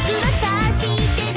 噂して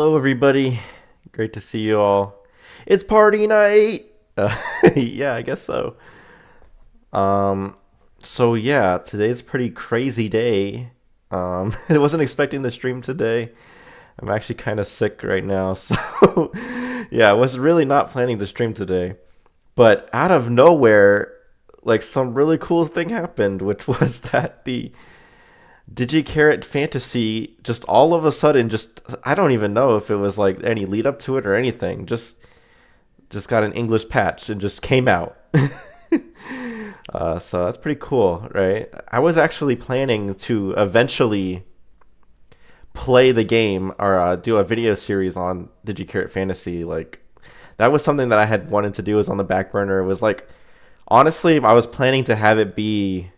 Hello, everybody. Great to see you all. It's party night. Uh, yeah, I guess so. Um, yeah, today's a pretty crazy day. I wasn't expecting the stream today. I'm actually kind of sick right now, so yeah, I was really not planning the stream today. But out of nowhere, like some really cool thing happened, which was that the Digi Charat Fantasy just all of a sudden just I don't even know if it was like any lead up to it or anything. Just got an English patch and just came out. So that's pretty cool, right? I was actually planning to eventually play the game or do a video series on Digi Charat Fantasy. Like that was something that I had wanted to do. Was on the back burner. It was like honestly, I was planning to have it be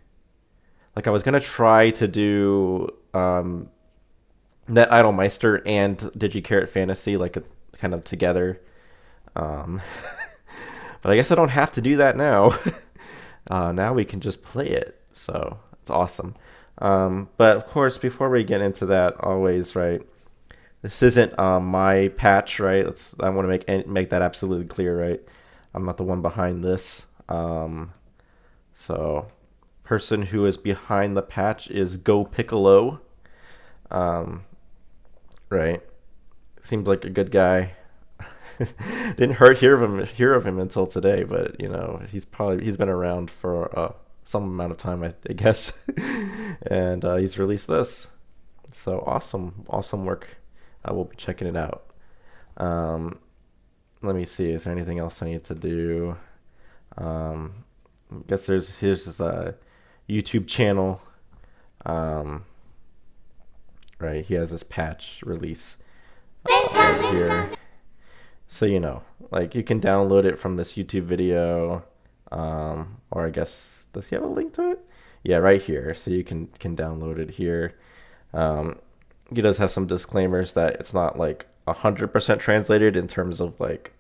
like I was gonna try to do Net Idolmeister and Digi Charat Fantasy like kind of together. Um, but I guess I don't have to do that now. Now we can just play it, so it's awesome. But of course, before we get into that, always right. This isn't my patch, right? I want to make that absolutely clear, right? I'm not the one behind this. So person who is behind the patch is Go Piccolo. Um, right. Seems like a good guy. Didn't hear of him until today, but you know he's been around for some amount of time, I guess, and he's released this. So awesome work. I will be checking it out. Um, Let me see. Is there anything else I need to do? I guess here's his YouTube channel. Um, right, he has this patch release right here. So you know, like you can download it from this YouTube video, or I guess does he have a link to it? Yeah, right here. So you can download it here. He does have some disclaimers that it's not like 100% translated in terms of like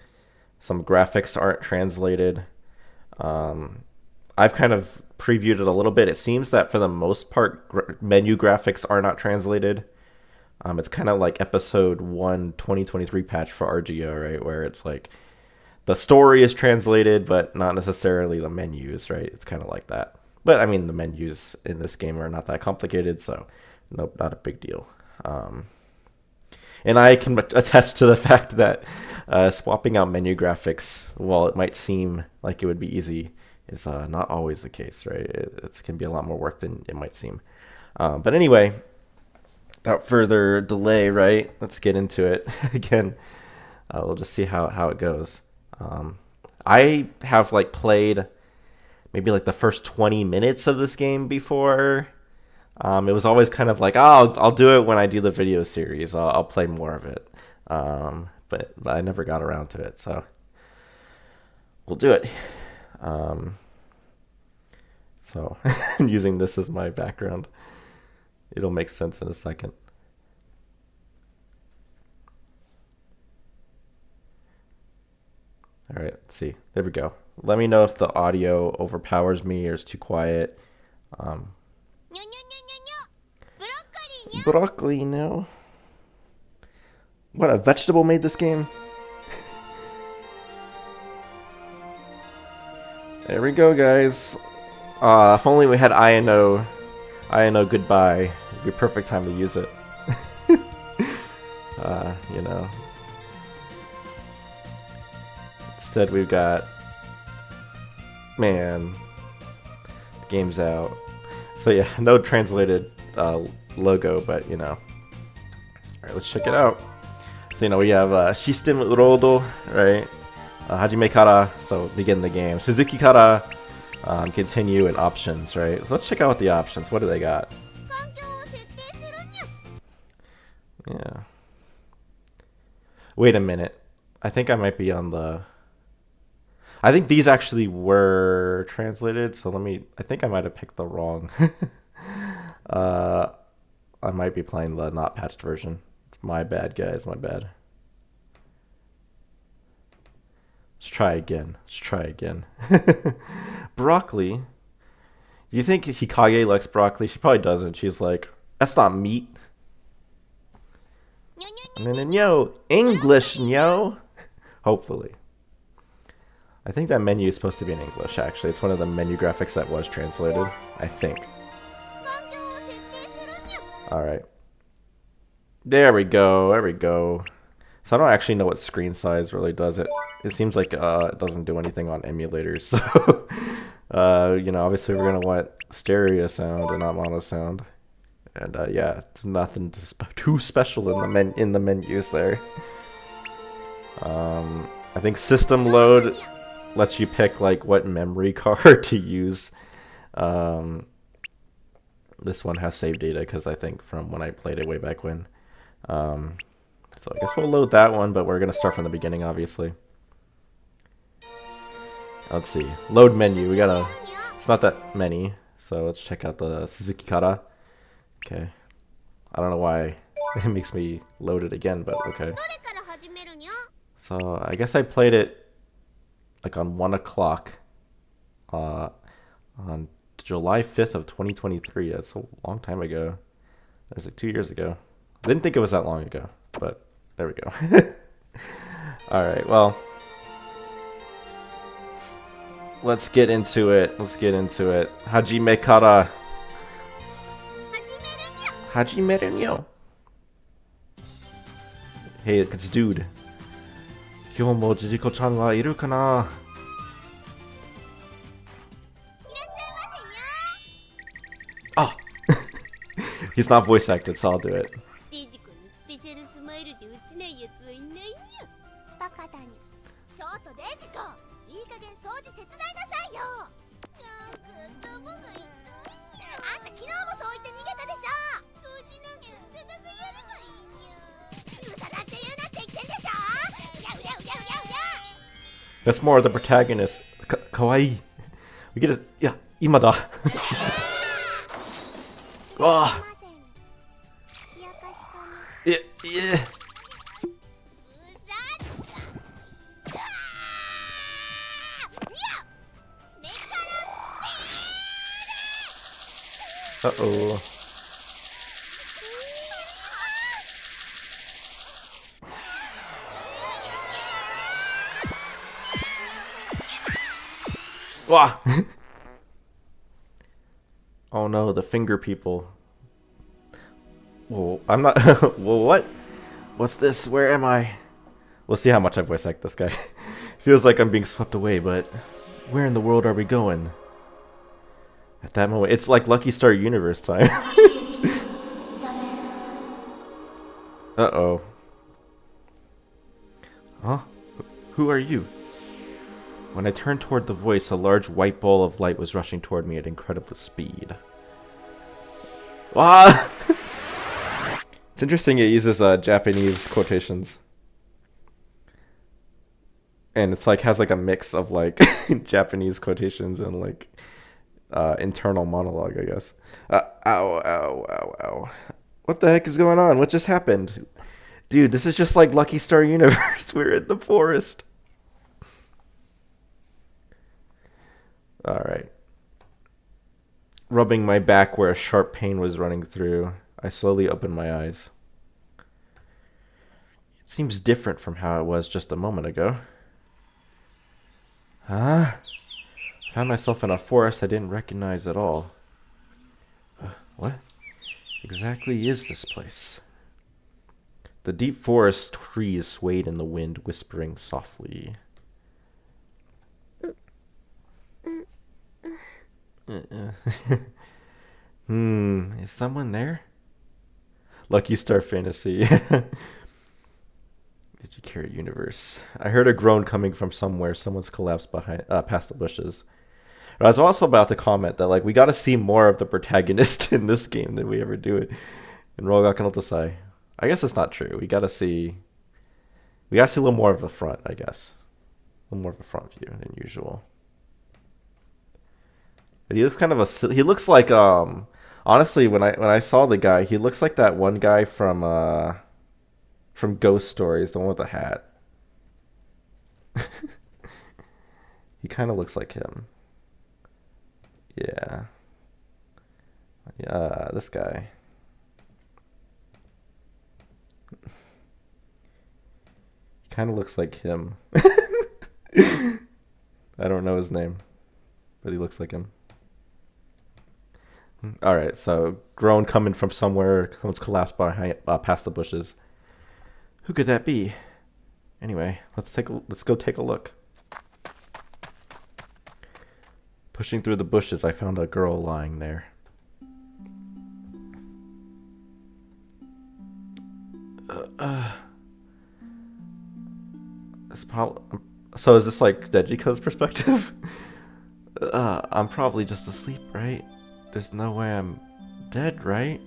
some graphics aren't translated. I've kind of previewed it a little bit. It seems that for the most part, menu graphics are not translated. It's kind of like episode 1 2023 patch for RGO, right? Where it's like the story is translated, but not necessarily the menus, right? It's kind of like that. But I mean, the menus in this game are not that complicated, so nope, not a big deal. And I can attest to the fact that swapping out menu graphics, while it might seem like it would be easy, is not always the case, right? It can be a lot more work than it might seem. But anyway, without further delay, right? Let's get into it again. We'll just see how it goes. I have like played maybe like the first 20 minutes of this game before. It was always kind of like, oh, I'll do it when I do the video series. I'll play more of it. But I never got around to it, so we'll do it. So using this as my background, it'll make sense in a second. All right, let's see. There we go. Let me know if the audio overpowers me or is too quiet. Broccoli, no. What, a vegetable made this game? There we go, guys. If only we had INO goodbye. It'd be a perfect time to use it. You know. Instead, we've got... Man. The game's out. So yeah, no translated logo, but you know. Alright, let's check it out. So you know, we have System Urodo, right? Hajime Kara, so begin the game. Suzuki Kara, continue, and options, right? So let's check out the options. What do they got? Yeah. Wait a minute. I think I might be on the... I think these actually were translated, so I think I might have picked the wrong. I might be playing the not patched version. My bad, guys, my bad. Let's try again. Broccoli. Do you think Hikage likes broccoli? She probably doesn't. She's like, that's not meat. No, English, no. Hopefully. I think that menu is supposed to be in English, actually. It's one of the menu graphics that was translated, I think. Alright. There we go, there we go. So I don't actually know what screen size really does it. It seems like it doesn't do anything on emulators, so... you know, obviously we're going to want stereo sound and not mono sound. And yeah, it's nothing too special in the menus there. I think system load lets you pick like what memory card to use. This one has save data because I think from when I played it way back when. So I guess we'll load that one, but we're gonna start from the beginning, obviously. Let's see, load menu. We gotta. It's not that many, so let's check out the Suzuki Kara. Okay. I don't know why it makes me load it again, but okay. So I guess I played it like on 1 o'clock on July 5th of 2023. That's a long time ago. That was like 2 years ago. I didn't think it was that long ago, but there we go. Alright, well. Let's get into it. Let's get into it. Hajime Kara. Hajime Nyo. Hey, it's dude. 今日もジジコちゃんはいるかな? Ah! He's not voice acted, so I'll do it. That's more of the protagonist. Kawaii. We get it. Yeah, Imada. Ah. Yeah, yeah. Uh-oh. Wah! Oh no, the finger people. Whoa, I'm not... Whoa, what? What's this? Where am I? We'll see how much I voice act this guy. Feels like I'm being swept away, but... Where in the world are we going? At that moment, it's like Lucky Star Universe time. Uh-oh. Huh? Who are you? When I turned toward the voice, a large white ball of light was rushing toward me at incredible speed. Ah! It's interesting it uses Japanese quotations. And it's like has like a mix of like Japanese quotations and like internal monologue, I guess. Ow, ow, ow, ow. What the heck is going on? What just happened? Dude, this is just like Lucky Star Universe. We're in the forest. Alright. Rubbing my back where a sharp pain was running through, I slowly opened my eyes. It seems different from how it was just a moment ago. Huh? I found myself in a forest I didn't recognize at all. What exactly is this place? The deep forest trees swayed in the wind, whispering softly. Is someone there? Lucky Star Fantasy. Did you carry universe? I heard a groan coming from somewhere. Someone's collapsed behind, past the bushes. But I was also about to comment that like we got to see more of the protagonist in this game than we ever do it in Rogaku no Tatsai. I guess that's not true. We got to see a little more of the front, I guess. A little more of a front view than usual. But he looks kind of he looks like honestly when I saw the guy, he looks like that one guy from Ghost Stories, the one with the hat. He kind of looks like him. Yeah. Yeah, this guy. Kind of looks like him. I don't know his name, but he looks like him. All right, so groan coming from somewhere. Someone's collapsed behind, past the bushes. Who could that be? Anyway, let's go take a look. Pushing through the bushes, I found a girl lying there. So is this like Dejiko's perspective? I'm probably just asleep, right? There's no way I'm dead, right?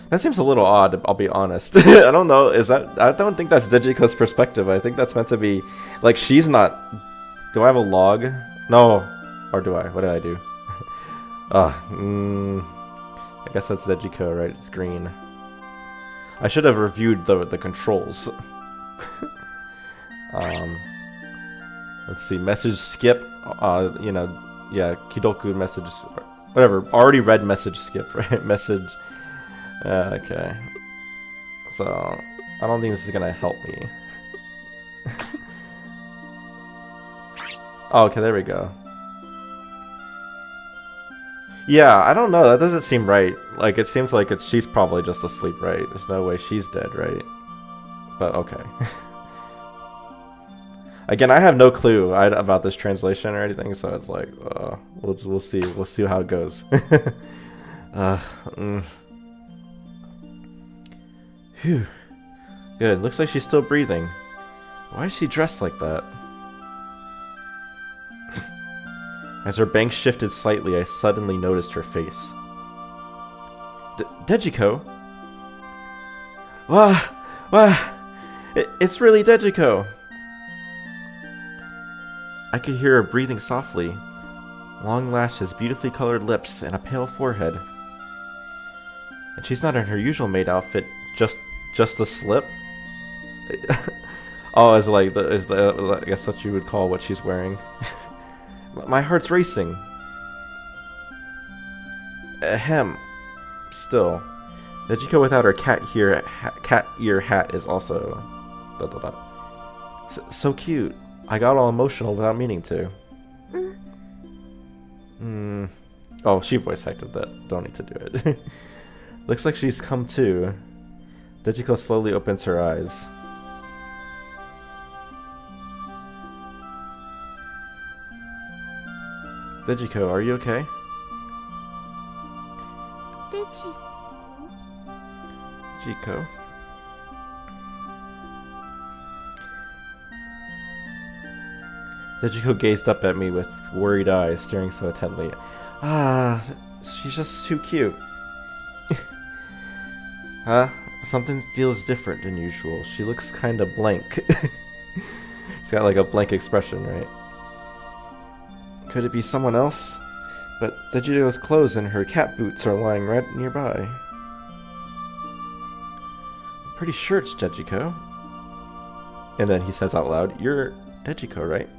That seems a little odd, I'll be honest. I don't know, I don't think that's Dejiko's perspective. I think that's meant to be, like, she's not... Do I have a log? No. Or do I? What did I do? I guess that's Dejiko, right? It's green. I should have reviewed the controls. Let's see, message skip, you know, yeah, Kidoku message, whatever, already read message skip, right? Message, okay. So, I don't think this is gonna help me. Oh, okay, there we go. Yeah, I don't know, that doesn't seem right. Like, it seems like she's probably just asleep, right? There's no way she's dead, right? But, okay. Again, I have no clue about this translation or anything, so it's like, we'll see. We'll see how it goes. Phew. Good. Looks like she's still breathing. Why is she dressed like that? As her bank shifted slightly, I suddenly noticed her face. Dejiko? Wah! It's really Dejiko! I could hear her breathing softly. Long lashes, beautifully colored lips, and a pale forehead. And she's not in her usual maid outfit, just a slip? Oh, is I guess what you would call what she's wearing. My heart's racing. Ahem. Still. Dejiko without her cat ear hat is also... So cute. I got all emotional without meaning to. Oh, she voice acted that. Don't need to do it. Looks like she's come to. Dejiko slowly opens her eyes. Dejiko, are you okay? Dejiko? Dejiko gazed up at me with worried eyes, staring so intently. Ah, she's just too cute. Huh? Something feels different than usual. She looks kinda blank. She's got like a blank expression, right? Could it be someone else? But Dejiko's clothes and her cat boots are lying right nearby. I'm pretty sure it's Dejiko. And then he says out loud, "You're Dejiko, right?"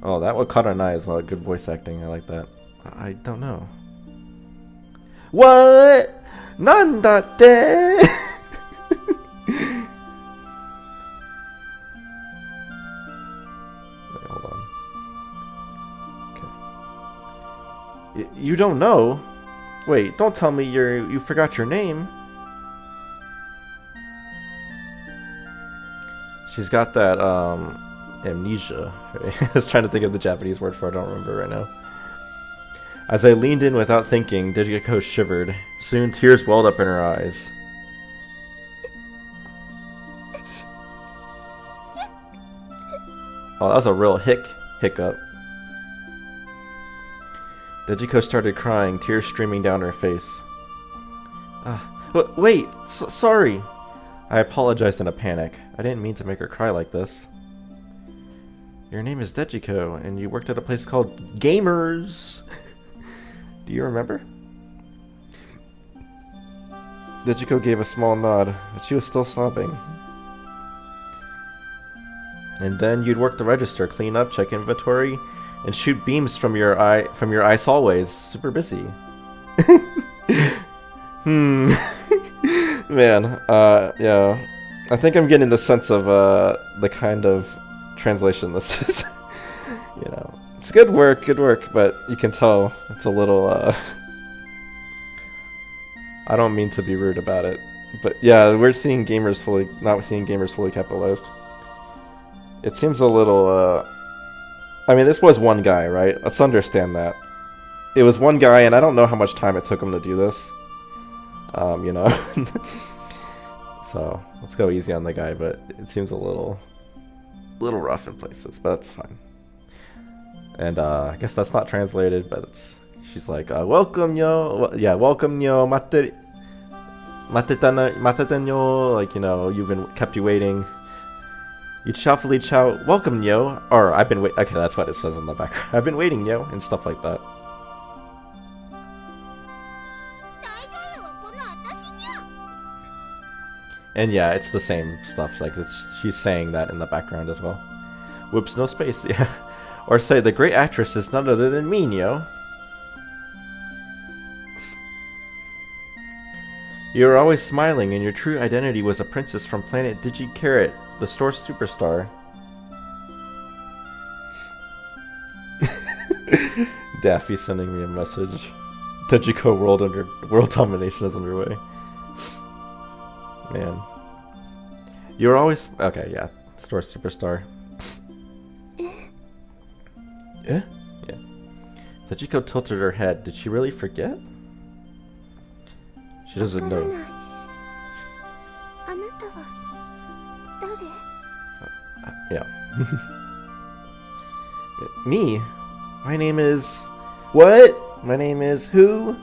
Oh, that Wakaranai is a lot of good voice acting. I like that. I don't know. What? Nandatte? Wait, hold on. Okay. You don't know? Wait, don't tell me you forgot your name. She's got that amnesia. Right? I was trying to think of the Japanese word for it. I don't remember right now. As I leaned in without thinking, Dejiko shivered. Soon tears welled up in her eyes. Oh, that was a real hiccup. Dejiko started crying, tears streaming down her face. Wait, sorry. I apologized in a panic. I didn't mean to make her cry like this. Your name is Dejiko, and you worked at a place called Gamers. Do you remember? Dejiko gave a small nod, but she was still sobbing. And then you'd work the register, clean up, check inventory, and shoot beams from your ice always. Super busy. Man, yeah. I think I'm getting the sense of the kind of translation this is. You know, it's good work, but you can tell it's a little I don't mean to be rude about it, but yeah, we're seeing gamers not seeing gamers fully capitalized. It seems a little I mean, this was one guy, right? Let's understand that. It was one guy, and I don't know how much time it took him to do this. You know. So, let's go easy on the guy, but it seems a little rough in places, but that's fine. And I guess that's not translated, but she's like, welcome yo, yeah, welcome yo, mateten yo, like, you know, kept you waiting. You cheerfully chow, welcome yo, or I've been okay, that's what it says in the background. I've been waiting yo, and stuff like that. And yeah, it's the same stuff, like she's saying that in the background as well. Whoops, no space, yeah. Or say, the great actress is none other than me, yo. You were always smiling, and your true identity was a princess from planet Gi Charat, the store superstar. Daffy sending me a message. Dejiko world domination is underway. Man. You were always... Okay, yeah. Store superstar. Yeah? Yeah. Dejiko tilted her head. Did she really forget? She doesn't know. Yeah. Me? My name is... What? My name is who?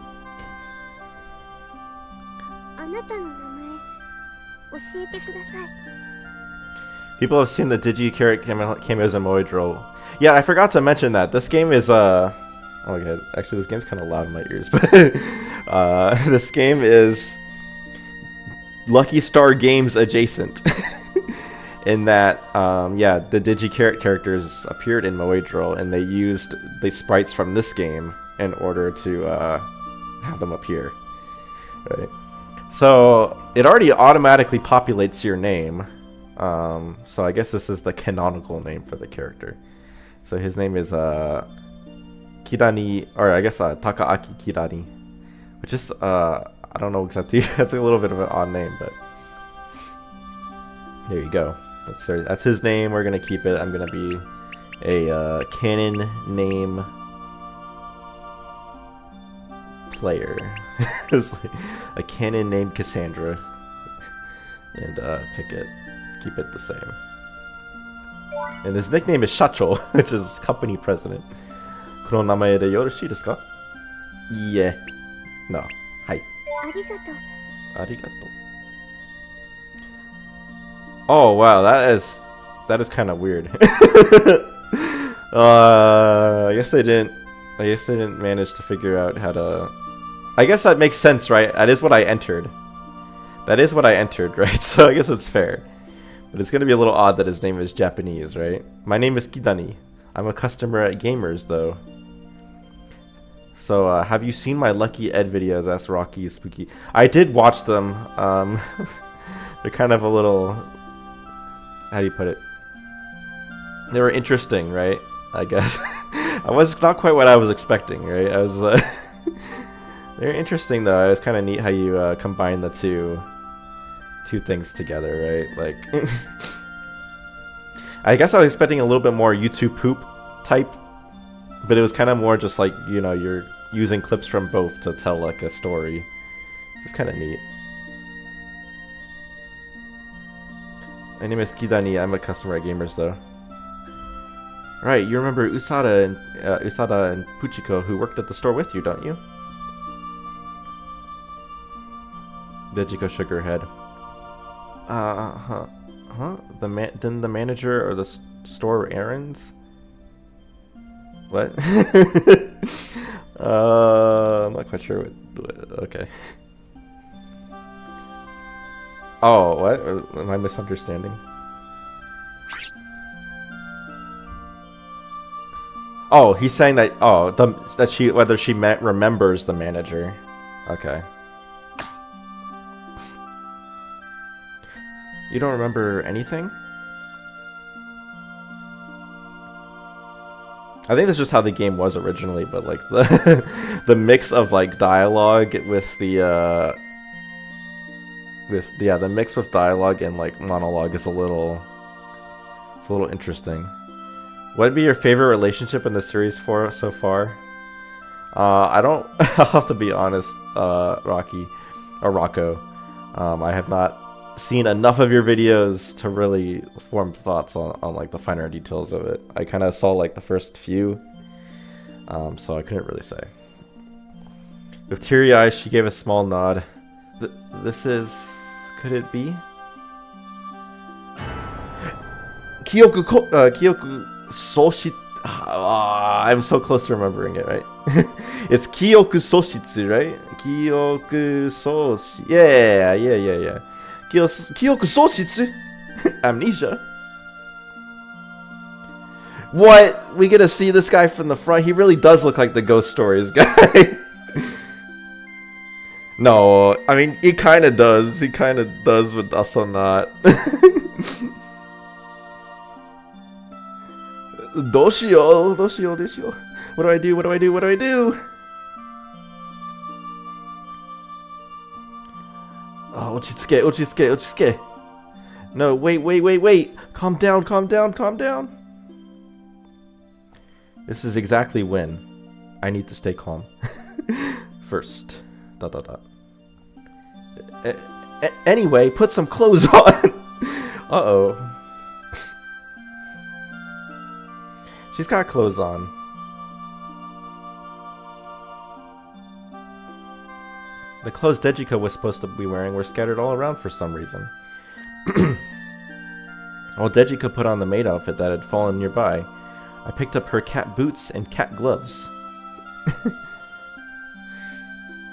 People have seen the Gi Charat cameos in Moedro. Yeah, I forgot to mention that. This game is, oh my god, actually this game's kind of loud in my ears, but, this game is Lucky Star Games adjacent. In that, yeah, the Gi Charat characters appeared in Moedro, and they used the sprites from this game in order to, have them appear. Right? So, it already automatically populates your name. So I guess this is the canonical name for the character. So his name is Kirani, or I guess Takaaki Kirani, which is I don't know exactly. That's a little bit of an odd name, but there you go. That's his name. We're gonna keep it. I'm gonna be a canon name player. It's like a canon named Cassandra, and pick it. Keep it the same. And his nickname is Shacho, which is company president. Kono namae de yoroshii desu ka? Yeah. No. Hai. Arigato. Arigato. Oh wow, that is kind of weird. I guess they didn't manage to figure out how to. I guess that makes sense, right? That is what I entered. Right? So I guess it's fair. But it's going to be a little odd that his name is Japanese, right? My name is Kidani. I'm a customer at Gamers, though. So, have you seen my Lucky Ed videos? Asked Rocky Spooky. I did watch them. They're kind of a little... How do you put it? They were interesting, right? I guess. I was not quite what I was expecting, right? I was... They're interesting, though. It's kind of neat how you combine the two things together, right? Like, I guess I was expecting a little bit more YouTube poop type, but it was kind of more just like, you know, you're using clips from both to tell like a story. It's kind of neat. My name is Kidani. I'm a customer at Gamers, though. Right, you remember Usada and Puchiko, who worked at the store with you, don't you? Dejiko shook her head. Huh? Then the manager or the store errands? What? I'm not quite sure what. Okay. Oh, what? Am I misunderstanding? Oh, he's saying that. Oh, that she whether she remembers the manager. Okay. You don't remember anything? I think that's just how the game was originally, but like the mix of like dialogue with the the mix with dialogue and like monologue is a little interesting. What'd be your favorite relationship in the series for so far? I don't. I'll have to be honest, Rocky or Rocco. I have not seen enough of your videos to really form thoughts on like the finer details of it. I kind of saw like the first few, so I couldn't really say. With teary eyes, she gave a small nod. This is... could it be? Kyoku Soshi... I'm so close to remembering it, right? It's Kyoku Soshitsu, right? Kyoku Soshi... Yeah. Kyoku Soshitsu? Amnesia? What? We get to see this guy from the front? He really does look like the Ghost Stories guy. No, I mean, he kind of does. He kind of does, but also not. Doshio. What do I do? Oh, ochitsuke. No, wait. Calm down. This is exactly when I need to stay calm. First. ... Anyway, put some clothes on. Uh-oh. She's got clothes on. The clothes Dejiko was supposed to be wearing were scattered all around for some reason. While Dejiko put on the maid outfit that had fallen nearby, I picked up her cat boots and cat gloves.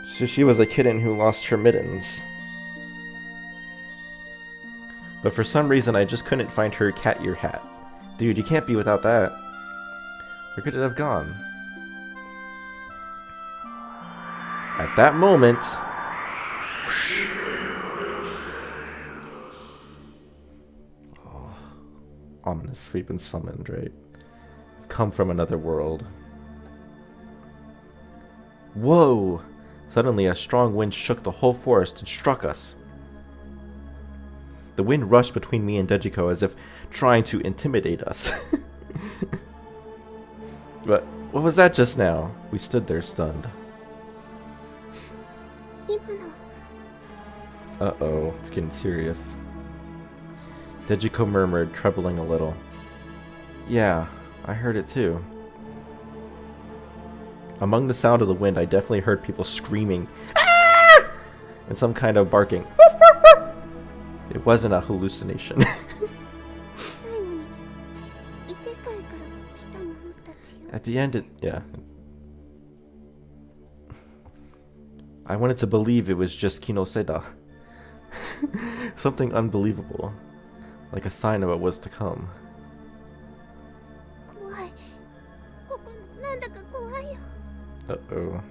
So she was a kitten who lost her mittens. But for some reason I just couldn't find her cat ear hat. Dude, you can't be without that. Where could it have gone? At that moment... Oh, ominous, we've been summoned, right? Come from another world. Whoa! Suddenly, a strong wind shook the whole forest and struck us. The wind rushed between me and Dejiko as if trying to intimidate us. But what was that just now? We stood there stunned. Uh-oh, it's getting serious. Dejiko murmured, trebling a little. Yeah, I heard it too. Among the sound of the wind, I definitely heard people screaming, "Ah!" and some kind of barking. It wasn't a hallucination. At the end, yeah. I wanted to believe it was just Kinoseda. Something unbelievable. Like a sign of what was to come. Uh-oh.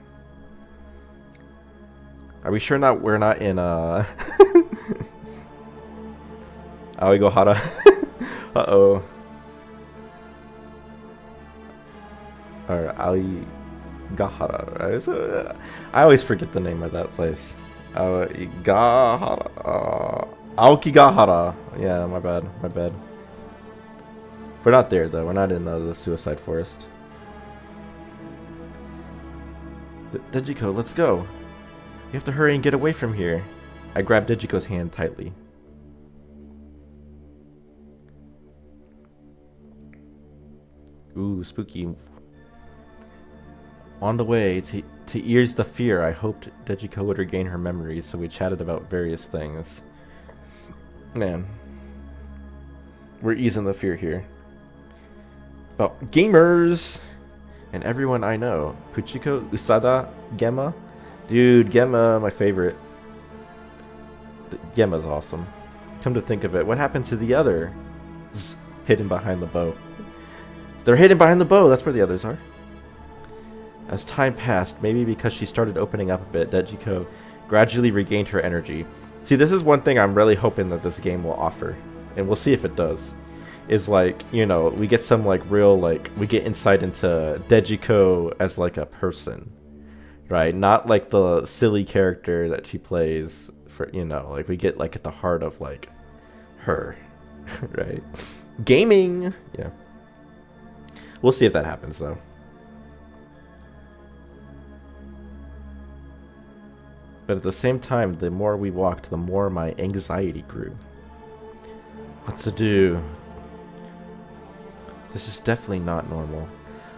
Are we sure we're not in Aoigohara? Uh-oh. Or Aoigahara, right? So, I always forget the name of that place. Aoigahara. Aokigahara. Yeah, my bad. We're not there, though. We're not in the suicide forest. Dejiko, let's go. We have to hurry and get away from here. I grabbed Dejiko's hand tightly. Ooh, spooky. On the way, to ease the fear, I hoped Dejiko would regain her memories, so we chatted about various things. Man. We're easing the fear here. About gamers! And everyone I know. Puchiko, Usada, Gemma. Dude, Gemma, my favorite. Gemma's awesome. Come to think of it, what happened to the other? Hidden behind the boat. They're hidden behind the bow. That's where the others are. As time passed, maybe because she started opening up a bit, Dejiko gradually regained her energy. See, this is one thing I'm really hoping that this game will offer, and we'll see if it does. Is like, you know, we get some like real, like, we get insight into Dejiko as like a person, right? Not like the silly character that she plays for, you know, like we get like at the heart of like her, right? Gaming, yeah. We'll see if that happens though. But at the same time, the more we walked, the more my anxiety grew. What to do? This is definitely not normal.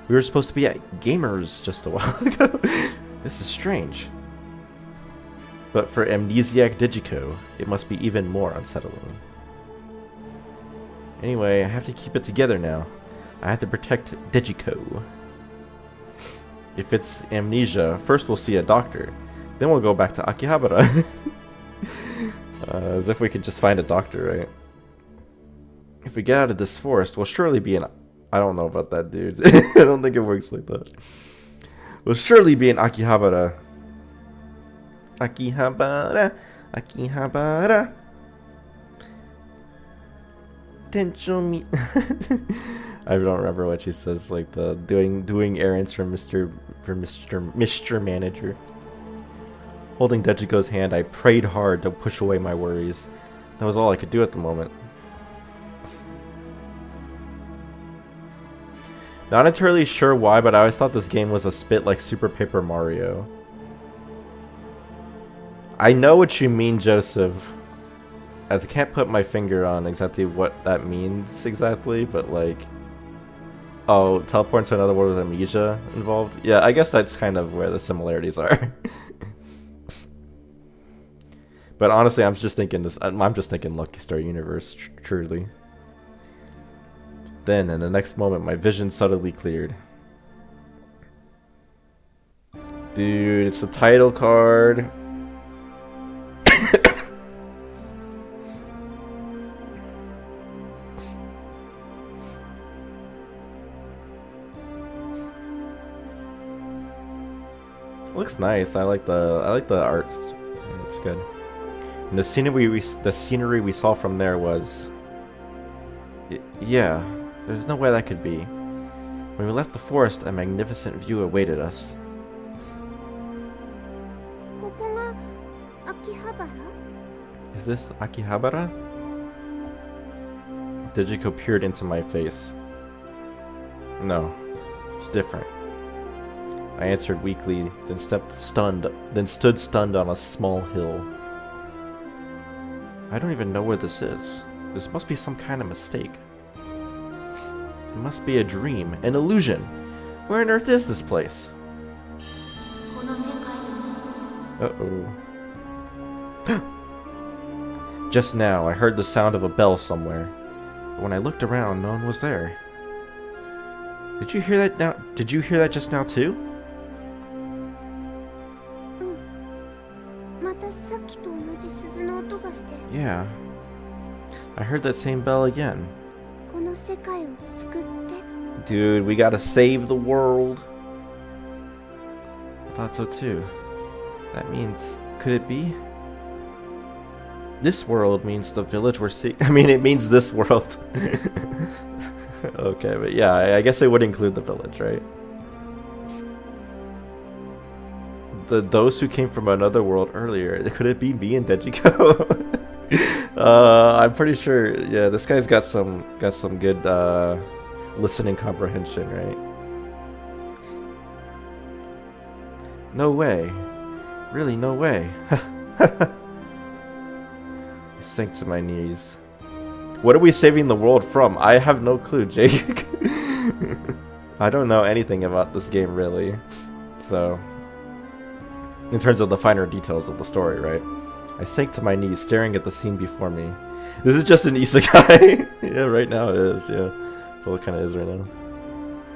We were supposed to be at Gamers just a while ago. This is strange. But for amnesiac Dejiko, it must be even more unsettling. Anyway, I have to keep it together now. I have to protect Dejiko. If it's amnesia, first we'll see a doctor. Then we'll go back to Akihabara. As if we could just find a doctor, right? If we get out of this forest, we'll surely be in... I don't know about that, dude. I don't think it works like that. We'll surely be in Akihabara. Akihabara. Akihabara. Tenchomi. I don't remember what she says, like the doing errands for Mr. Manager. Holding Dejiko's hand, I prayed hard to push away my worries. That was all I could do at the moment. Not entirely sure why, but I always thought this game was a spit like Super Paper Mario. I know what you mean, Joseph. As I can't put my finger on exactly what that means exactly, but like... Oh, teleport to another world with amnesia involved? Yeah, I guess that's kind of where the similarities are. But honestly, I'm just thinking Lucky Star Universe, truly. Then, in the next moment, my vision suddenly cleared. Dude, it's the title card. Looks nice. I like the art. It's good. And the scenery we saw from there was... Yeah, there's no way that could be. When we left the forest, a magnificent view awaited us. Is this Akihabara? Dejiko peered into my face. No, it's different. I answered weakly, then stood stunned on a small hill. I don't even know where this is. This must be some kind of mistake. It must be a dream, an illusion. Where on earth is this place? Uh-oh. Just now, I heard the sound of a bell somewhere. But when I looked around, no one was there. Did you hear that now? Did you hear that just now too? Yeah. I heard that same bell again. Dude, we gotta save the world. I thought so too. That means, could it be? This world means the village we're seeing. I mean, it means this world. Okay, but yeah, I guess it would include the village, right? Those who came from another world earlier. Could it be me and Dejiko? I'm pretty sure. Yeah, this guy's got some good listening comprehension, right? No way. Really, no way. I sank to my knees. What are we saving the world from? I have no clue, Jake. I don't know anything about this game, really. So, in terms of the finer details of the story, right? I sank to my knees, staring at the scene before me. This is just an isekai. Yeah, right now it is, yeah. That's all it kind of is right now.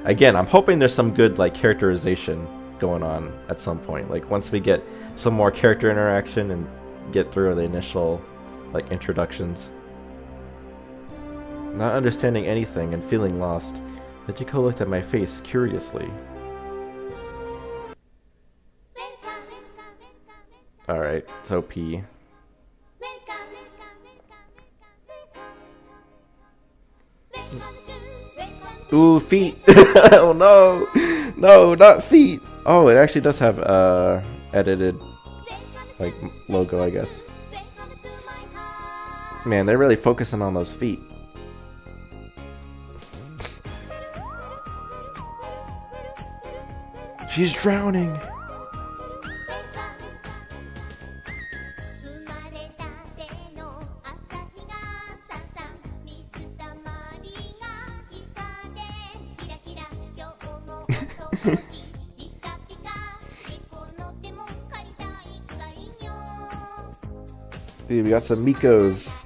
Again, I'm hoping there's some good, like, characterization going on at some point. Like, once we get some more character interaction and get through the initial, like, introductions. Not understanding anything and feeling lost, Hachiko looked at my face curiously. Alright, so P. Ooh, feet! Oh no! No, not feet! Oh, it actually does have edited like logo, I guess. Man, they're really focusing on those feet. She's drowning! Dude, we got some Mikos.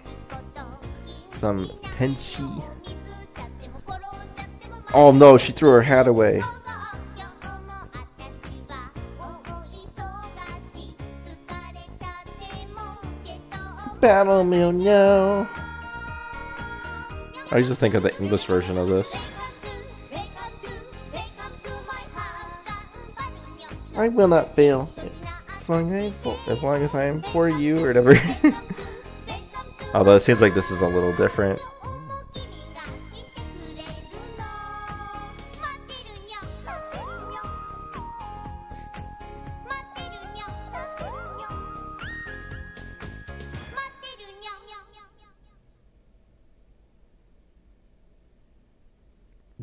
Some Tenchi. Oh no, she threw her hat away. Battle me now. I used to think of the English version of this. I will not fail. As long as I am for you, or whatever. Although it seems like this is a little different.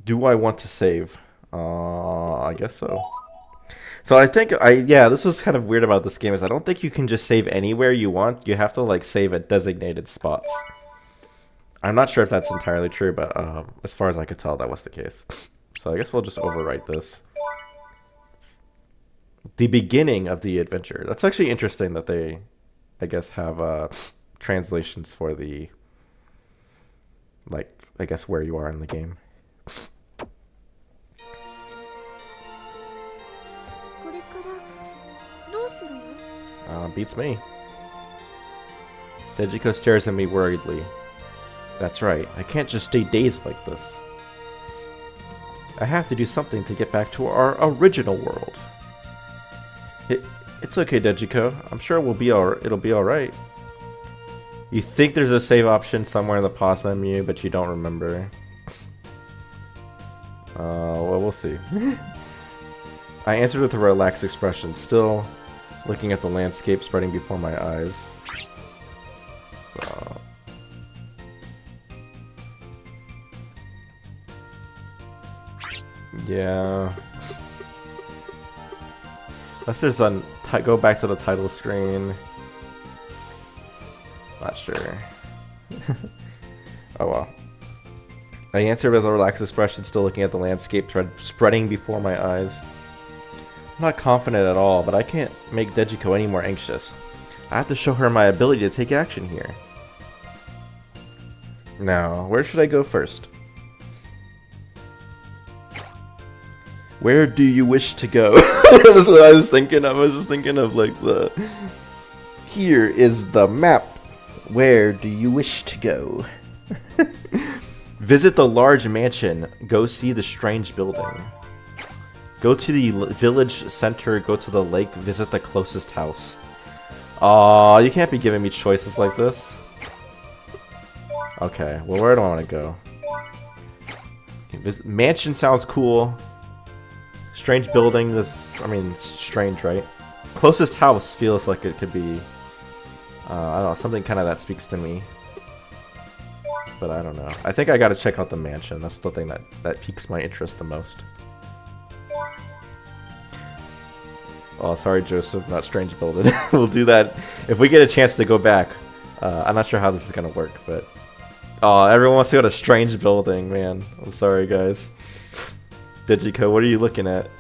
Do I want to save? I guess so. So I think yeah, this was kind of weird about this game is I don't think you can just save anywhere you want. You have to like save at designated spots. I'm not sure if that's entirely true, but as far as I could tell, that was the case. So I guess we'll just overwrite this. The beginning of the adventure. That's actually interesting that they, I guess, have translations for the, like, I guess where you are in the game. Beats me. Dejiko stares at me worriedly. That's right, I can't just stay dazed like this. I have to do something to get back to our original world. It's okay, Dejiko. I'm sure it'll be alright. You think there's a save option somewhere in the pause menu, but you don't remember. Well, we'll see. I answered with a relaxed expression, still looking at the landscape spreading before my eyes. So... yeah. Unless there's a... go back to the title screen. Not sure. Oh well. I answered with a relaxed expression, still looking at the landscape spreading before my eyes. I'm not confident at all, but I can't make Dejiko any more anxious. I have to show her my ability to take action here. Now, where should I go first? Where do you wish to go? That's what I was thinking of. I was just thinking of like the... Here is the map. Where do you wish to go? Visit the large mansion. Go see the strange building. Go to the village center, go to the lake, visit the closest house. Aw, you can't be giving me choices like this. Okay, well, where do I want to go? Okay, mansion sounds cool. Strange building, I mean, strange, right? Closest house feels like it could be, I don't know, something kind of that speaks to me. But I don't know. I think I gotta check out the mansion. That's the thing that piques my interest the most. Oh, sorry, Joseph, not strange building. We'll do that if we get a chance to go back. I'm not sure how this is gonna work, but... oh, everyone wants to go to strange building, man. I'm sorry, guys. Dejiko, what are you looking at?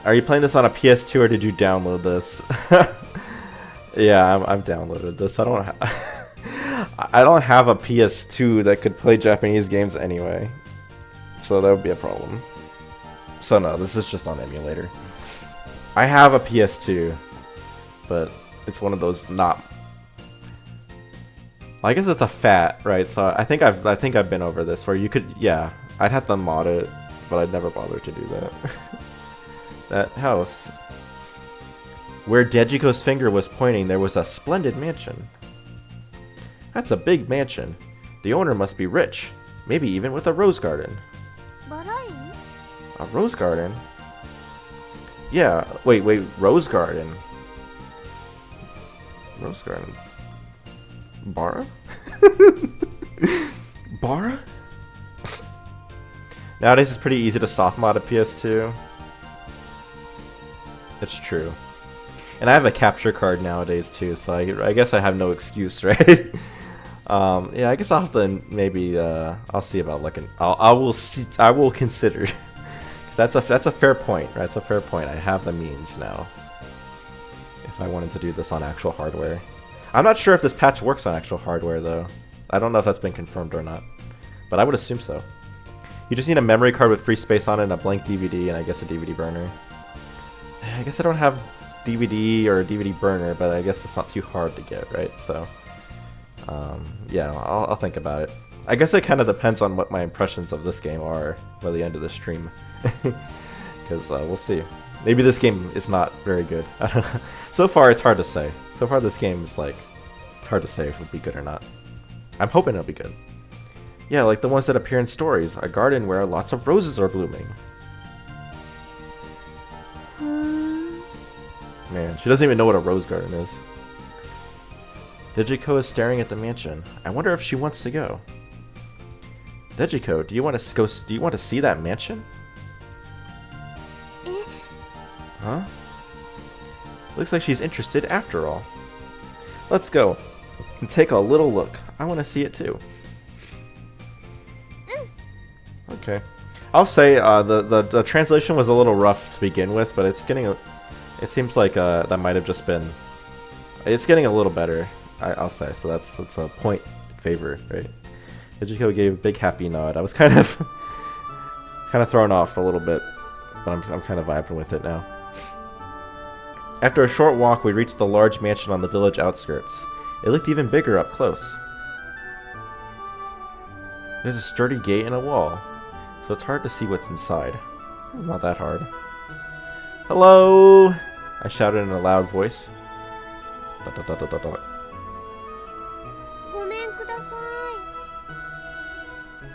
Are you playing this on a PS2 or did you download this? Yeah, I've downloaded this. I don't have a PS2 that could play Japanese games anyway. So that would be a problem. So no, this is just on emulator. I have a PS2, but it's one of those not... I guess it's a fat, right? So I think I've been over this where you could, yeah, I'd have to mod it, but I'd never bother to do that. That house. Where Dejiko's finger was pointing, there was a splendid mansion. That's a big mansion. The owner must be rich, maybe even with a rose garden. A rose garden? Yeah, wait, rose garden. Rose garden. Bara? Bara? Nowadays it's pretty easy to soft mod a PS2. It's true. And I have a capture card nowadays too, so I guess I have no excuse, right? Yeah, I guess I'll have to maybe I'll see about looking. I will consider. That's a fair point, right? It's a fair point. I have the means now. If I wanted to do this on actual hardware. I'm not sure if this patch works on actual hardware though. I don't know if that's been confirmed or not. But I would assume so. You just need a memory card with free space on it and a blank DVD and I guess a DVD burner. I guess I don't have DVD or a DVD burner, but I guess it's not too hard to get, right? So, yeah, I'll think about it. I guess it kind of depends on what my impressions of this game are by the end of the stream. Because we'll see. Maybe this game is not very good. I don't know. So far, it's hard to say. So far, this game is like, it's hard to say if it'll be good or not. I'm hoping it'll be good. Yeah, like the ones that appear in stories. A garden where lots of roses are blooming. Man, she doesn't even know what a rose garden is. Dejiko is staring at the mansion. I wonder if she wants to go. Dejiko, do you want to go? Do you want to see that mansion? Huh? Looks like she's interested after all. Let's go and take a little look. I want to see it too. Okay. I'll say the translation was a little rough to begin with, but it's getting. It seems like that might have just been. It's getting a little better. I'll say. So that's a point in favor, right? Dejiko gave a big happy nod. I was kind of thrown off a little bit, but I'm kind of vibing with it now. After a short walk, we reached the large mansion on the village outskirts. It looked even bigger up close. There's a sturdy gate and a wall, so it's hard to see what's inside. Not that hard. Hello! I shouted in a loud voice.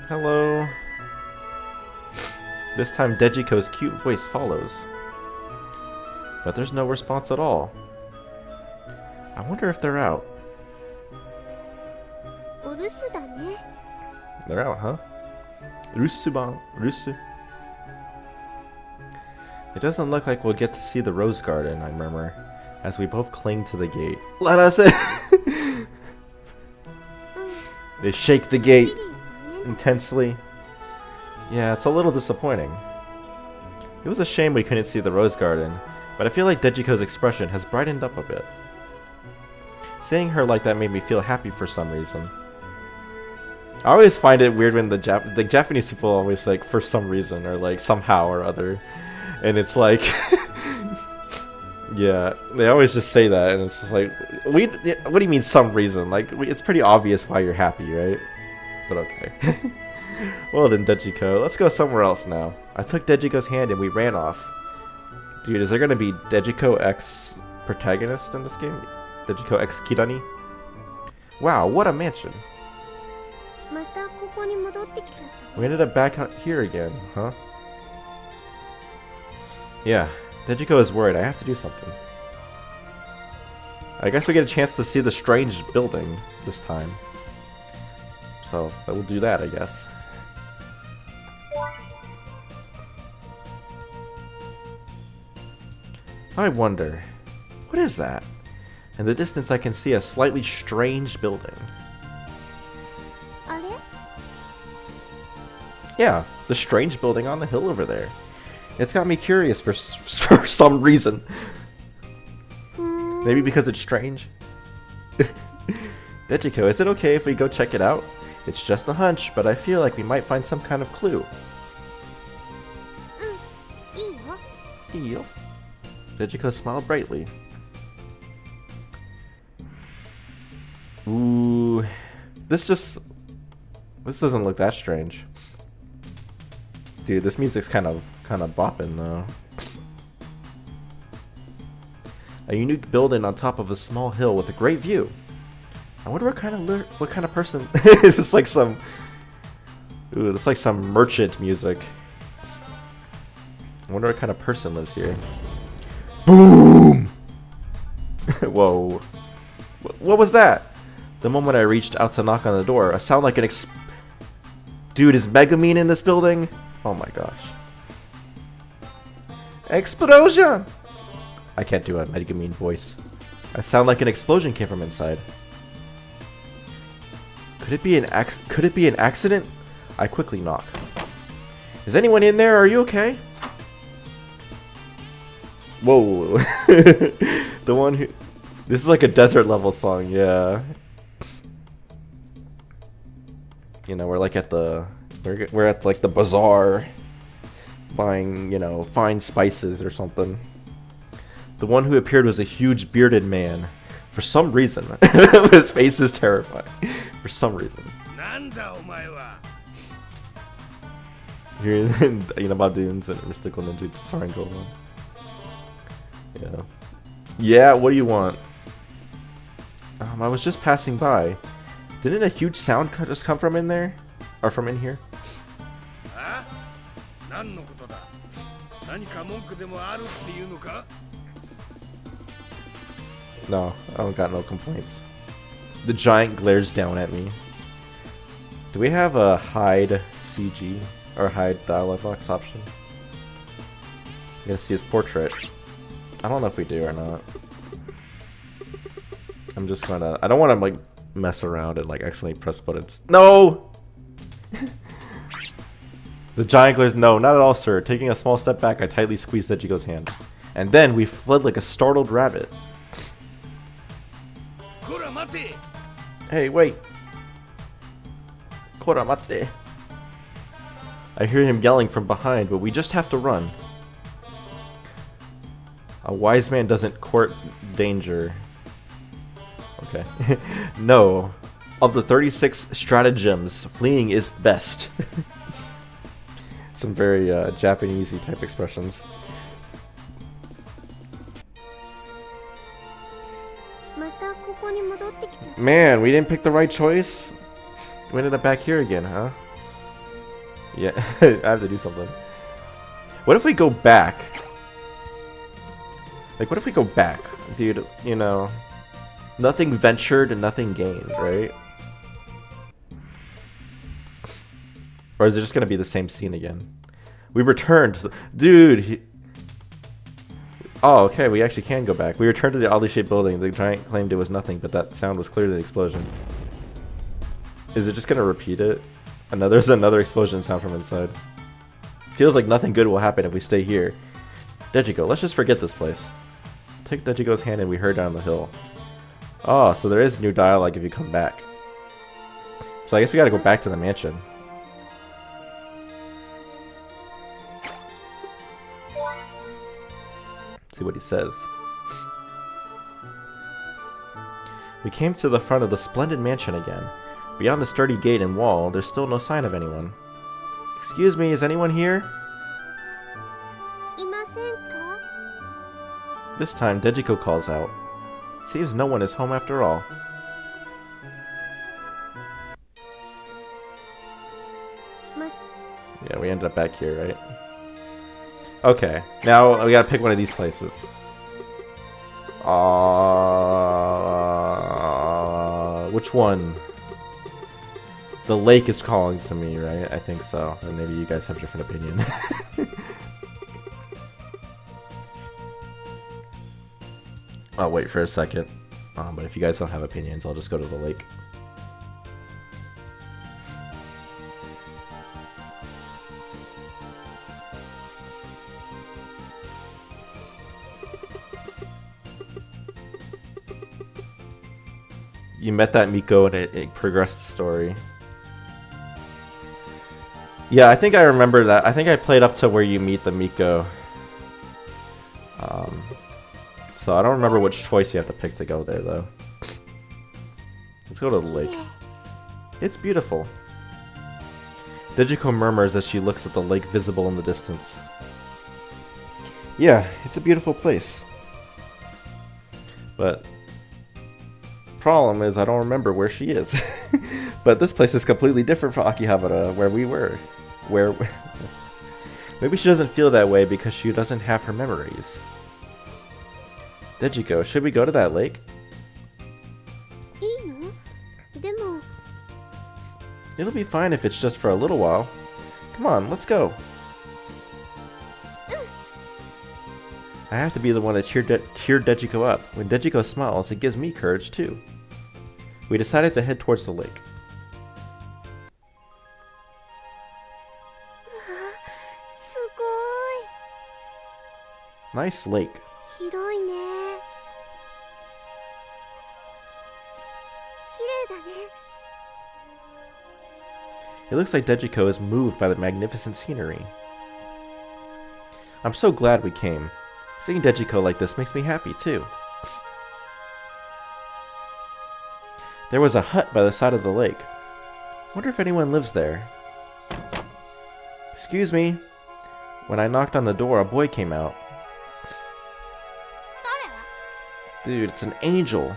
Hello. This time Dejiko's cute voice follows. But there's no response at all. I wonder if they're out. They're out, huh? Rusu. It doesn't look like we'll get to see the rose garden, I murmur, as we both cling to the gate. Let us in! They shake the gate intensely. Yeah, it's a little disappointing. It was a shame we couldn't see the rose garden, but I feel like Dejiko's expression has brightened up a bit. Seeing her like that made me feel happy for some reason. I always find it weird when the Japanese people always like for some reason or like somehow or other, and it's like, yeah, they always just say that, and it's just like, what do you mean some reason? Like, it's pretty obvious why you're happy, right? But okay. Well then, Dejiko, let's go somewhere else now. I took Dejiko's hand and we ran off. Dude, is there gonna be Dejiko X protagonist in this game? Dejiko X Kirani? Wow, what a mansion. We ended up back out here again, huh? Yeah, Dejiko is worried. I have to do something. I guess we get a chance to see the strange building this time. So, we'll do that, I guess. I wonder, what is that? In the distance I can see a slightly strange building. Yeah, the strange building on the hill over there. It's got me curious for some reason. Maybe because it's strange? Dejiko, is it okay if we go check it out? It's just a hunch, but I feel like we might find some kind of clue. Dejiko smiled brightly. Ooh, This doesn't look that strange. Dude, this music's kind of bopping though. A unique building on top of a small hill with a great view. I wonder what kind of person. Is this like some? Ooh, this is like some merchant music. I wonder what kind of person lives here. Boom! Whoa! What was that? The moment I reached out to knock on the door, a sound like an Dude, is Megumin in this building? Oh my gosh! Explosion! I can't do a Megumin voice. I sound like an explosion came from inside. Could it be an accident? I quickly knock. Is anyone in there? Are you okay? Whoa. The one who... This is like a desert level song, yeah. You know, we're like at the... We're at like the bazaar. Buying, you know, fine spices or something. The one who appeared was a huge bearded man. For some reason. His face is terrifying. For some reason. Here in Badoons and Mystical Ninja Triangle. Yeah. Yeah, what do you want? I was just passing by. Didn't a huge sound just come from in there? Or from in here? No, I don't got no complaints. The giant glares down at me. Do we have a hide CG or hide dialog box option? I'm gonna see his portrait. I don't know if we do or not. I'm just gonna... I don't want to like mess around and like accidentally press buttons. No! The giant glares. No, not at all, sir. Taking a small step back, I tightly squeezed Dejiko's hand. And then we fled like a startled rabbit. Hey, wait. Koramate. I hear him yelling from behind, but we just have to run. A wise man doesn't court danger. Okay. No. Of the 36 stratagems, fleeing is best. Some very Japanesey type expressions. Man, we didn't pick the right choice. We ended up back here again, huh? Yeah, I have to do something. What if we go back? Like, what if we go back? Dude, you know, nothing ventured and nothing gained, right? Or is it just going to be the same scene again? We returned. Dude. Oh, okay. We actually can go back. We returned to the oddly shaped building. The giant claimed it was nothing, but that sound was clearly the explosion. Is it just going to repeat it? There's another explosion sound from inside. Feels like nothing good will happen if we stay here. Dejiko, let's just forget this place. Take Dejiko's hand and we hurry down the hill. Oh, so there is new dialogue if you come back. So I guess we gotta go back to the mansion. See what he says. We came to the front of the splendid mansion again. Beyond the sturdy gate and wall, there's still no sign of anyone. Excuse me, is anyone here? This time, Dejiko calls out. Seems no one is home after all. Yeah, we ended up back here, right? Okay, now we gotta pick one of these places. Which one? The lake is calling to me, right? I think so. And maybe you guys have a different opinion. I'll wait for a second. But if you guys don't have opinions, I'll just go to the lake. You met that Miko and it progressed the story. Yeah, I think I remember that. I think I played up to where you meet the Miko. So I don't remember which choice you have to pick to go there, though. Let's go to the lake. It's beautiful. Dejiko murmurs as she looks at the lake visible in the distance. Yeah, it's a beautiful place. But problem is I don't remember where she is. But this place is completely different from Akihabara, where we were. Where maybe she doesn't feel that way because she doesn't have her memories. Dejiko, should we go to that lake? It'll be fine if it's just for a little while. Come on, let's go. I have to be the one to cheer Dejiko up. When Dejiko smiles, it gives me courage too. We decided to head towards the lake. Nice lake. It looks like Dejiko is moved by the magnificent scenery. I'm so glad we came. Seeing Dejiko like this makes me happy too. There was a hut by the side of the lake. Wonder if anyone lives there. Excuse me. When I knocked on the door, a boy came out. Dude, it's an angel.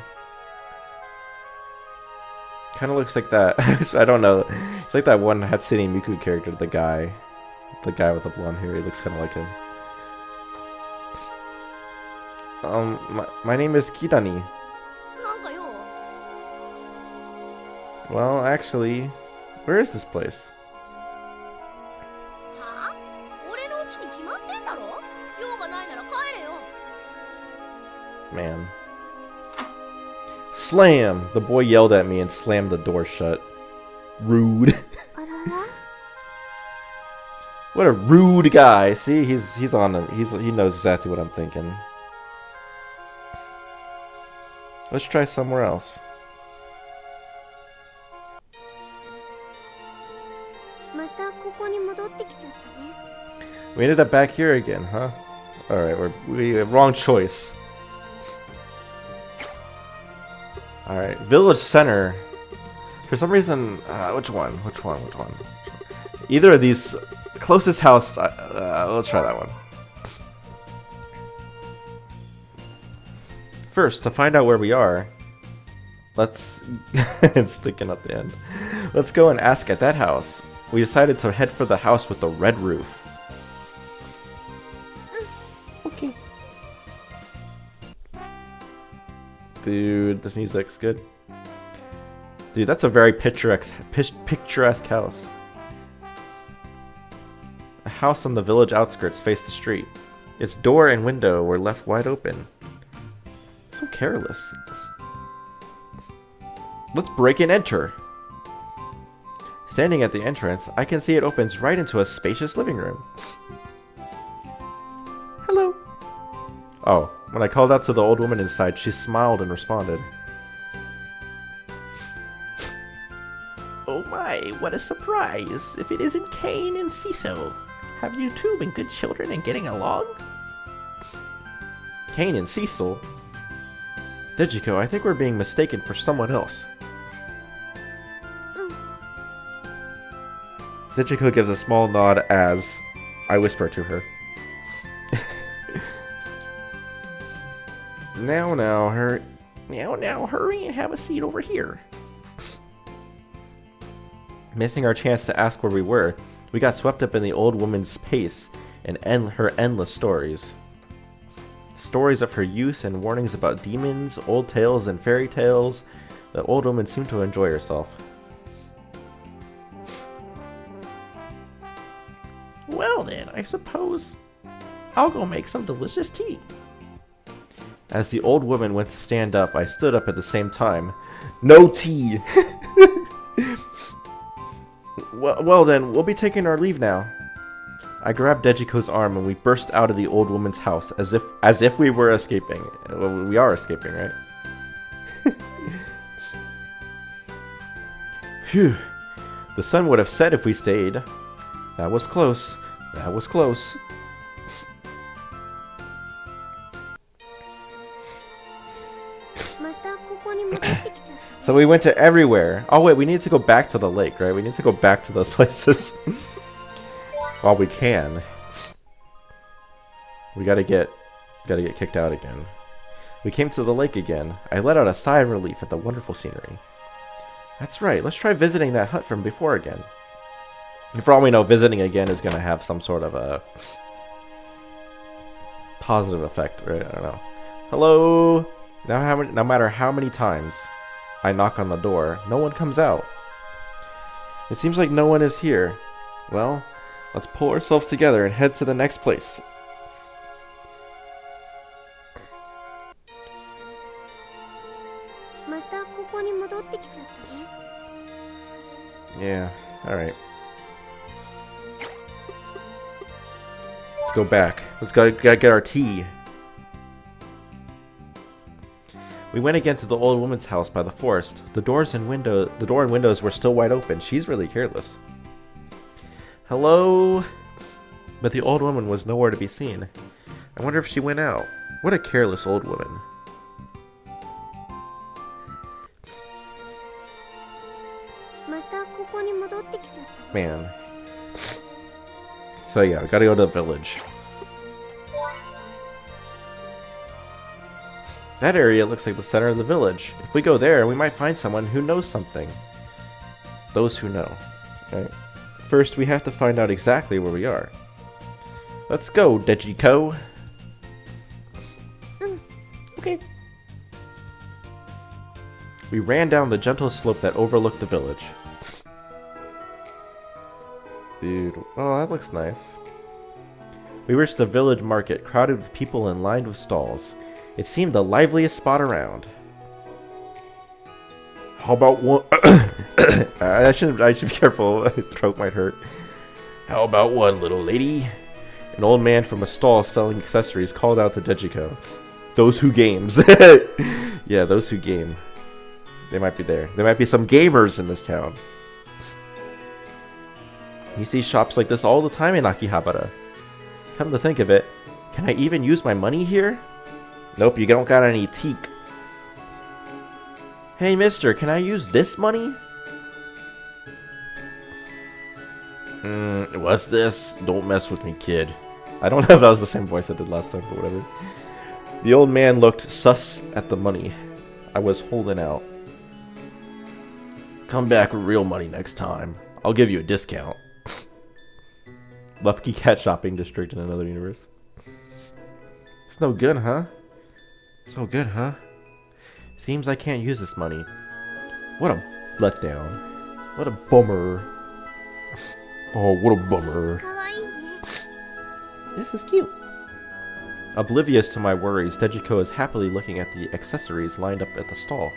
Kind of looks like that. I don't know. It's like that one Hatsune Miku character, the guy with the blonde hair. He looks kind of like him. My name is Kidani. Well, actually, where is this place? Man. Slam! The boy yelled at me and slammed the door shut. Rude. What a rude guy. See, he's on him. He knows exactly what I'm thinking. Let's try somewhere else. We ended up back here again, huh? Alright, we wrong choice. Alright, village center. For some reason, which one? Either of these, closest house, let's try that one. First, to find out where we are, let's, it's sticking at the end. Let's go and ask at that house. We decided to head for the house with the red roof. Okay. Dude, this music's good. Dude, that's a very picturesque house. A house on the village outskirts faced the street. Its door and window were left wide open. So careless. Let's break and enter. Standing at the entrance, I can see it opens right into a spacious living room. Hello. Oh, when I called out to the old woman inside, she smiled and responded. Oh my, what a surprise! If it isn't Kane and Cecil. Have you two been good children and getting along? Kane and Cecil? Dejiko, I think we're being mistaken for someone else. Dejiko gives a small nod as I whisper to her. Now, hurry and have a seat over here. Missing our chance to ask where we were, we got swept up in the old woman's pace and her endless stories. Stories of her youth and warnings about demons, old tales and fairy tales. The old woman seemed to enjoy herself. Well then, I suppose I'll go make some delicious tea. As the old woman went to stand up, I stood up at the same time. No tea! Well then, we'll be taking our leave now. I grabbed Dejiko's arm and we burst out of the old woman's house as if we were escaping. Well, we are escaping, right? Phew. The sun would have set if we stayed. That was close. That was close. So we went to everywhere. Oh wait, we need to go back to the lake, right? We need to go back to those places while we can. We gotta get kicked out again. We came to the lake again. I let out a sigh of relief at the wonderful scenery. That's right. Let's try visiting that hut from before again. And for all we know, visiting again is gonna have some sort of a positive effect, right? I don't know. Hello. No matter how many times I knock on the door, no one comes out. It seems like no one is here. Well, let's pull ourselves together and head to the next place. Yeah, alright. Let's go back. Gotta get our tea. We went again to the old woman's house by the forest. The door and windows were still wide open. She's really careless. Hello? But the old woman was nowhere to be seen. I wonder if she went out. What a careless old woman. Man. So yeah, we gotta go to the village. That area looks like the center of the village. If we go there, we might find someone who knows something. Those who know. Right? First, we have to find out exactly where we are. Let's go, Dejiko. Okay. We ran down the gentle slope that overlooked the village. Dude, oh, that looks nice. We reached the village market, crowded with people and lined with stalls. It seemed the liveliest spot around. How about one? I should be careful. My throat might hurt. How about one, little lady? An old man from a stall selling accessories called out to Dejiko. Those who games. Yeah, those who game. They might be there. There might be some gamers in this town. You see shops like this all the time in Akihabara. Come to think of it, can I even use my money here? Nope, you don't got any teak. Hey mister, can I use this money? What's this? Don't mess with me, kid. I don't know if that was the same voice I did last time, but whatever. The old man looked sus at the money I was holding out. Come back with real money next time. I'll give you a discount. Lucky Cat shopping district in another universe. It's no good, huh? So good, huh? Seems I can't use this money. What a letdown. What a bummer. Oh, what a bummer. This is cute. Oblivious to my worries, Dejiko is happily looking at the accessories lined up at the stall.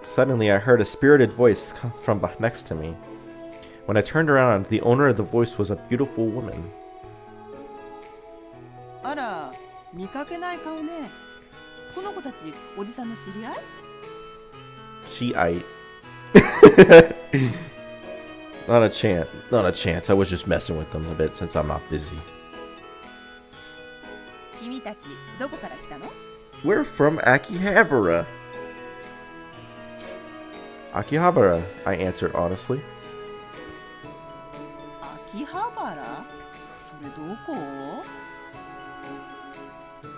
Suddenly, I heard a spirited voice come from next to me. When I turned around, the owner of the voice was a beautiful woman. She-ite. Not a chance. Not a chance. I was just messing with them a bit since I'm not busy. We're from Akihabara. Akihabara, I answered honestly. Akihabara?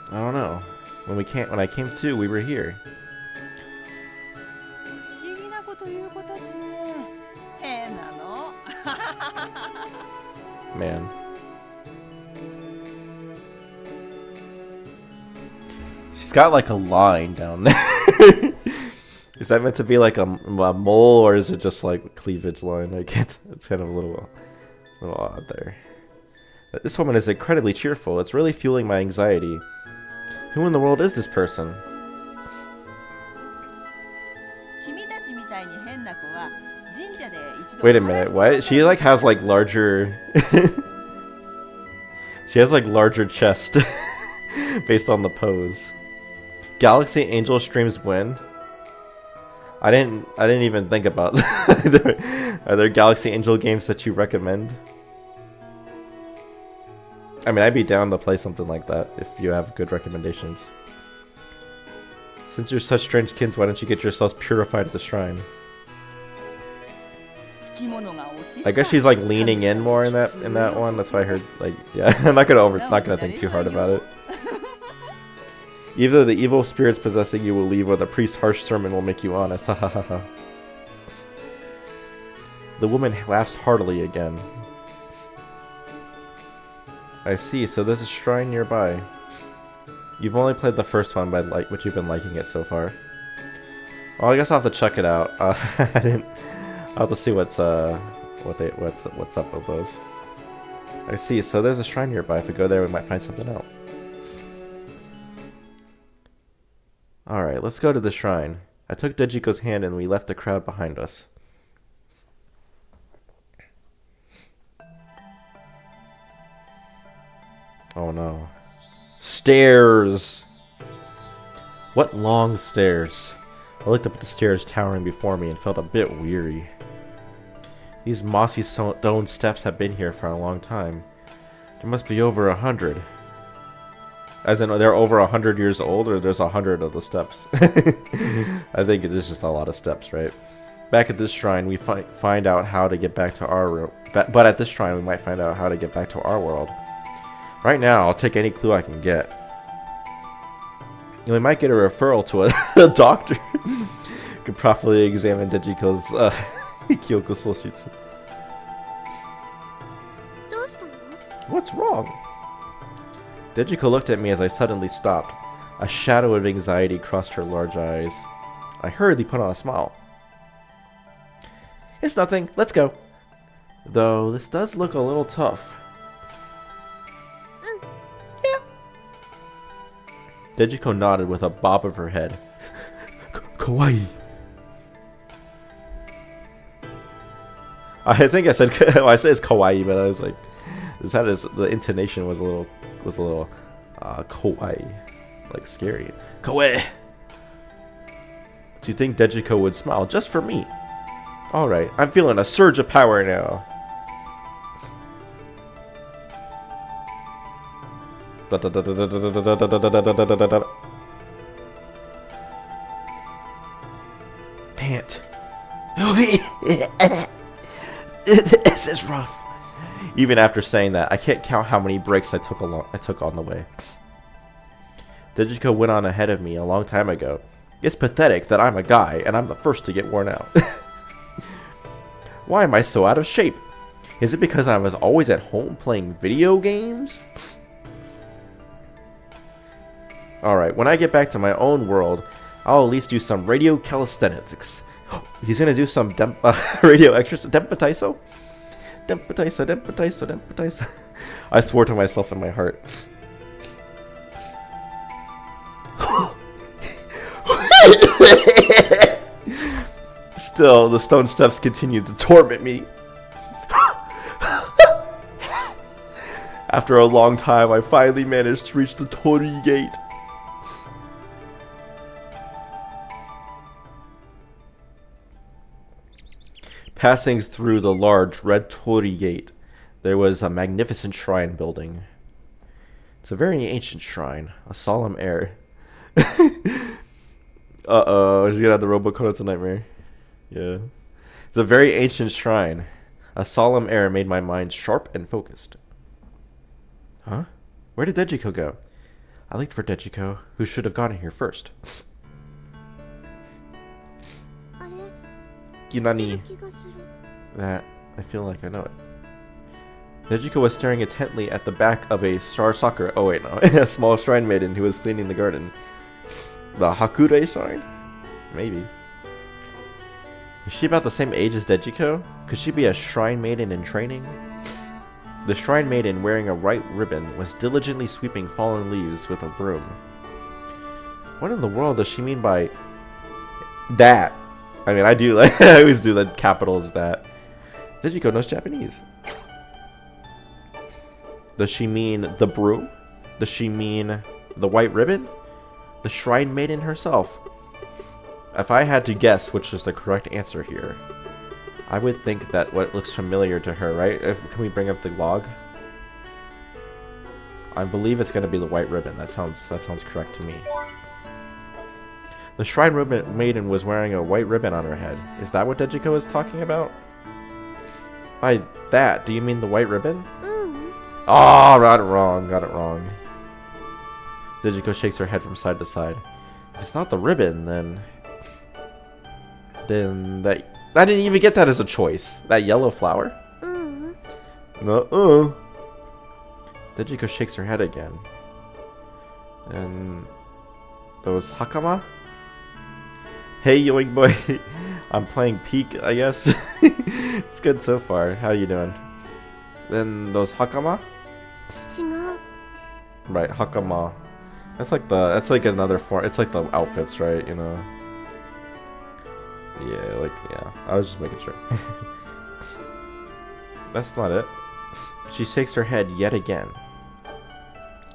I don't know. When I came to, we were here. Man. She's got like a line down there. Is that meant to be like a mole, or is it just like a cleavage line? I can't. It's kind of a little odd there. This woman is incredibly cheerful. It's really fueling my anxiety. Who in the world is this person? Wait a minute, what? She like has like larger... She has like larger chest based on the pose. Galaxy Angel streams when? I didn't even think about that. Are there Galaxy Angel games that you recommend? I mean, I'd be down to play something like that if you have good recommendations. Since you're such strange kids, why don't you get yourselves purified at the shrine? I guess she's like leaning in more in that one. That's why I heard like, yeah. I'm not gonna think too hard about it. Either the evil spirits possessing you will leave, or the priest's harsh sermon will make you honest. Ha ha ha ha. The woman laughs heartily again. I see. So there's a shrine nearby. You've only played the first one, but you've been liking it so far. Well, I guess I'll have to check it out. I'll have to see what's up with those. I see. So there's a shrine nearby. If we go there, we might find something out. All right, let's go to the shrine. I took Dejiko's hand and we left the crowd behind us. Oh no. Stairs! What long stairs? I looked up at the stairs towering before me and felt a bit weary. These mossy stone steps have been here for a long time. There must be over 100. As in, they're over 100 years old, or there's 100 of the steps? I think there's just a lot of steps, right? Back at this shrine, we find out how to get back to our world. But at this shrine, we might find out how to get back to our world. Right now, I'll take any clue I can get. And we might get a referral to a doctor who can properly examine Dejiko's Kyoko Soshitsu. What's wrong? Dejiko looked at me as I suddenly stopped. A shadow of anxiety crossed her large eyes. I hurriedly put on a smile. It's nothing. Let's go. Though this does look a little tough. Yeah. Dejiko nodded with a bob of her head. Kawaii. I think I said well, I said it's kawaii, but I was like, the intonation was a little kawaii, like scary. Kawaii. Do you think Dejiko would smile just for me? All right, I'm feeling a surge of power now. Pant. This is rough. Even after saying that, I can't count how many breaks I took on the way. Dejiko went on ahead of me a long time ago. It's pathetic that I'm a guy and I'm the first to get worn out. Why am I so out of shape? Is it because I was always at home playing video games? Alright, when I get back to my own world, I'll at least do some radio calisthenics. He's gonna do some radio exercise. Dempataiso? Dempataiso. I swore to myself in my heart. Still, the stone steps continued to torment me. After a long time, I finally managed to reach the Torii Gate. Passing through the large red Torii Gate, there was a magnificent shrine building. It's a very ancient shrine, a solemn air. Uh-oh, she's gonna have the Robocona's a nightmare. Yeah. It's a very ancient shrine. A solemn air made my mind sharp and focused. Huh? Where did Dejiko go? I looked for Dejiko, who should have gotten here first. Ginani. That, I feel like I know it. Dejiko was staring intently at the back of a star soccer. Oh wait, no. A small shrine maiden who was cleaning the garden. The Hakure shrine? Maybe. Is she about the same age as Dejiko? Could she be a shrine maiden in training? The shrine maiden, wearing a white ribbon, was diligently sweeping fallen leaves with a broom. What in the world does she mean by that? I mean, I always do the capitals that. Dejiko knows Japanese. Does she mean the broom? Does she mean the white ribbon? The shrine maiden herself? If I had to guess which is the correct answer here, I would think that what looks familiar to her, right? Can we bring up the log? I believe it's gonna be the white ribbon. That sounds correct to me. The shrine maiden was wearing a white ribbon on her head. Is that what Dejiko is talking about? By that, do you mean the white ribbon? Oh, got it wrong. Dejiko shakes her head from side to side. If it's not the ribbon, then that I didn't even get that as a choice. That yellow flower? Dejiko shakes her head again. And those hakama? Hey, yoink boy. I'm playing Peak, I guess. It's good so far. How you doing? Then those hakama? Right, hakama. That's like another form. It's like the outfits, right? You know. Yeah. I was just making sure. That's not it. She shakes her head yet again.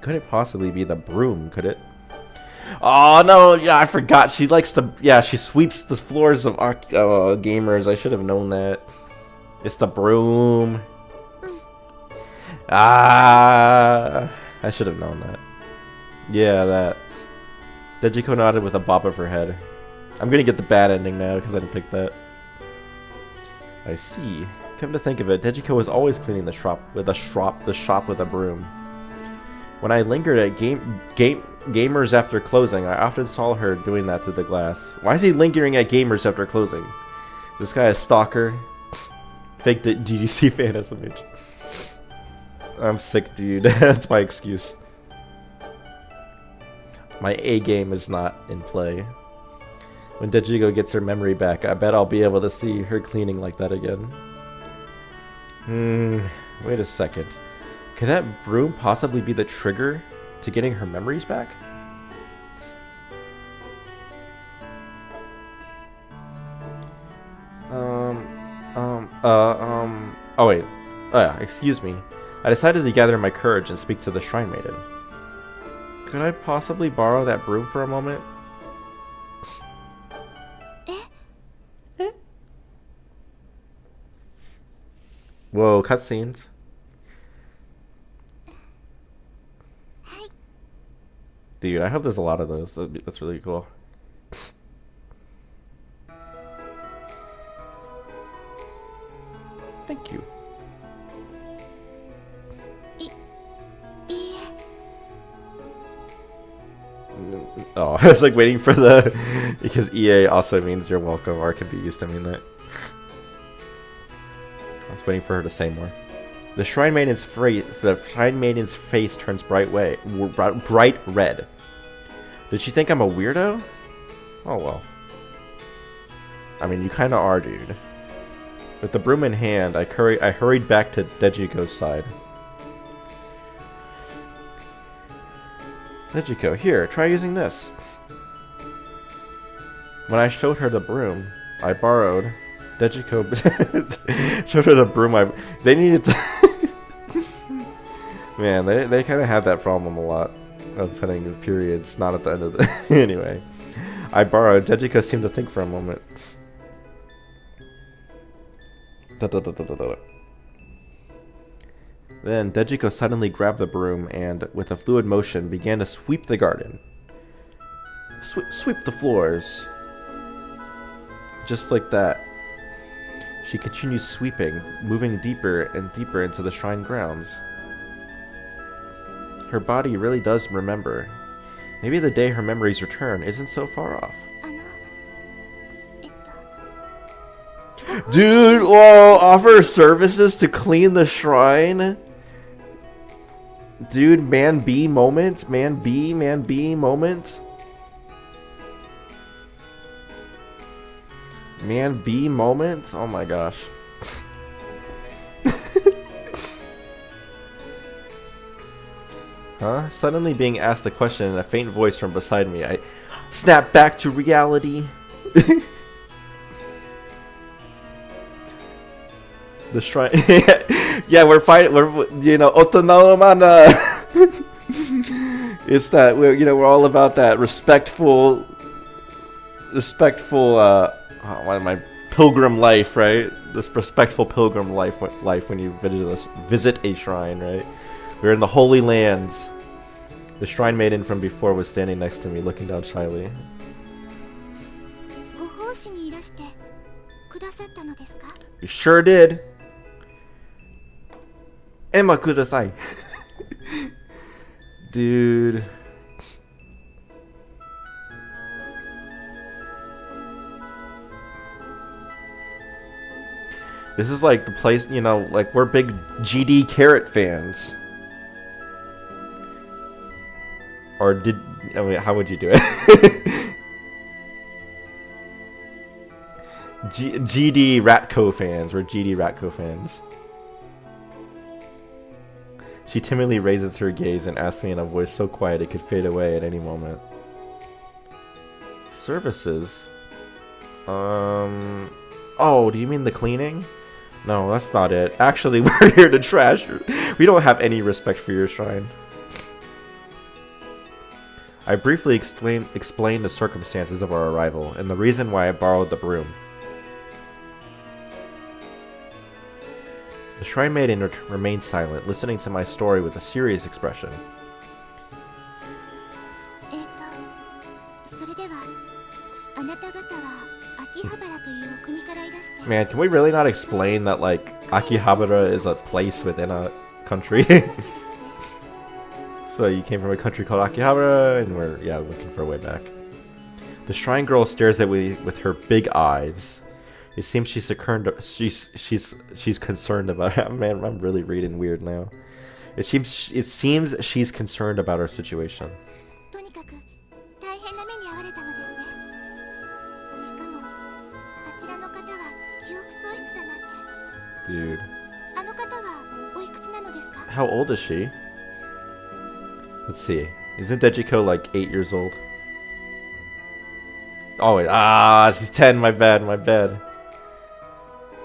Couldn't possibly be the broom, could it? Oh no! Yeah, I forgot. She likes to. Yeah, she sweeps the floors of gamers. I should have known that. It's the broom. I should have known that. Yeah, that. Dejiko nodded with a bop of her head. I'm gonna get the bad ending now because I didn't pick that. I see. Come to think of it, Dejiko was always cleaning the shop with a broom. When I lingered at gamers after closing, I often saw her doing that through the glass. Why is he lingering at gamers after closing? This guy is stalker. Fake DDC fan SMH. I'm sick, dude. That's my excuse. My A game is not in play. When Dejiko gets her memory back, I bet I'll be able to see her cleaning like that again. Wait a second. Could that broom possibly be the trigger to getting her memories back? Oh wait. Oh yeah, excuse me. I decided to gather my courage and speak to the Shrine Maiden. Could I possibly borrow that broom for a moment? Whoa, cutscenes. Dude, I hope there's a lot of those. That's really cool. Thank you. Oh, I was like waiting for the... because EA also means you're welcome, or it could be used to mean that. I was waiting for her to say more. The Shrine Maiden's face turns bright red. Did she think I'm a weirdo? Oh well. I mean, you kind of are, dude. With the broom in hand, I hurried back to Dejiko's side. Dejiko, here, try using this. When I showed her the broom I borrowed, Dejiko showed her the broom they needed to... Man, they kind of have that problem a lot of putting the periods not at the end of the... Anyway, I borrowed. Dejiko seemed to think for a moment. Then Dejiko suddenly grabbed the broom and, with a fluid motion, began to sweep the garden. Sweep the floors. Just like that. She continues sweeping, moving deeper and deeper into the shrine grounds. Her body really does remember. Maybe the day her memories return isn't so far off. Dude, whoa, offer services to clean the shrine? Dude, man B moment? Man B moment? Man B moment? Oh my gosh. Huh? Suddenly being asked a question in a faint voice from beside me, I snap back to reality. The shrine. Yeah, we're fighting. We're, you know, Otonomana. It's that we're all about that respectful. My pilgrim life, right? This respectful pilgrim life when you visit a shrine, right? We're in the Holy Lands. The shrine maiden from before was standing next to me, looking down shyly. You sure did. Emma kudasai. Dude. This is like the place, you know, like we're big Gi Charat fans. Or did, I mean, how would you do it? GD Ratco fans. We're GD Ratco fans. She timidly raises her gaze and asks me in a voice so quiet it could fade away at any moment. Services? Oh, do you mean the cleaning? No, that's not it. Actually, we're here to trash. We don't have any respect for your shrine. I briefly explained the circumstances of our arrival and the reason why I borrowed the broom. The shrine maiden remained silent, listening to my story with a serious expression. Man, can we really not explain that, like, Akihabara is a place within a country? So you came from a country called Akihabara, and we're, yeah, looking for a way back. The shrine girl stares at me with her big eyes. It seems she's concerned about it. Man, I'm really reading weird now. It seems she's concerned about our situation. Dude. How old is she? Let's see. Isn't Dejiko like 8 years old? Oh wait, she's 10, my bad.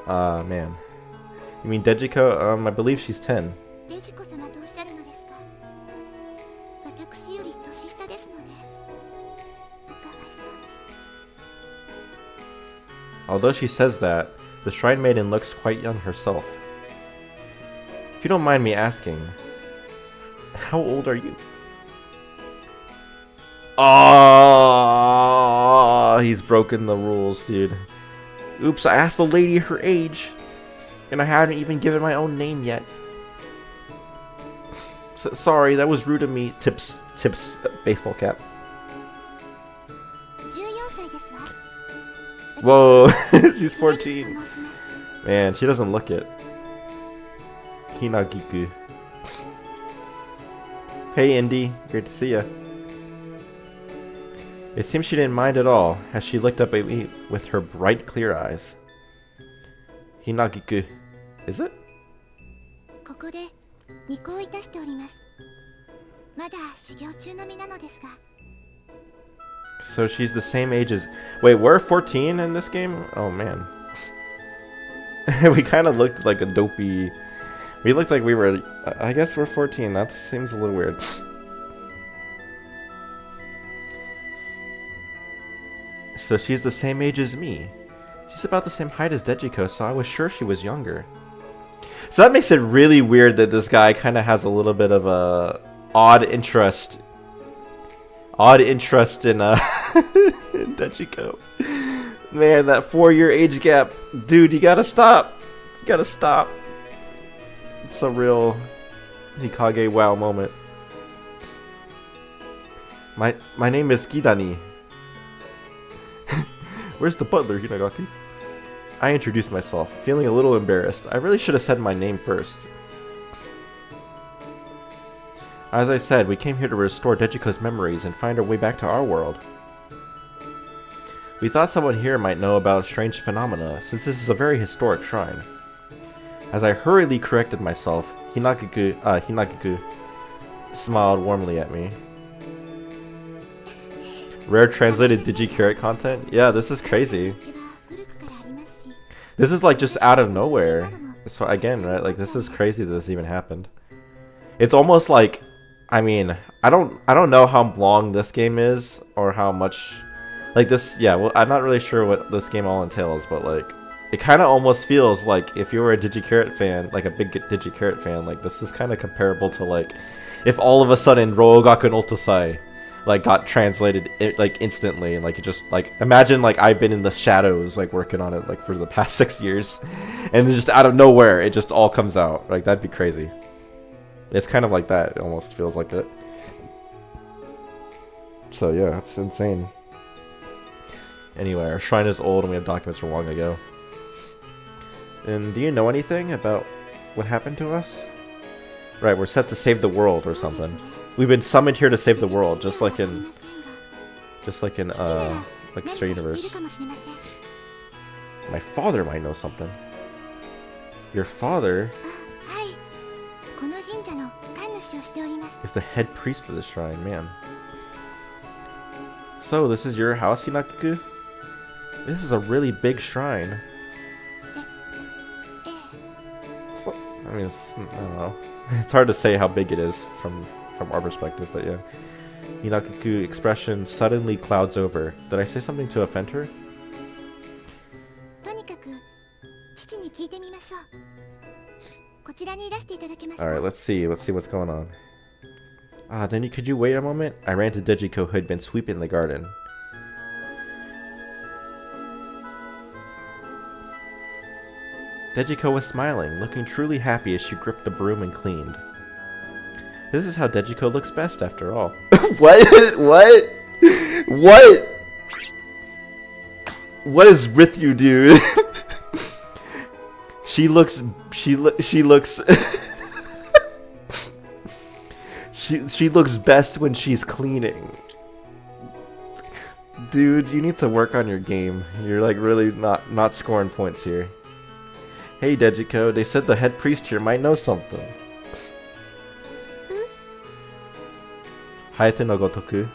Man. You mean Dejiko? I believe she's 10. Although she says that, the shrine maiden looks quite young herself. If you don't mind me asking, how old are you? Oh, he's broken the rules, dude. Oops, I asked the lady her age, and I haven't even given my own name yet. Sorry, that was rude of me. Tips, baseball cap. Whoa, she's 14. Man, she doesn't look it. Hinagiku. Hey, Indy. Great to see ya. It seems she didn't mind at all, as she looked up at me with her bright, clear eyes. Hinagiku. Is it? So she's the same age as... Wait, we're 14 in this game? Oh, man. We kind of looked like a dopey... We looked like we were... I guess we're 14. That seems a little weird. So she's the same age as me. She's about the same height as Dejiko, so I was sure she was younger. So that makes it really weird that this guy kind of has a little bit of a odd interest in in Dejiko. Man, that 4-year age gap. Dude, you gotta stop. You gotta stop. It's a real Hikage wow moment. My name is Kidani. Where's the butler, Hinagaki? I introduced myself, feeling a little embarrassed. I really should have said my name first. As I said, we came here to restore Dejiko's memories and find our way back to our world. We thought someone here might know about strange phenomena, since this is a very historic shrine. As I hurriedly corrected myself, Hinagiku smiled warmly at me. Rare translated Digi Charat content? Yeah, this is crazy. This is like just out of nowhere. So again, right? Like this is crazy that this even happened. It's almost like, I mean, I don't know how long this game is or how much like this. Yeah, well, I'm not really sure what this game all entails, but like It kind of almost feels like if you were a Gi Charat fan, like a big Gi Charat fan, like this is kind of comparable to like if all of a sudden Rogaku no Otosai like got translated like instantly, and like it just like imagine like I've been in the shadows like working on it like for the past 6 years, and just out of nowhere it just all comes out. Like that'd be crazy. It's kind of like that. It almost feels like it. So yeah, it's insane. Anyway, our shrine is old and we have documents from long ago. And do you know anything about what happened to us? Right, we're set to save the world or something. We've been summoned here to save the world, just like in like Star Universe. My father might know something. Your father is the head priest of the shrine, man. So this is your house, Hinakuku? This is a really big shrine. I mean, I don't know. It's hard to say how big it is from our perspective, but yeah. Hinakuku expression suddenly clouds over. Did I say something to offend her? Alright, let's see what's going on. Then could you wait a moment? I ran to Dejiko, who had been sweeping the garden. Dejiko was smiling, looking truly happy as she gripped the broom and cleaned. This is how Dejiko looks best, after all. What? What? What? What is with you, dude? She looks she looks best when she's cleaning. Dude, you need to work on your game. You're like really not scoring points here. Hey Dejiko, they said the head priest here might know something. Hayate no Gotoku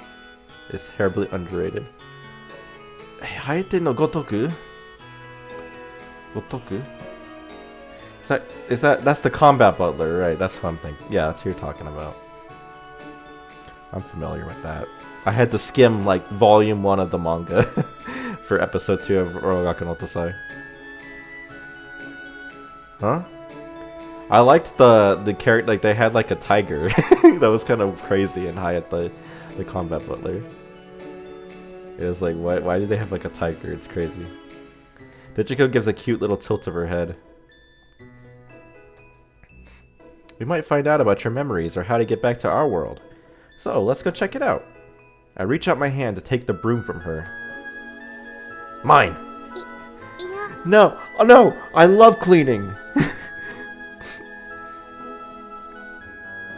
is terribly underrated. Hey, Hayate no Gotoku? Gotoku? That's the combat butler, right? That's what I'm thinking. Yeah, that's who you're talking about. I'm familiar with that. I had to skim like volume 1 of the manga for episode 2 of Rogaku no Otosai. Huh? I liked the character, like they had like a tiger. That was kind of crazy and high at the combat butler. It was like, why do they have like a tiger? It's crazy. Dejiko gives a cute little tilt of her head. We might find out about your memories or how to get back to our world. So, let's go check it out. I reach out my hand to take the broom from her. Mine! No! Oh no! I love cleaning!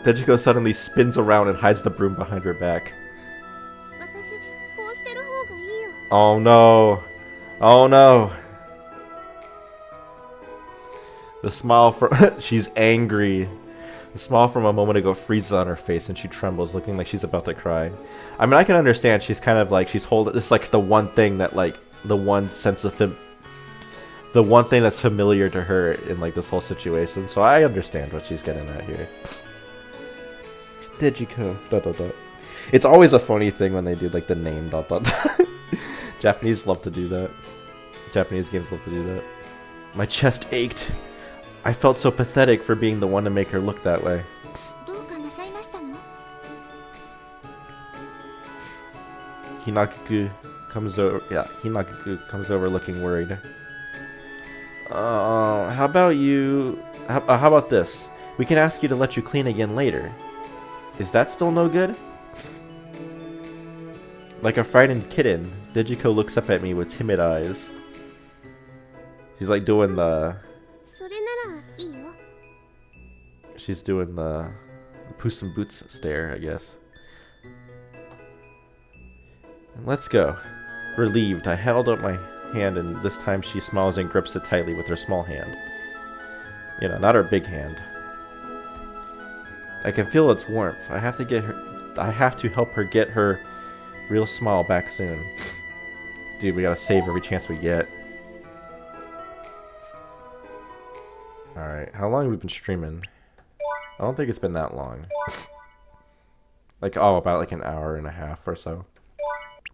Dejiko suddenly spins around and hides the broom behind her back. Oh no! Oh no! The smile from she's angry. The smile from a moment ago freezes on her face and she trembles, looking like she's about to cry. I mean, I can understand she's kind of like she's holding this like the one thing that like the one sense of the one thing that's familiar to her in like this whole situation. So I understand what she's getting at here. Dejiko. ... It's always a funny thing when they do like the name ... Japanese love to do that. Japanese games love to do that. My chest ached. I felt so pathetic for being the one to make her look that way. Hinakuku comes over. Yeah, Hinakuku comes over looking worried. How about you? How about this? We can ask you to let you clean again later. Is that still no good? Like a frightened kitten, Dejiko looks up at me with timid eyes. She's like doing the... She's doing the Puss in Boots stare, I guess. Let's go. Relieved, I held up my hand and this time she smiles and grips it tightly with her small hand. You know, not her big hand. I can feel its warmth. I have to help her get her real smile back soon. Dude, we gotta save every chance we get. Alright, how long have we been streaming? I don't think it's been that long. Like, oh, about like an hour and a half or so.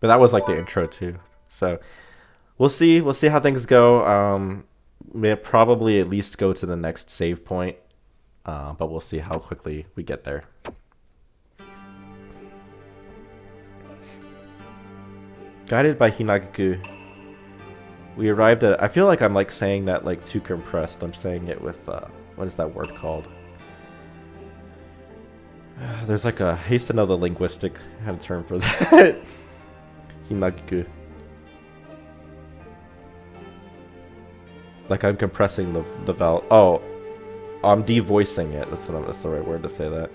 But that was like the intro too. So, we'll see how things go. may probably at least go to the next save point, but we'll see how quickly we get there. Guided by Hinagiku, we arrived at... I feel like I'm like saying that like too compressed. I'm saying it with, what is that word called? There's like a... I used to know the linguistic had a term for that. Hinagiku. Like I'm compressing the vowel. Oh, I'm devoicing it. That's the right word to say that.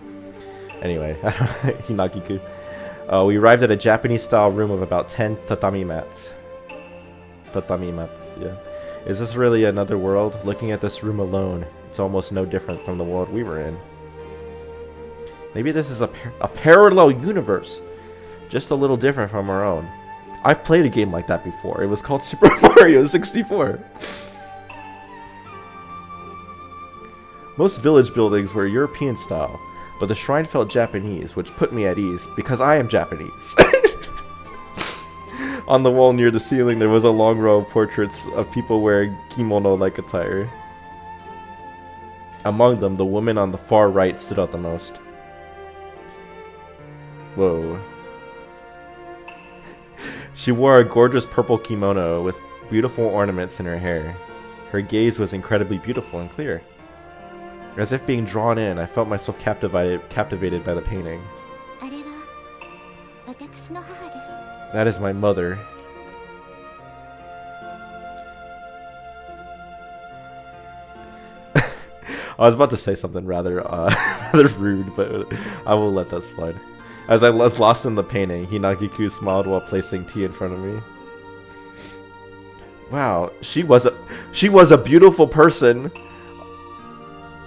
Anyway, Hinagiku. We arrived at a Japanese-style room of about 10 tatami mats. Tatami mats, yeah. Is this really another world? Looking at this room alone, it's almost no different from the world we were in. Maybe this is a parallel universe, just a little different from our own. I've played a game like that before. It was called Super Mario 64. Most village buildings were European style, but the shrine felt Japanese, which put me at ease, because I am Japanese. On the wall near the ceiling, there was a long row of portraits of people wearing kimono-like attire. Among them, the woman on the far right stood out the most. Whoa. She wore a gorgeous purple kimono with beautiful ornaments in her hair. Her gaze was incredibly beautiful and clear. As if being drawn in, I felt myself captivated by the painting. That is my mother. I was about to say something rather rude, but I will let that slide. As I was lost in the painting, Hinagiku smiled while placing tea in front of me. Wow, she was a beautiful person.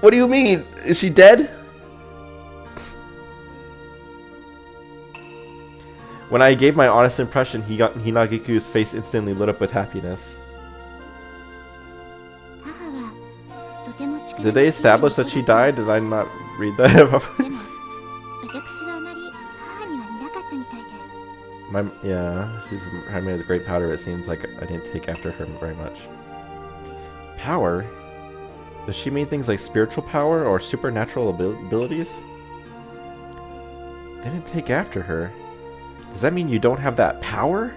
What do you mean? Is she dead? When I gave my honest impression, Hinagiku's face instantly lit up with happiness. Did they establish that she died? Did I not read that? Yeah, I made the great powder. It seems like I didn't take after her very much. Power? Does she mean things like spiritual power or supernatural abilities? Didn't take after her. Does that mean you don't have that power?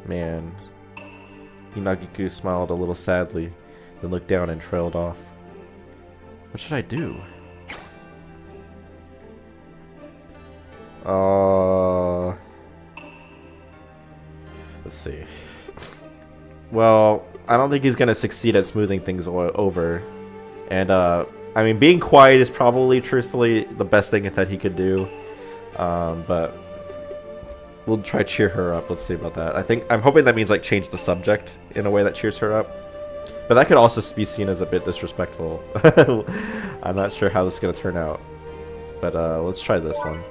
Man. Hinagiku smiled a little sadly, then looked down and trailed off. What should I do? Let's see. Well, I don't think he's gonna succeed at smoothing things over. And, I mean, being quiet is probably, truthfully, the best thing that he could do. But we'll try to cheer her up. Let's see about that. I'm hoping that means, like, change the subject in a way that cheers her up. But that could also be seen as a bit disrespectful. I'm not sure how this is gonna turn out. But, let's try this one.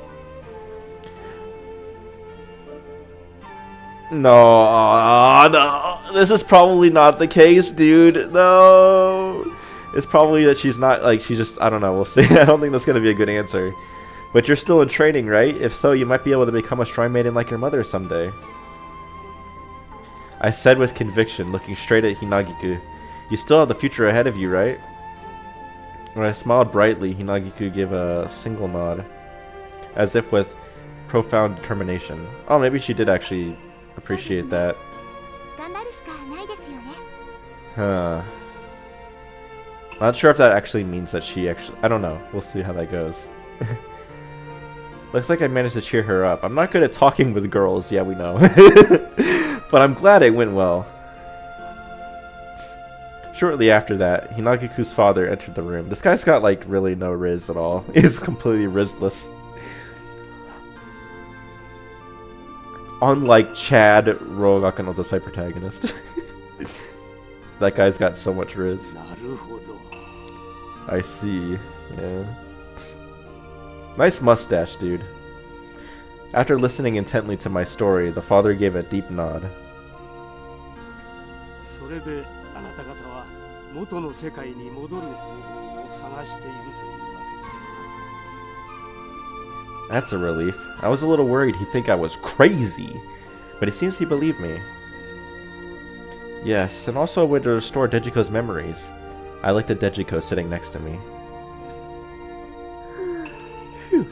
No, this is probably not the case, dude. No. It's probably that she's not, like, she just, I don't know, we'll see. I don't think that's going to be a good answer. But you're still in training, right? If so, you might be able to become a shrine maiden like your mother someday. I said with conviction, looking straight at Hinagiku. You still have the future ahead of you, right? When I smiled brightly, Hinagiku gave a single nod, as if with profound determination. Oh, maybe she did actually appreciate that. Huh. Not sure if that actually means that she actually... I don't know. We'll see how that goes. Looks like I managed to cheer her up. I'm not good at talking with girls. Yeah, we know. But I'm glad it went well. Shortly after that, Hinagiku's father entered the room. This guy's got, like, really no riz at all. He's completely rizless. Unlike Chad, Rogakano's side protagonist. That guy's got so much riz. I see. Yeah. Nice mustache, dude. After listening intently to my story, the father gave a deep nod. That's a relief. I was a little worried he'd think I was crazy. but it seems he believed me. Yes, and also would restore Dejiko's memories. I looked at Dejiko sitting next to me. Phew.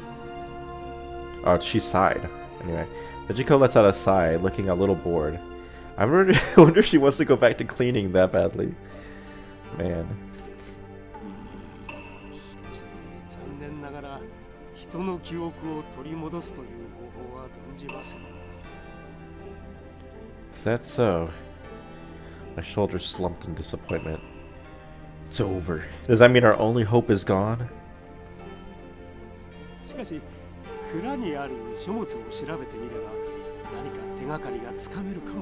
Oh, she sighed. Anyway, Dejiko lets out a sigh, looking a little bored. I wonder if she wants to go back to cleaning that badly. Man. Is that so? My shoulders slumped in disappointment. It's over. Does that mean our only hope is gone?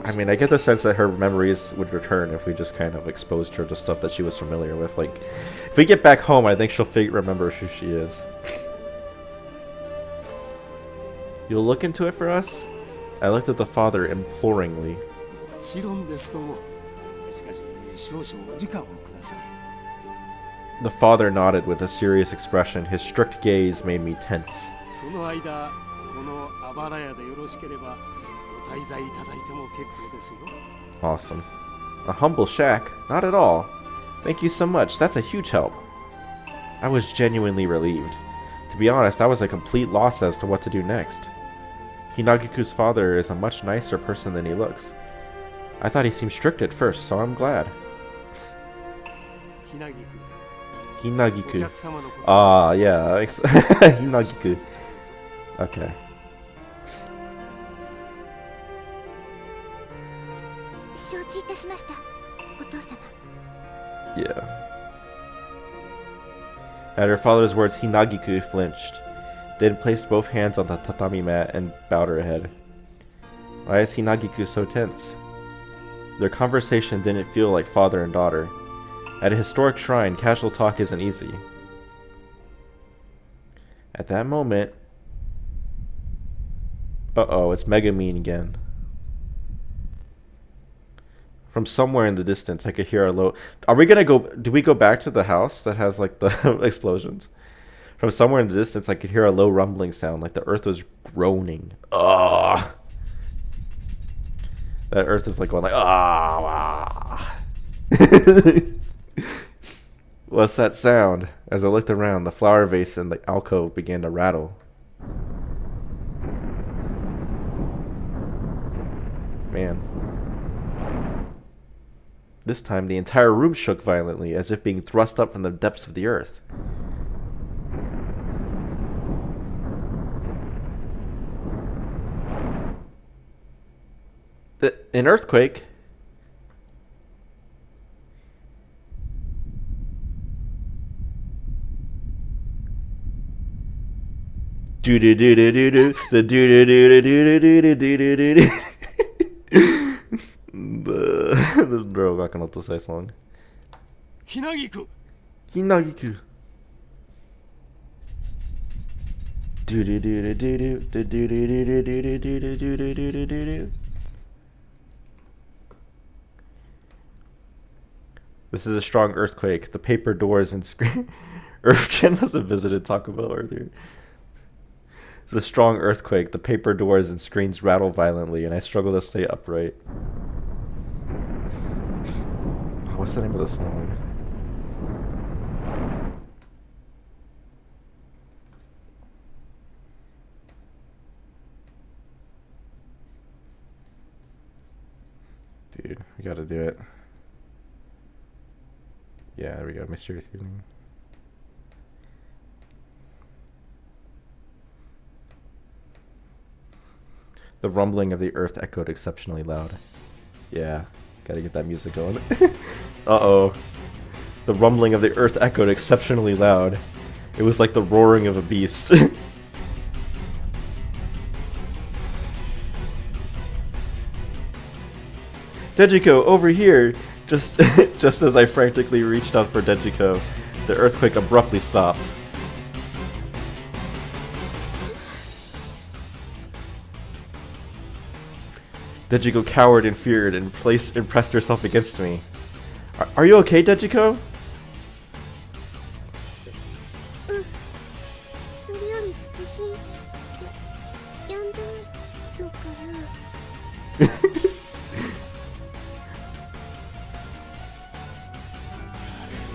I mean, I get the sense that her memories would return if we just kind of exposed her to stuff that she was familiar with. Like, if we get back home, I think she'll remember who she is. You'll look into it for us? I looked at the father imploringly. The father nodded with a serious expression. His strict gaze made me tense. Awesome. A humble shack? Not at all. Thank you so much. That's a huge help. I was genuinely relieved. To be honest, I was a complete loss as to what to do next. Hinagiku's father is a much nicer person than he looks. I thought he seemed strict at first, so I'm glad. Hinagiku. Ah, yeah. Hinagiku. Okay. Yeah. At her father's words, Hinagiku flinched, then placed both hands on the tatami mat and bowed her head. Why is Hinagiku so tense? Their conversation didn't feel like father and daughter. At a historic shrine, casual talk isn't easy. At that moment... Uh-oh, it's Megumin again. From somewhere in the distance, I could hear a low... Are we gonna go... Do we go back to the house that has, like, the explosions? From somewhere in the distance, I could hear a low rumbling sound, like the earth was groaning. Ugh! That earth is, like, going like... Ah! What's that sound? As I looked around, the flower vase in the alcove began to rattle. Man. This time, the entire room shook violently, as if being thrust up from the depths of the earth. An earthquake? Do do do do do do the do do do do do do do do do do. The broがかなとsay song. Hinagiku. Hinagiku. Do do do do do do do do do do do do do do do do do. This is a strong earthquake. The paper doors and screen. Earthgen must have visited Taco Bell earlier. It's a strong earthquake. The paper doors and screens rattle violently, and I struggle to stay upright. What's the name of the song? Dude, we gotta do it. Yeah, there we go. Mysterious Evening. The rumbling of the earth echoed exceptionally loud. Yeah, gotta get that music going. Uh-oh. The rumbling of the earth echoed exceptionally loud. It was like the roaring of a beast. Dejiko, over here! Just as I frantically reached out for Dejiko, the earthquake abruptly stopped. Dejiko cowered in fear and pressed herself against me. Are you okay, Dejiko?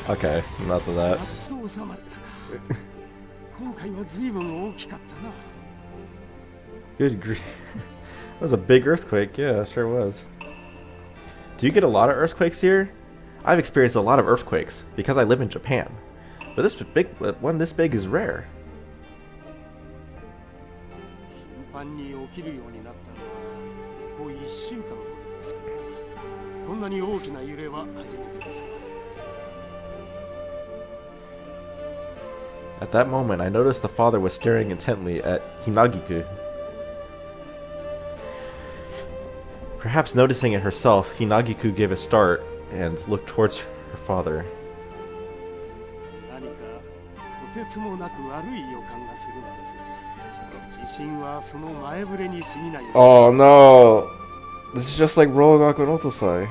Okay, enough of that. Good grief. That was a big earthquake. Yeah, it sure was. Do you get a lot of earthquakes here? I've experienced a lot of earthquakes because I live in Japan. But this big one this big is rare. At that moment, I noticed the father was staring intently at Hinagiku. Perhaps noticing it herself, Hinagiku gave a start and looked towards her father. Oh no! This is just like Rogaku no Otosai.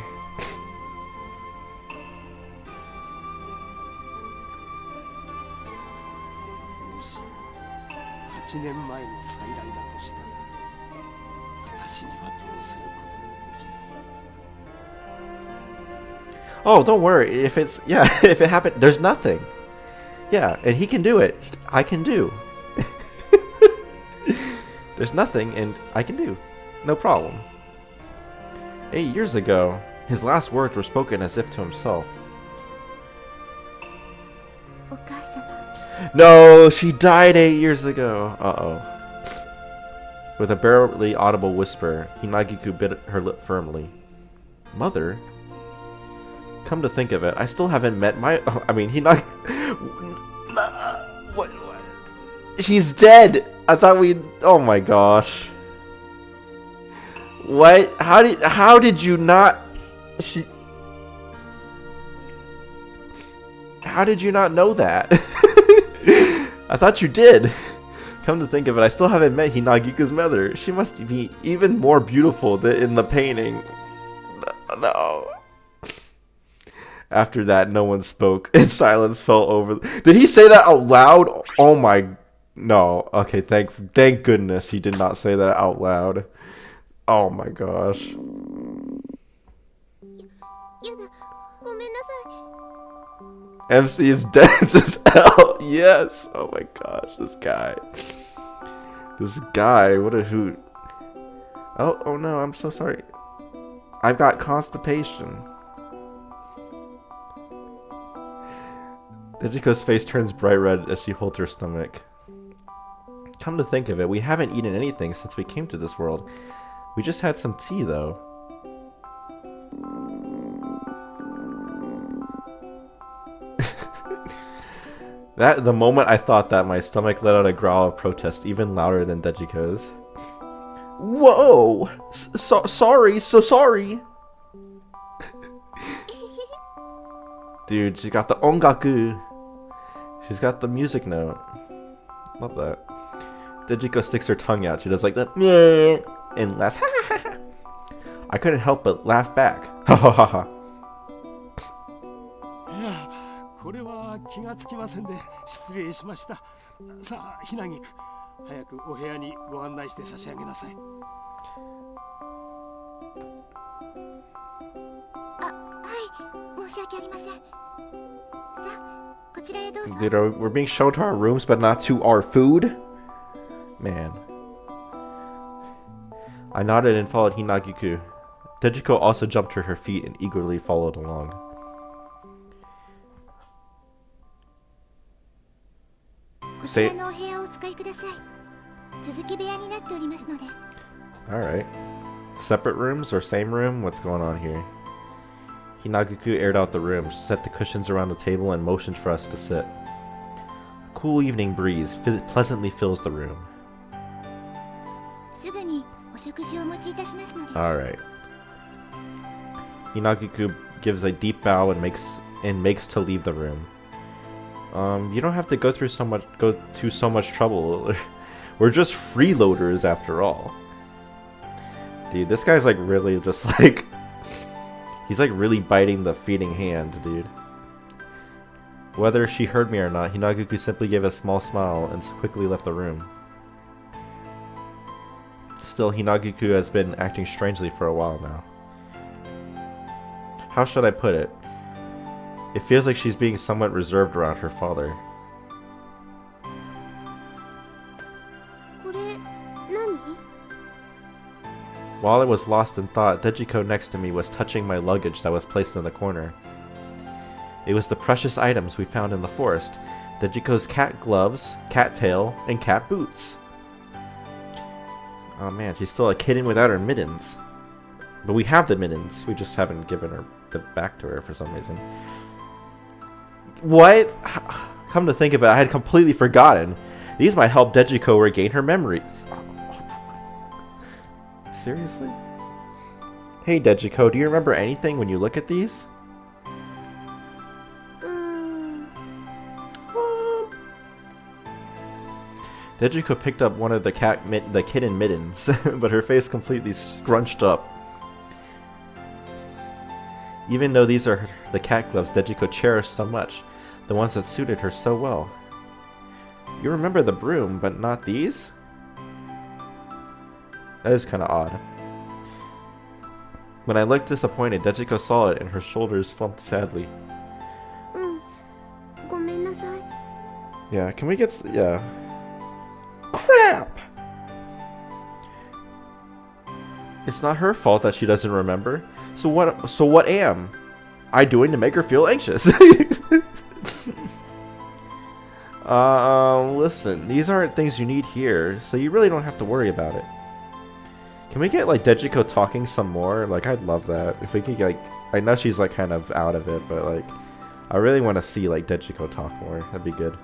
Oh, don't worry. If it's if it happened, there's nothing. Yeah, and he can do it. I can do. There's nothing, and I can do. No problem. 8 years ago, his last words were spoken as if to himself. No, she died 8 years ago. Uh-oh. With a barely audible whisper, Hinagiku bit her lip firmly. Mother? Come to think of it, I still haven't met my... I mean, What? She's dead! I thought we... Oh my gosh. What? How did you not... How did you not know that? I thought you did. Come to think of it, I still haven't met Hinagiku's mother. She must be even more beautiful than in the painting. No. After that, no one spoke, and silence fell over. Did he say that out loud? Oh my... No. Okay, thank goodness he did not say that out loud. Oh my gosh. MC is dead as hell. Yes. Oh my gosh, this guy. This guy, what a hoot. Oh no, I'm so sorry. I've got constipation. Dejiko's face turns bright red as she holds her stomach. Come to think of it, we haven't eaten anything since we came to this world. We just had some tea, though. The moment I thought that, my stomach let out a growl of protest, even louder than Dejiko's. Whoa! Sorry, so sorry! Dude, she got the ongaku. She's got the music note. Love that. Dejiko sticks her tongue out. She does like the meh and laughs. I couldn't help but laugh back. Ha ha ha ha. Dude, we're being shown to our rooms, but not to our food? Man. I nodded and followed Hinagiku. Dejiko also jumped to her feet and eagerly followed along. Say... Alright. Separate rooms or same room? What's going on here? Hinagiku aired out the room, set the cushions around the table, and motioned for us to sit. A cool evening breeze pleasantly fills the room. Alright. Hinagiku gives a deep bow and makes to leave the room. You don't have to go to so much trouble. We're just freeloaders after all. Dude, this guy's like really just like... He's like really biting the feeding hand, dude. Whether she heard me or not, Hinagiku simply gave a small smile and quickly left the room. Still, Hinagiku has been acting strangely for a while now. How should I put it? It feels like she's being somewhat reserved around her father. While I was lost in thought, Dejiko next to me was touching my luggage that was placed in the corner. It was the precious items we found in the forest. Dejiko's cat gloves, cat tail, and cat boots. Oh man, she's still a kitten without her mittens. But we have the mittens, we just haven't given her the back to her for some reason. What? Come to think of it, I had completely forgotten. These might help Dejiko regain her memories. Seriously? Hey Dejiko, do you remember anything when you look at these? Dejiko picked up one of the kitten mittens, but her face completely scrunched up. Even though these are the cat gloves Dejiko cherished so much, the ones that suited her so well. You remember the broom, but not these? That is kind of odd. When I looked disappointed, Dejiko saw it and her shoulders slumped sadly. Yeah, can we get... yeah. Crap! It's not her fault that she doesn't remember. So what am I doing to make her feel anxious? Listen, these aren't things you need here, so you really don't have to worry about it. Can we get, like, Dejiko talking some more? Like, I'd love that. If we could, like... I know she's, like, kind of out of it, but, like... I really want to see, like, Dejiko talk more. That'd be good.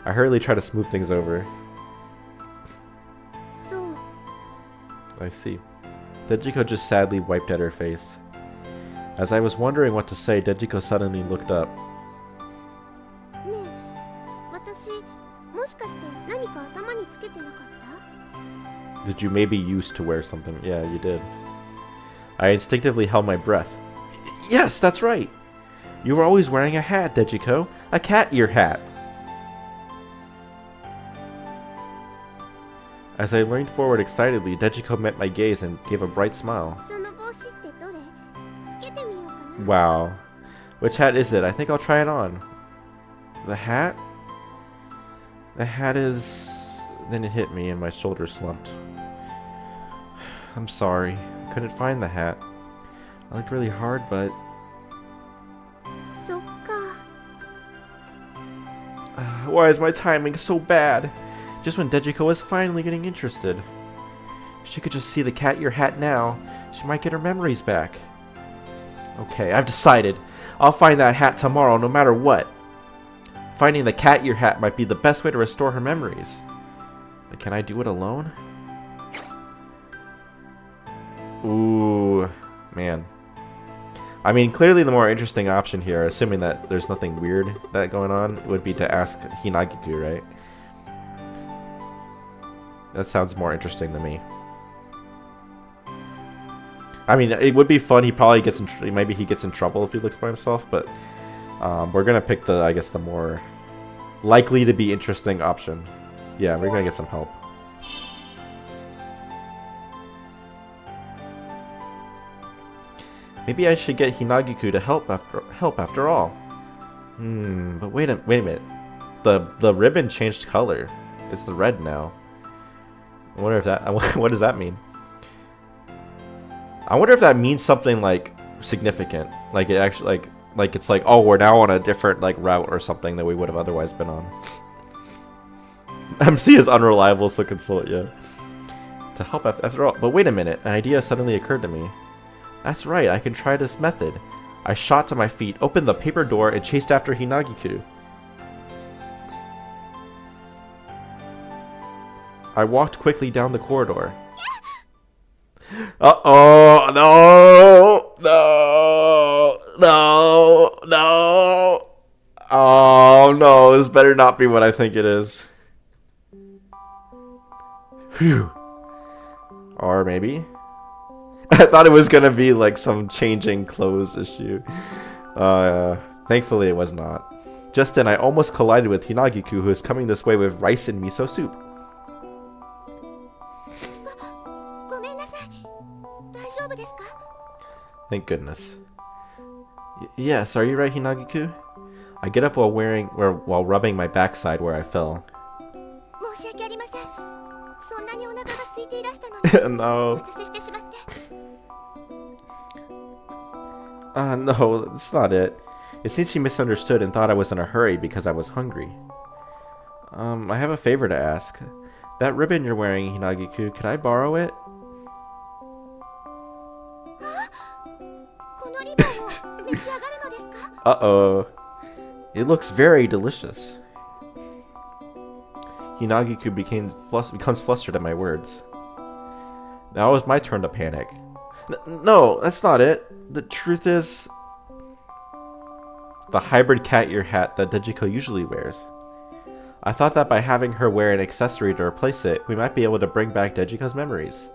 I hurriedly try to smooth things over. So... I see. Dejiko just sadly wiped at her face. As I was wondering what to say, Dejiko suddenly looked up. Did you maybe used to wear something? Yeah, you did. I instinctively held my breath. Yes, that's right! You were always wearing a hat, Dejiko. A cat ear hat! As I leaned forward excitedly, Dejiko met my gaze and gave a bright smile. Wow. Which hat is it? I think I'll try it on. The hat? The hat is... Then it hit me and my shoulder slumped. I'm sorry. I couldn't find the hat. I looked really hard, but... why is my timing so bad? Just when Dejiko was finally getting interested. If she could just see the cat ear hat now, she might get her memories back. Okay, I've decided. I'll find that hat tomorrow no matter what. Finding the cat ear hat might be the best way to restore her memories. But can I do it alone? Ooh, man. I mean, clearly the more interesting option here, assuming that there's nothing weird that going on, would be to ask Hinagiku, right? That sounds more interesting to me. I mean, it would be fun. He probably gets in... maybe he gets in trouble if he looks by himself, but we're gonna pick the, I guess, the more likely to be interesting option. Yeah, we're gonna get some help. Maybe I should get Hinagiku to help after all. But wait a minute. The ribbon changed color. It's the red now. I wonder if that... what does that mean? I wonder if that means something, like, significant. Like, it actually, like it's like, oh, we're now on a different, like, route or something that we would have otherwise been on. MC is unreliable, so consult, yeah. To help after all. But wait a minute. An idea suddenly occurred to me. That's right, I can try this method. I shot to my feet, opened the paper door, and chased after Hinagiku. I walked quickly down the corridor. Uh-oh! No! No! No! No! Oh, no. This better not be what I think it is. Phew. Or maybe? I thought it was gonna be like some changing clothes issue. Thankfully it was not. Just then I almost collided with Hinagiku, who is coming this way with rice and miso soup. Thank goodness. Yes, are you right, Hinagi-ku? I get up while rubbing my backside where I fell. No. No, that's not it. It seems she misunderstood and thought I was in a hurry because I was hungry. I have a favor to ask. That ribbon you're wearing, Hinagi-ku, could I borrow it? Uh-oh. It looks very delicious. Hinagi-ku becomes flustered at my words. Now it was my turn to panic. No, that's not it. The truth is... the hybrid cat ear hat that Dejiko usually wears. I thought that by having her wear an accessory to replace it, we might be able to bring back Dejiko's memories.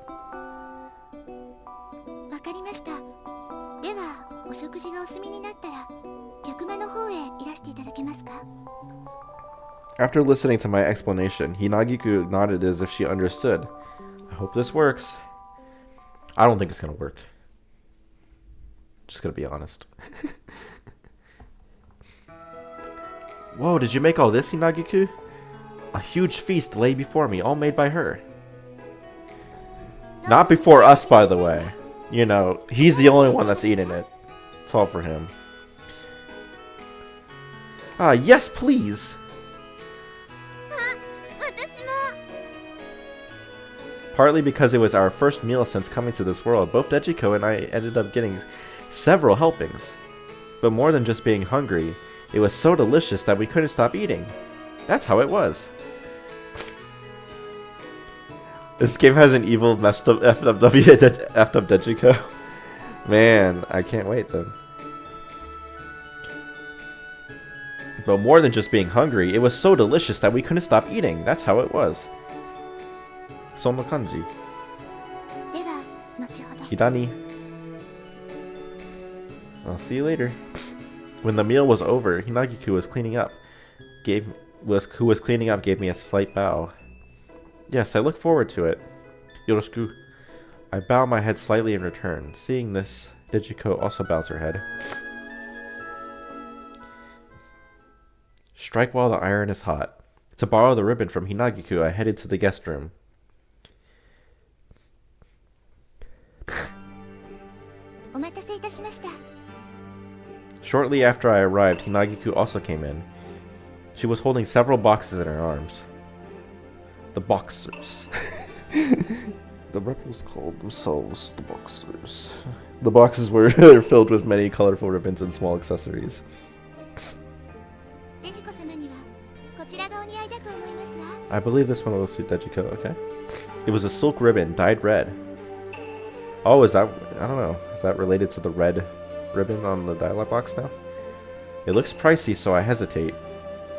After listening to my explanation, Hinagi-ku nodded as if she understood. I hope this works. I don't think it's gonna work. Just gonna be honest. Whoa, did you make all this, Hinagi-ku? A huge feast lay before me, all made by her. Not before us, by the way. You know, he's the only one that's eating it. It's all for him. Yes, please! Partly because it was our first meal since coming to this world, both Dejiko and I ended up getting several helpings. But more than just being hungry, it was so delicious that we couldn't stop eating. That's how it was. This game has an evil, messed up effed up Dejiko. Man, I can't wait then. But more than just being hungry, it was so delicious that we couldn't stop eating. That's how it was. Sono kanji. Hidani. I'll see you later. When the meal was over, Hinagi-ku who was cleaning up gave me a slight bow. Yes, I look forward to it. Yoroshiku. I bow my head slightly in return. Seeing this, Dejiko also bows her head. Strike while the iron is hot. To borrow the ribbon from Hinagi-ku, I headed to the guest room. Shortly after I arrived, Hinagi-ku also came in. She was holding several boxes in her arms. The Boxers. The rebels called themselves the Boxers. The boxes were filled with many colorful ribbons and small accessories. I believe this one will suit Dejiko, okay? It was a silk ribbon, dyed red. Oh, is that... I don't know. Is that related to the red ribbon on the dialogue box now? It looks pricey, so I hesitate.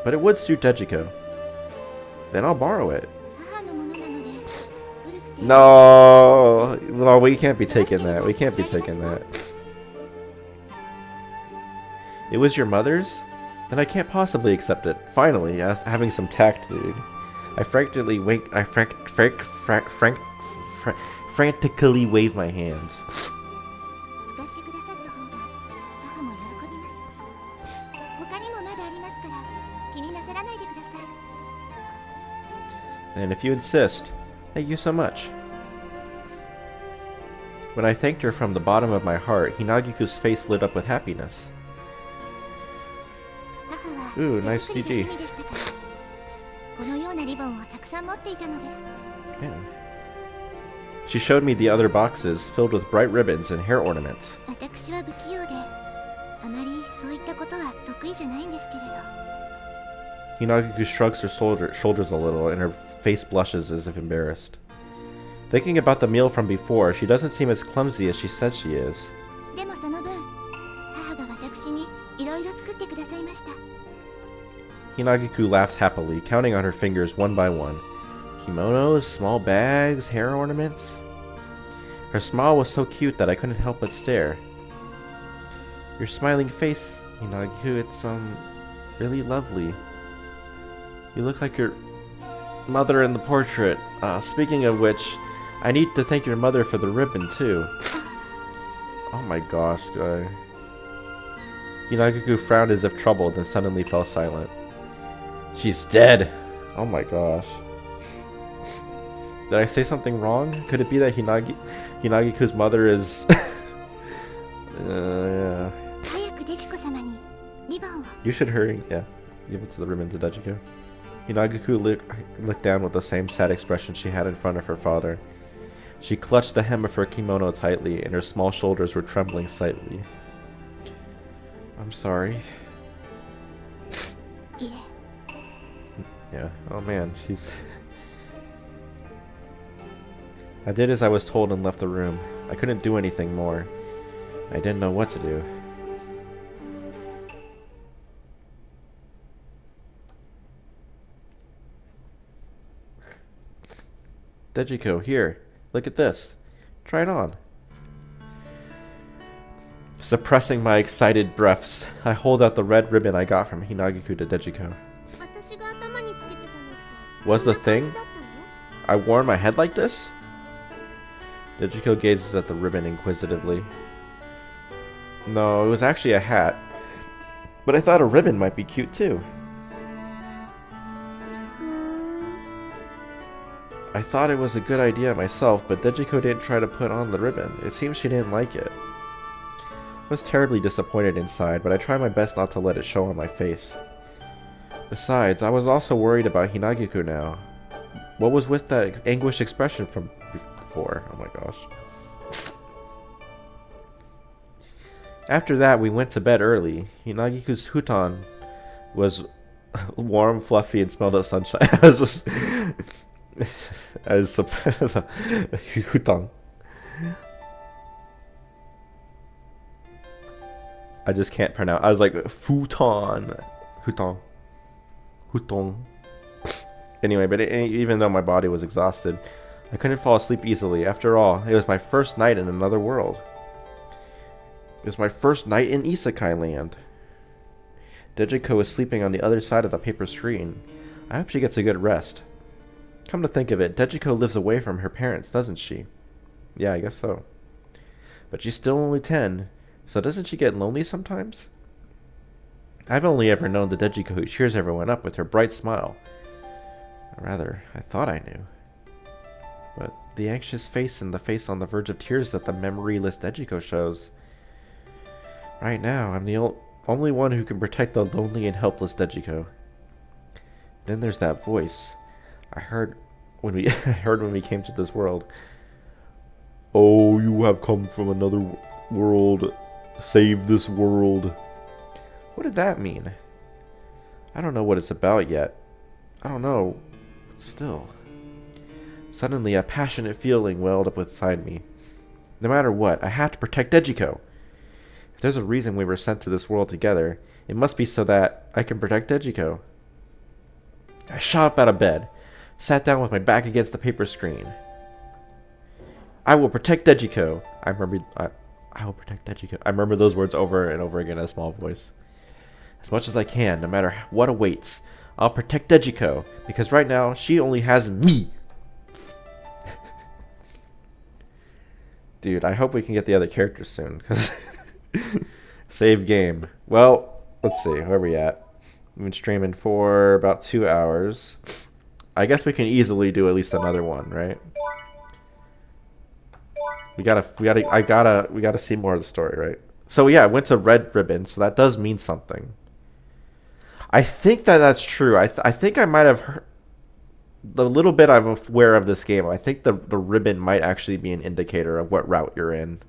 But it would suit Dejiko. Then I'll borrow it. No! No, we can't be taking that. We can't be taking that. It was your mother's? Then I can't possibly accept it. Finally, having some tact, dude. I frantically wave my hands. And if you insist, thank you so much. When I thanked her from the bottom of my heart, Hinagi-ku's face lit up with happiness. Ooh, nice CG. Man. She showed me the other boxes filled with bright ribbons and hair ornaments. Hinagi-ku shrugs her shoulders a little and her face blushes as if embarrassed. Thinking about the meal from before, she doesn't seem as clumsy as she says she is. Hinagi-ku laughs happily, counting on her fingers one by one. Kimonos, small bags, hair ornaments. Her smile was so cute that I couldn't help but stare. Your smiling face, Hinagi-ku, it's, really lovely. You look like your mother in the portrait. Speaking of which, I need to thank your mother for the ribbon, too. Oh my gosh, guy. Hinagaku frowned as if troubled, then suddenly fell silent. She's dead! Oh my gosh. Did I say something wrong? Could it be that Hinagiku's mother is... yeah. You should hurry. Yeah. Give it to the ribbon to Dejiko. Hinagiku looked down with the same sad expression she had in front of her father. She clutched the hem of her kimono tightly, and her small shoulders were trembling slightly. I'm sorry. Yeah. Oh man, she's... I did as I was told and left the room. I couldn't do anything more. I didn't know what to do. Dejiko, here. Look at this. Try it on. Suppressing my excited breaths, I hold out the red ribbon I got from Hinagiku to Dejiko. Was the thing? I wore on my head like this? Dejiko gazes at the ribbon inquisitively. No, it was actually a hat. But I thought a ribbon might be cute too. I thought it was a good idea myself, but Dejiko didn't try to put on the ribbon. It seems she didn't like it. I was terribly disappointed inside, but I tried my best not to let it show on my face. Besides, I was also worried about Hinagiku now. What was with that anguished expression from before? Oh my gosh. After that, we went to bed early. Hinagiku's futon was warm, fluffy, and smelled of sunshine. Futon. I just can't pronounce. I was like futon. Anyway, but even though my body was exhausted, I couldn't fall asleep easily. After all, it was my first night in another world. It was my first night in Isekai Land. Dejiko was sleeping on the other side of the paper screen. I hope she gets a good rest. Come to think of it, Dejiko lives away from her parents, doesn't she? Yeah, I guess so. But she's still only 10, so doesn't she get lonely sometimes? I've only ever known the Dejiko who cheers everyone up with her bright smile. Or rather, I thought I knew. But the anxious face and the face on the verge of tears that the memoryless Dejiko shows. Right now, I'm the only one who can protect the lonely and helpless Dejiko. Then there's that voice I heard when we when we came to this world. Oh, you have come from another world. Save this world. What did that mean? I don't know what it's about yet. I don't know. But still. Suddenly, a passionate feeling welled up inside me. No matter what, I have to protect Dejiko. If there's a reason we were sent to this world together, it must be so that I can protect Dejiko. I shot up out of bed, sat down with my back against the paper screen. I will protect Dejiko. I will protect Dejiko. I remember those words over and over again in a small voice. As much as I can, no matter what awaits, I'll protect Dejiko, because right now, she only has me. Dude, I hope we can get the other characters soon, because... Save game. Well, let's see, where are we at? We've been streaming for about 2 hours. I guess we can easily do at least another one, right? We gotta see more of the story, right? So yeah, I went to Red Ribbon, so that does mean something. I think that's true. I think I might have heard... The little bit I'm aware of this game, I think the ribbon might actually be an indicator of what route you're in.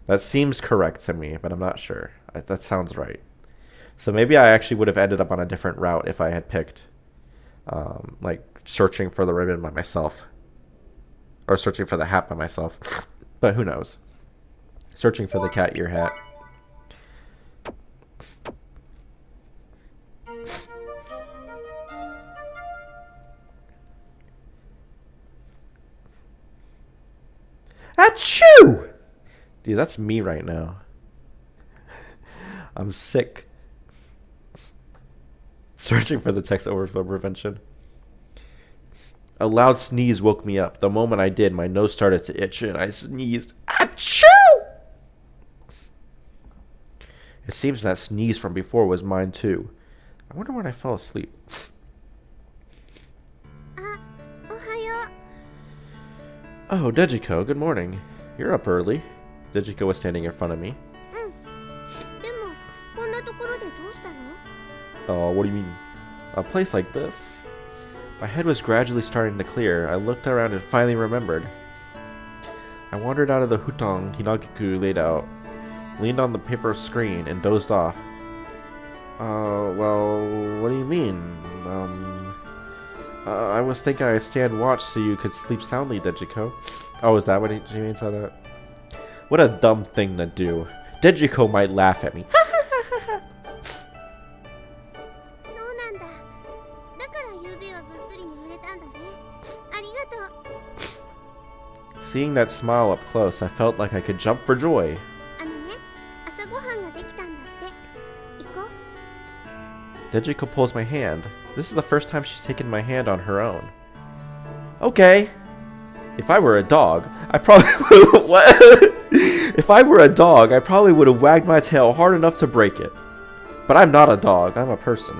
That seems correct to me, but I'm not sure. That sounds right. So maybe I actually would have ended up on a different route if I had picked, like, searching for the ribbon by myself. Or searching for the hat by myself. But who knows? Searching for the cat ear hat. Achoo! Dude, that's me right now. I'm sick. Searching for the text overflow prevention. A loud sneeze woke me up. The moment I did, my nose started to itch and I sneezed. Ah! Achoo! It seems that sneeze from before was mine too. I wonder when I fell asleep. Oh, Dejiko, good morning. You're up early. Dejiko was standing in front of me. Oh, what do you mean? A place like this? My head was gradually starting to clear. I looked around and finally remembered. I wandered out of the futon Hinagiku laid out, leaned on the paper screen, and dozed off. Well, what do you mean? I was thinking I'd stand watch so you could sleep soundly, Dejiko. Oh, is that what you mean by that? What a dumb thing to do. Dejiko might laugh at me. Seeing that smile up close, I felt like I could jump for joy. Dejiko pulls my hand. This is the first time she's taken my hand on her own. Okay. If I were a dog, I probably would. What? If I were a dog, I probably would have wagged my tail hard enough to break it. But I'm not a dog. I'm a person.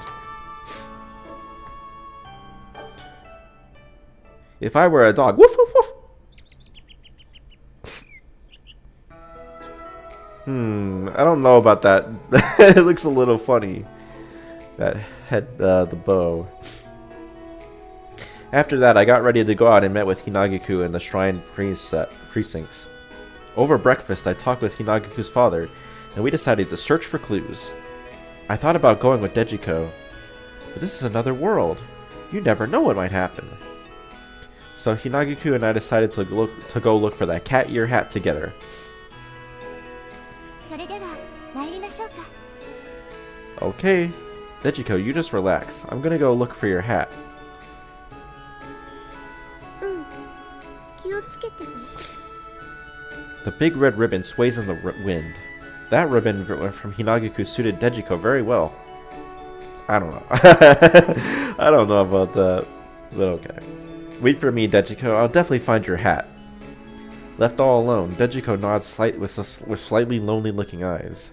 If I were a dog, woof woof woof. I don't know about that. It looks a little funny. That head, the bow. After that, I got ready to go out and met with Hinagiku in the shrine precincts. Over breakfast, I talked with Hinagiku's father, and we decided to search for clues. I thought about going with Dejiko, but this is another world. You never know what might happen. So Hinagiku and I decided to go look for that cat ear hat together. Okay, Dejiko, you just relax. I'm gonna go look for your hat. The big red ribbon sways in the wind. That ribbon from Hinagiku suited Dejiko very well. I don't know. I don't know about that, but okay. Wait for me, Dejiko. I'll definitely find your hat. Left all alone, Dejiko nods with slightly lonely-looking eyes.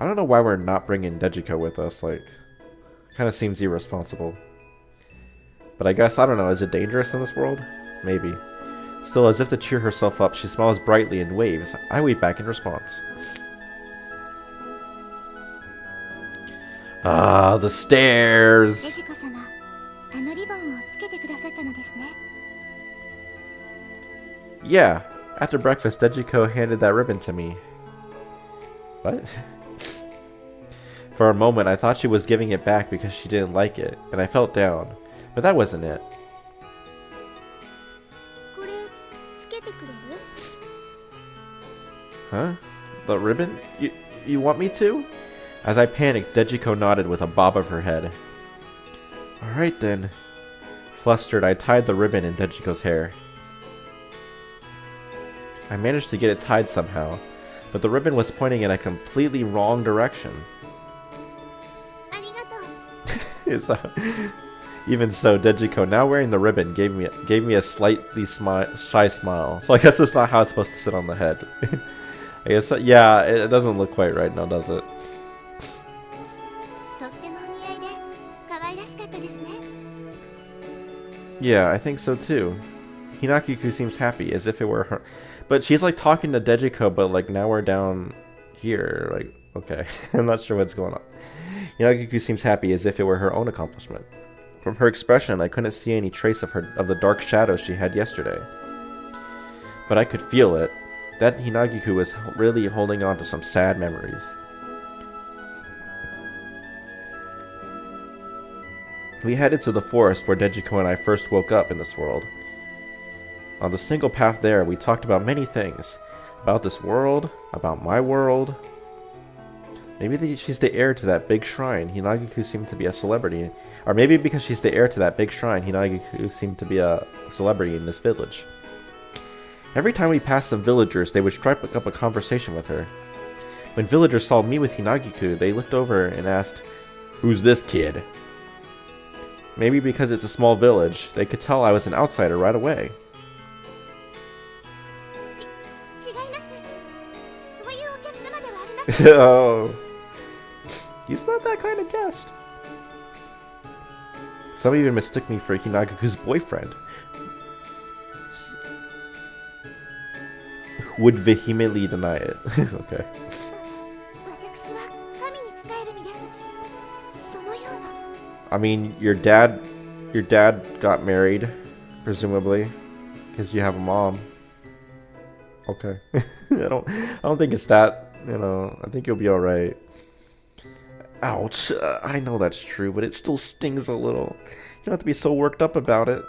I don't know why we're not bringing Dejiko with us, like, kind of seems irresponsible. But I guess, I don't know, is it dangerous in this world? Maybe. Still, as if to cheer herself up, she smiles brightly and waves. I wave back in response. Ah, the stairs! Yeah, after breakfast, Dejiko handed that ribbon to me. What? For a moment, I thought she was giving it back because she didn't like it, and I felt down. But that wasn't it. Huh? The ribbon? You want me to? As I panicked, Dejiko nodded with a bob of her head. Alright then. Flustered, I tied the ribbon in Dejiko's hair. I managed to get it tied somehow, but the ribbon was pointing in a completely wrong direction. Even so, Dejiko, now wearing the ribbon, gave me a slightly shy smile. So I guess that's not how it's supposed to sit on the head. I guess yeah, it doesn't look quite right now, does it? Yeah, I think so too. Hinagiku seems happy, as if it were her. But she's like talking to Dejiko, but like now we're down here. Like, okay, I'm not sure what's going on. Hinagiku seems happy, as if it were her own accomplishment. From her expression, I couldn't see any trace of the dark shadows she had yesterday. But I could feel it. That Hinagiku was really holding on to some sad memories. We headed to the forest where Dejiko and I first woke up in this world. On the single path there, we talked about many things. About this world, about my world. Maybe she's the heir to that big shrine. Hinagiku seemed to be a celebrity. Or maybe because she's the heir to that big shrine, Hinagiku seemed to be a celebrity in this village. Every time we passed some villagers, they would strike up a conversation with her. When villagers saw me with Hinagiku, they looked over and asked, "Who's this kid?" Maybe because it's a small village, they could tell I was an outsider right away. Oh. He's not that kind of guest. Some even mistook me for Hinagaku's boyfriend. Would vehemently deny it. Okay. I mean, your dad got married, presumably, because you have a mom. Okay. I don't think it's that, I think you'll be all right. Ouch. I know that's true, but it still stings a little. You don't have to be so worked up about it.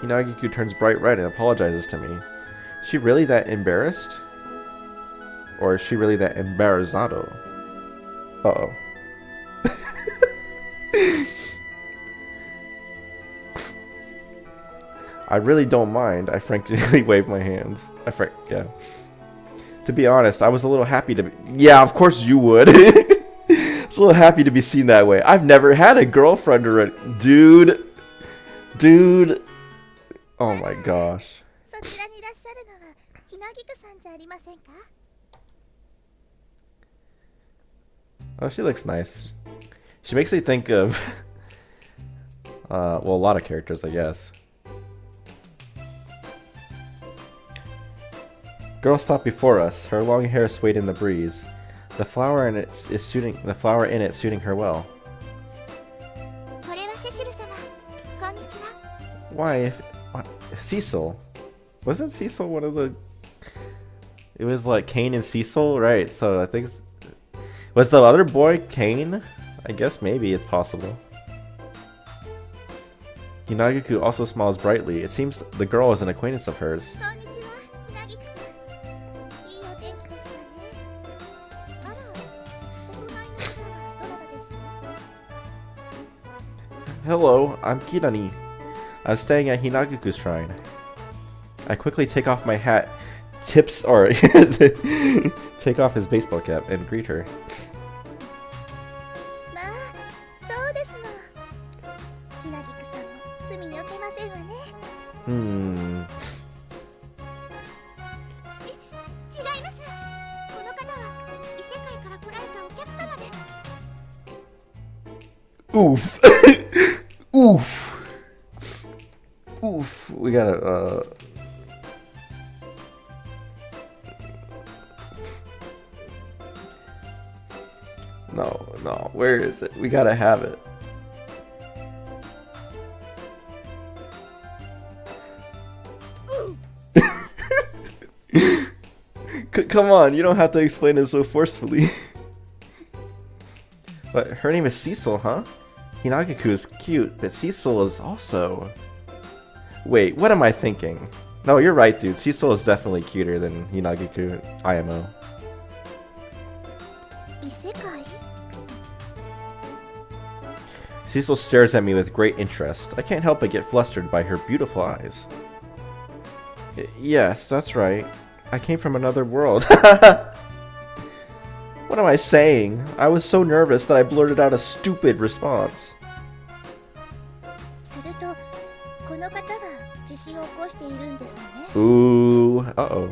Hinagiku turns bright red and apologizes to me. Is she really that embarrassed? Or is she really that embarazado? Uh-oh. I really don't mind. I frankly wave my hands. Yeah. To be honest, I was a little happy to be... Yeah, of course you would. It's a little happy to be seen that way. I've never had a girlfriend or a... Dude. Oh my gosh. Oh, she looks nice. She makes me think of... well, a lot of characters, I guess. Girl stopped before us. Her long hair swayed in the breeze. The flower in it suiting her well. Why? Cecil. Wasn't Cecil one of the... It was like Kane and Cecil, right? So I think... Was the other boy Kane? I guess maybe it's possible. Hinagiku also smiles brightly. It seems the girl is an acquaintance of hers. Hello, I'm Kirani. I'm staying at Hinaguku's shrine. I quickly take off my hat, take off his baseball cap, and greet her. Oof. Oof. Oof. We gotta, No. Where is it? We gotta have it. Come on, you don't have to explain it so forcefully. But her name is Cecil, huh? Hinagiku is cute, but Cecil is also... Wait, what am I thinking? No, you're right, dude. Cecil is definitely cuter than Hinagiku IMO. Cecil stares at me with great interest. I can't help but get flustered by her beautiful eyes. Yes, that's right. I came from another world. What am I saying? I was so nervous that I blurted out a stupid response. Ooh, uh-oh.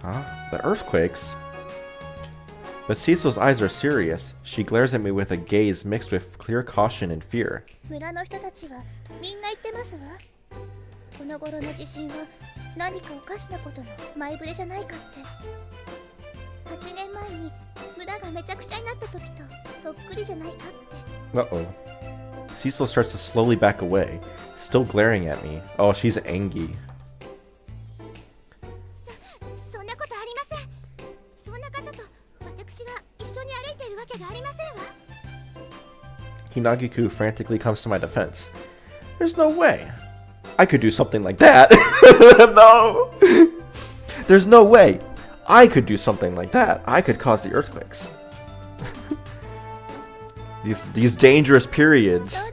Huh? The earthquakes? But Cecil's eyes are serious. She glares at me with a gaze mixed with clear caution and fear. Uh-oh. Cecil starts to slowly back away, still glaring at me. Oh, she's angry. Hinagiku frantically comes to my defense. There's no way. I could do something like that. No! There's no way. I could do something like that. I could cause the earthquakes. These dangerous periods.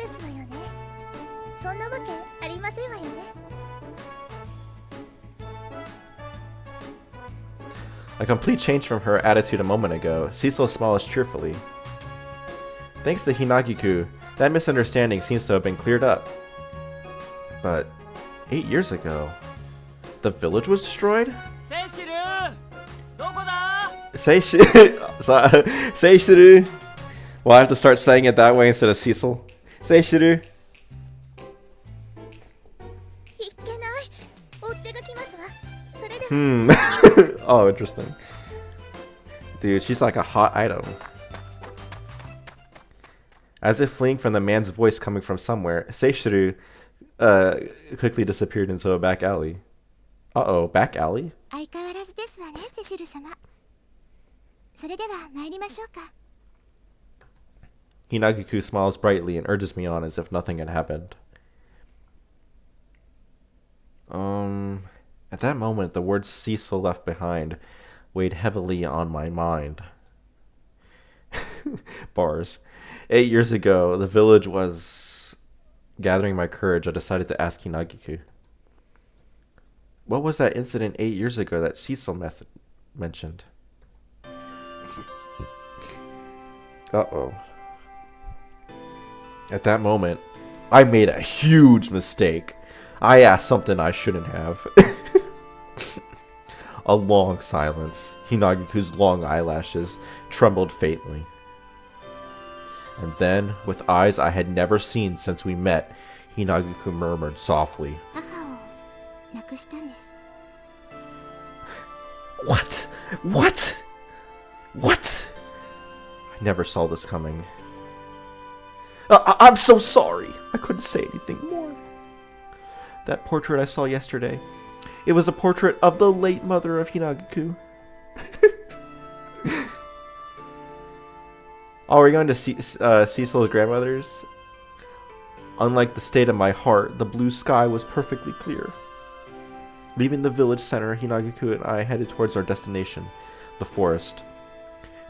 A complete change from her attitude a moment ago. Cecil smiles cheerfully. Thanks to Hinagiku, that misunderstanding seems to have been cleared up. But 8 years ago, The village was destroyed? Seishiru. Well, I have to start saying it that way instead of Cecil. Seishiru. Oh, interesting. Dude, she's like a hot item. As if fleeing from the man's voice coming from somewhere, Seishiru quickly disappeared into a back alley. Uh-oh, back alley? Hinagiku smiles brightly and urges me on as if nothing had happened. At that moment, the words Cecil left behind weighed heavily on my mind. Bars. 8 years ago, the village was gathering my courage. I decided to ask Hinagiku. What was that incident 8 years ago that Cecil mentioned? Uh-oh. At that moment, I made a huge mistake. I asked something I shouldn't have. A long silence. Hinagiku's long eyelashes trembled faintly. And then, with eyes I had never seen since we met, Hinagiku murmured softly. What? What? What? I never saw this coming. I'm so sorry. I couldn't say anything more. That portrait I saw yesterday, it was a portrait of the late mother of Hinagiku. Oh, we're going to Cecil's grandmother's? Unlike the state of my heart, the blue sky was perfectly clear. Leaving the village center, Hinagiku and I headed towards our destination, the forest.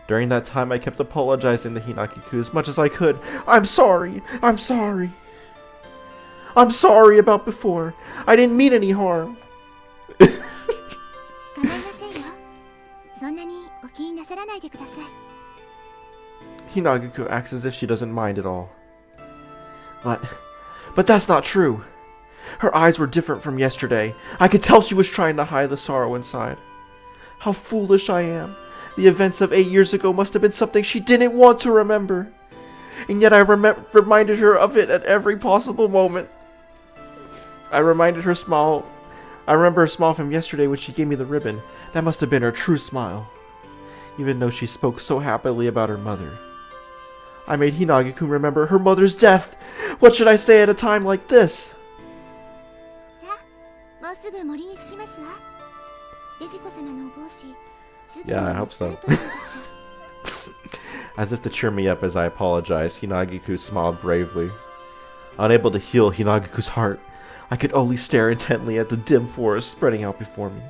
During that time, I kept apologizing to Hinagiku as much as I could. I'm sorry. I'm sorry. I'm sorry about before. I didn't mean any harm. Hinagiku acts as if she doesn't mind at all. But that's not true. Her eyes were different from yesterday. I could tell she was trying to hide the sorrow inside. How foolish I am. The events of 8 years ago must have been something she didn't want to remember. And yet I reminded her of it at every possible moment. I remember her smile from yesterday when she gave me the ribbon. That must have been her true smile. Even though she spoke so happily about her mother. I made Hinagiku remember her mother's death. What should I say at a time like this? Yeah, I hope so. As if to cheer me up as I apologized, Hinagiku smiled bravely. Unable to heal Hinagiku's heart, I could only stare intently at the dim forest spreading out before me.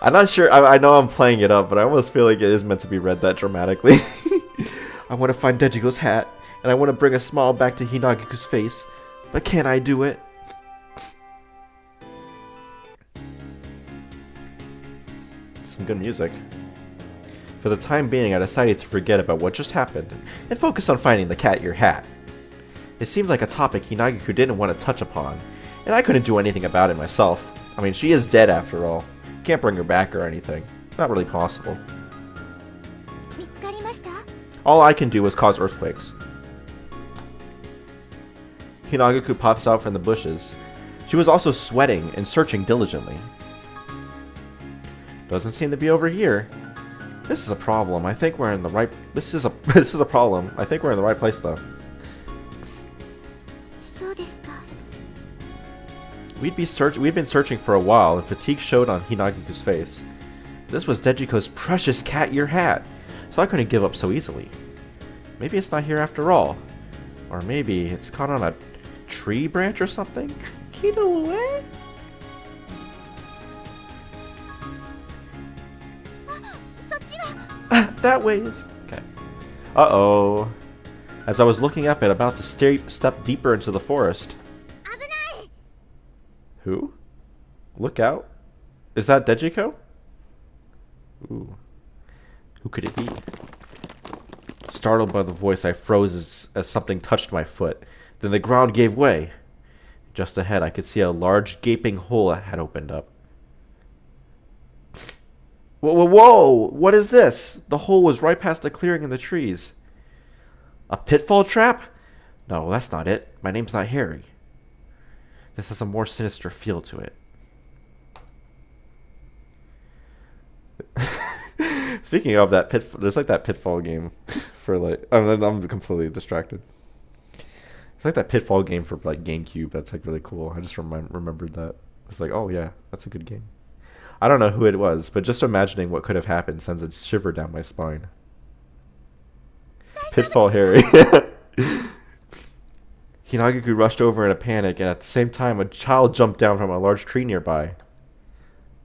I'm not sure, I know I'm playing it up, but I almost feel like it is meant to be read that dramatically. I want to find Dejiko's hat, and I want to bring a smile back to Hinagiku's face, but can I do it? Some good music. For the time being, I decided to forget about what just happened and focus on finding the cat ear hat. It seemed like a topic Hinagiku didn't want to touch upon, and I couldn't do anything about it myself. I mean, she is dead after all. Can't bring her back or anything. Not really possible. All I can do is cause earthquakes. Hinagiku pops out from the bushes. She was also sweating and searching diligently. Doesn't seem to be over here. This is a problem. I think we're in the right. This is a problem. I think we're in the right place though. We'd been searching for a while, and fatigue showed on Hinagiku's face. This was Dejiko's precious cat ear hat, so I couldn't give up so easily. Maybe it's not here after all. Or maybe it's caught on a tree branch or something? Kido, that way is... Okay. Uh-oh. As I was looking up and about to step deeper into the forest... Who? Look out. Is that Dejiko? Ooh. Who could it be? Startled by the voice, I froze as something touched my foot. Then the ground gave way. Just ahead, I could see a large gaping hole had opened up. Whoa, whoa, whoa! What is this? The hole was right past a clearing in the trees. A pitfall trap? No, that's not it. My name's not Harry. This has a more sinister feel to it. Speaking of that there's like that pitfall game for like I'm completely distracted. It's like that pitfall game for like GameCube. That's like really cool. I just remembered that. It's like, oh yeah, that's a good game. I don't know who it was, but just imagining what could have happened sends a shiver down my spine. Pitfall Harry. Hinagaku rushed over in a panic, and at the same time, a child jumped down from a large tree nearby.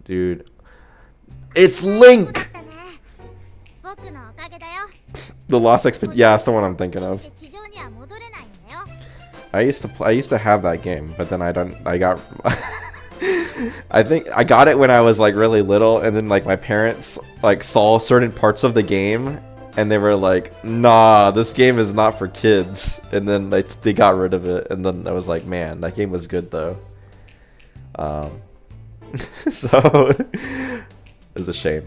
Dude. It's Link! The Lost Expedition. Yeah, that's the one I'm thinking of. I used to have that game, but then I got I think I got it when I was like really little, and then like my parents like saw certain parts of the game and they were like, nah, this game is not for kids, and then they got rid of it, and then I was like, man, that game was good though. So it's a shame,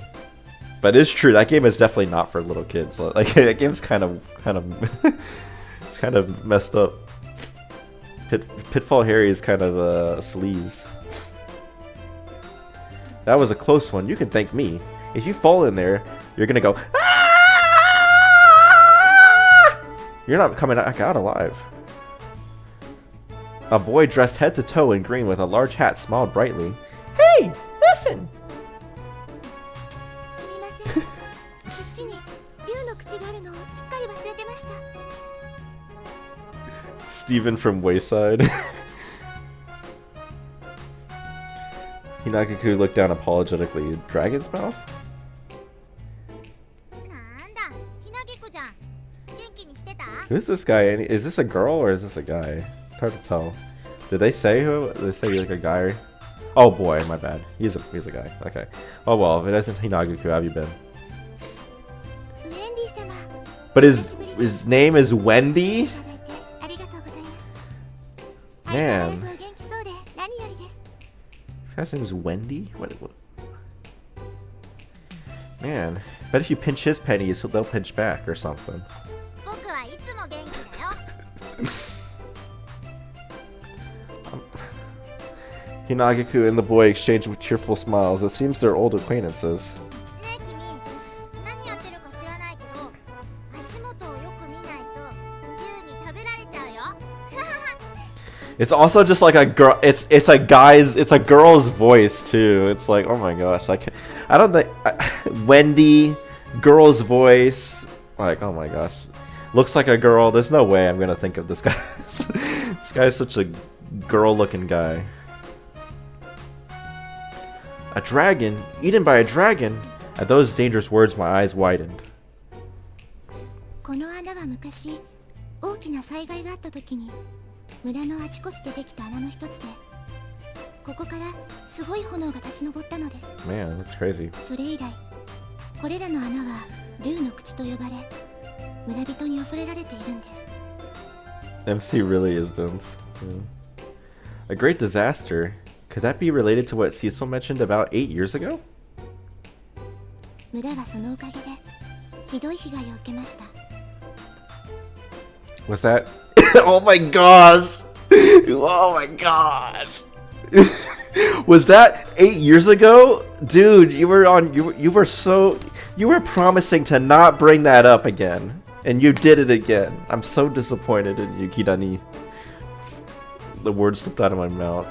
but it's true, that game is definitely not for little kids. Like that game's kind of it's kind of messed up. Pitfall Harry is kind of a sleaze. That was a close one. You can thank me. If you fall in there, you're gonna go, ah! You're not coming out alive. A boy dressed head to toe in green with a large hat smiled brightly. Hey, listen! Steven from Wayside. Hinagaku looked down apologetically. Dragon's mouth? Who's this guy? Is this a girl or is this a guy? It's hard to tell. Did they say who? Did they say he's like a guy? Oh boy, my bad. He's a guy. Okay. Oh well, if it isn't Hinagaku, how have you been? But his name is Wendy? Man. This guy's name is Wendy? What? Man. Bet if you pinch his pennies, they'll pinch back or something. Hinagaku and the boy exchange with cheerful smiles. It seems they're old acquaintances. It's also just like a girl. It's a girl's voice too. It's like, oh my gosh, like I don't think Wendy, girl's voice. Like, oh my gosh, looks like a girl. There's no way I'm gonna think of this guy. This guy's such a girl-looking guy. A dragon? Eaten by a dragon? At those dangerous words, my eyes widened. Man, that's crazy. MC really is dense. Yeah. A great disaster. Could that be related to what Cecil mentioned about 8 years ago? Was that? Oh my gosh! Oh my gosh! Was that 8 years ago? Dude, you were promising to not bring that up again, and you did it again. I'm so disappointed in you, Kidani. The words slipped out of my mouth.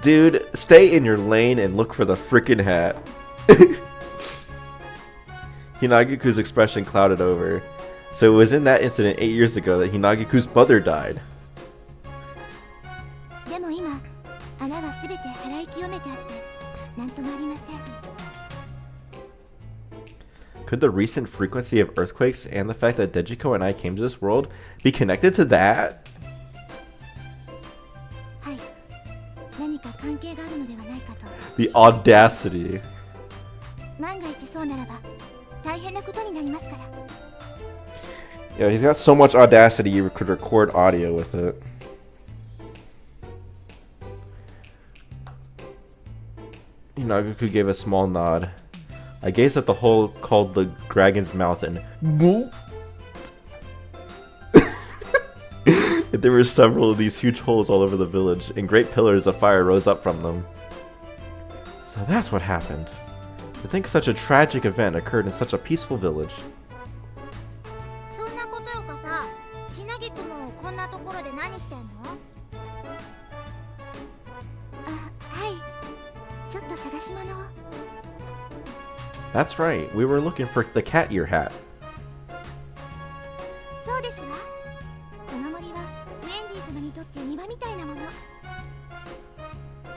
Dude, stay in your lane and look for the freaking hat. Hinagaku's expression clouded over. So it was in that incident 8 years ago that Hinagaku's mother died. Could the recent frequency of earthquakes and the fact that Dejiko and I came to this world be connected to that? The audacity. Yeah, he's got so much audacity you could record audio with it. Hinagiku gave a small nod. I gazed at the hole called the dragon's mouth and there were several of these huge holes all over the village, and great pillars of fire rose up from them. So that's what happened. To think such a tragic event occurred in such a peaceful village. That's right, we were looking for the cat ear hat.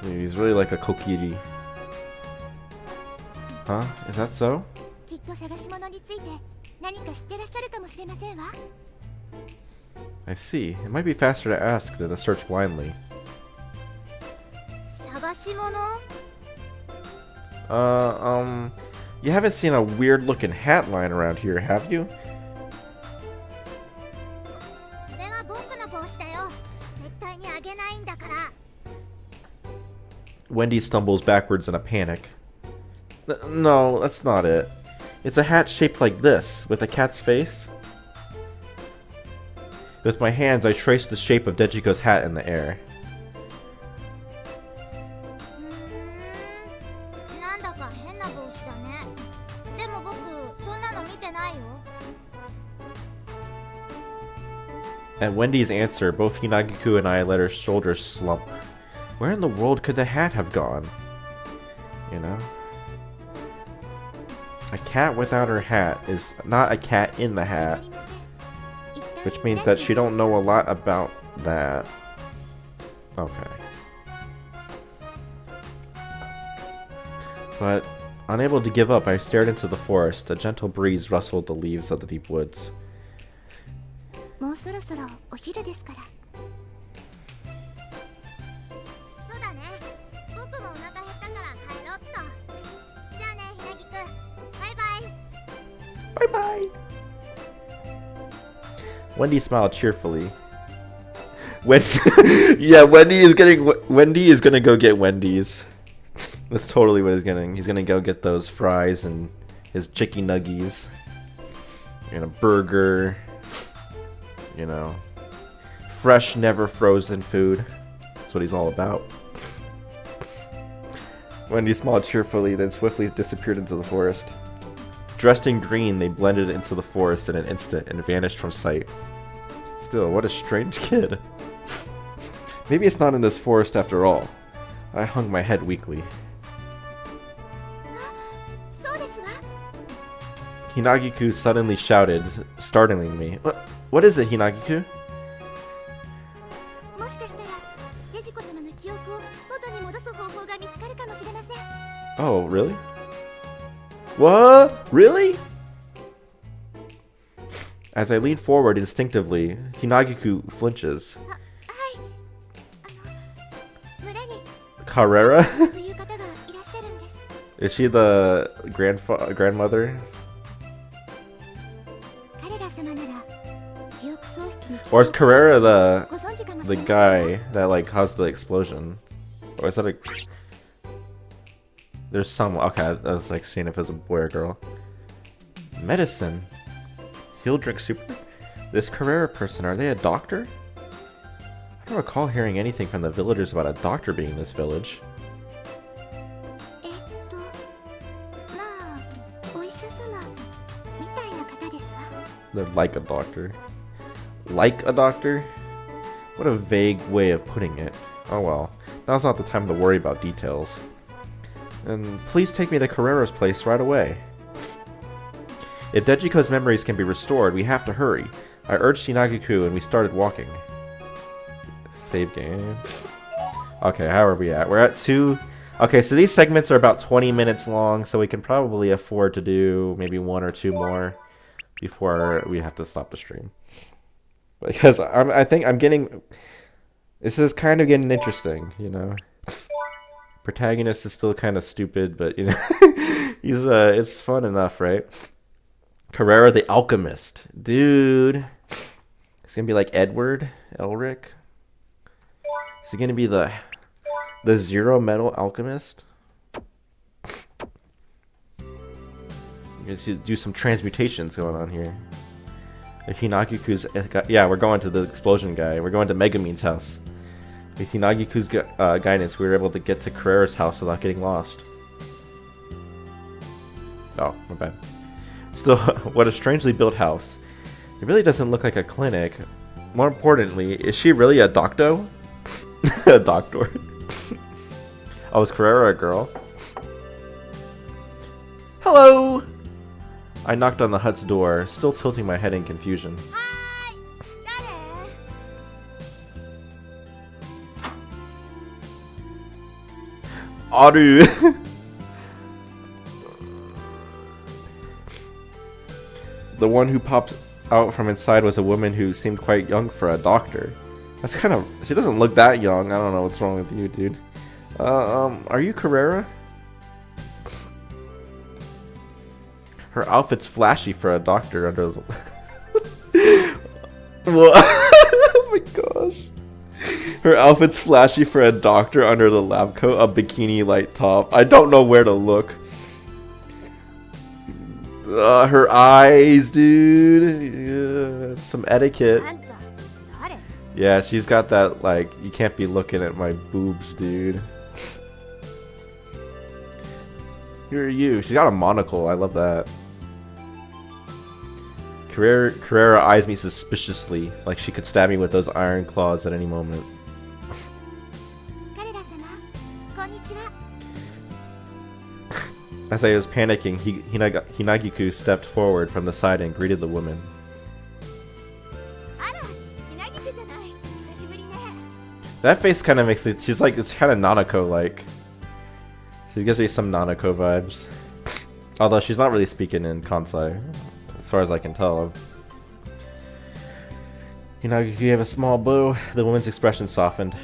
He's really like a kokiri. Huh? Is that so? I see. It might be faster to ask than to search blindly. You haven't seen a weird looking hat lying around here, have you? Wendy stumbles backwards in a panic. No, that's not it. It's a hat shaped like this, with a cat's face. With my hands, I traced the shape of Dejiko's hat in the air. At Wendy's answer, both Hinagiku and I let our shoulders slump. Where in the world could the hat have gone? You know? A cat without her hat is not a cat in the hat. Which means that she don't know a lot about that. Okay. But, unable to give up, I stared into the forest. A gentle breeze rustled the leaves of the deep woods. Bye-bye! Wendy smiled cheerfully. Yeah, Wendy is gonna go get Wendy's. That's totally what he's getting. He's gonna go get those fries and his chicky nuggies. And a burger. You know. Fresh, never frozen food. That's what he's all about. Wendy smiled cheerfully, then swiftly disappeared into the forest. Dressed in green, they blended into the forest in an instant and vanished from sight. Still, what a strange kid. Maybe it's not in this forest after all. I hung my head weakly. Hinagiku suddenly shouted, startling me. What is it, Hinagiku? Oh, really? What? Really? As I lean forward instinctively, Hinagiku flinches. Carrera? Is she the grandmother? Or is Carrera the guy that like caused the explosion? Or is that a... There's some... Okay, I was like seeing if it was a boy or girl. Medicine. Heal drink super... This Carrera person, are they a doctor? I don't recall hearing anything from the villagers about a doctor being in this village. They're like a doctor. Like a doctor? What a vague way of putting it. Oh well. Now's not the time to worry about details. And please take me to Carrera's place right away. If Dejiko's memories can be restored, we have to hurry. I urged Hinagiku and we started walking. Save game. Okay, how are we at? We're at 2. Okay, so these segments are about 20 minutes long, so we can probably afford to do maybe 1 or 2 more before we have to stop the stream. Because I think I'm getting... This is kind of getting interesting, you know? Protagonist is still kind of stupid, but, you know, he's it's fun enough, right? Carrera the Alchemist. Dude. It's gonna be like Edward Elric. Is he gonna be the Zero Metal Alchemist? do some transmutations going on here. Hinagiku's... Yeah, we're going to the explosion guy. We're going to Megumin's house. With Hinagiku's guidance, we were able to get to Carrera's house without getting lost. Oh, my bad. Still, what a strangely built house. It really doesn't look like a clinic. More importantly, is she really a doctor? A doctor. Oh, is Carrera a girl? Hello! I knocked on the hut's door, still tilting my head in confusion. Aru! The one who popped out from inside was a woman who seemed quite young for a doctor. That's kind of... She doesn't look that young. I don't know what's wrong with you, dude. Are you Carrera? Her outfit's flashy for a doctor under the... What? Oh my gosh. Her outfit's flashy for a doctor under the lab coat, a bikini light top. I don't know where to look. Her eyes, dude. Some etiquette. Yeah, she's got that, like, you can't be looking at my boobs, dude. Who are you? She's got a monocle. I love that. Carrera eyes me suspiciously, like she could stab me with those iron claws at any moment. As I was panicking, Hinagiku stepped forward from the side and greeted the woman. That face kind of makes it... She's like... It's kind of Nanako-like. She gives me some Nanako vibes. Although she's not really speaking in Kansai, as far as I can tell. Hinagiku gave a small bow. The woman's expression softened.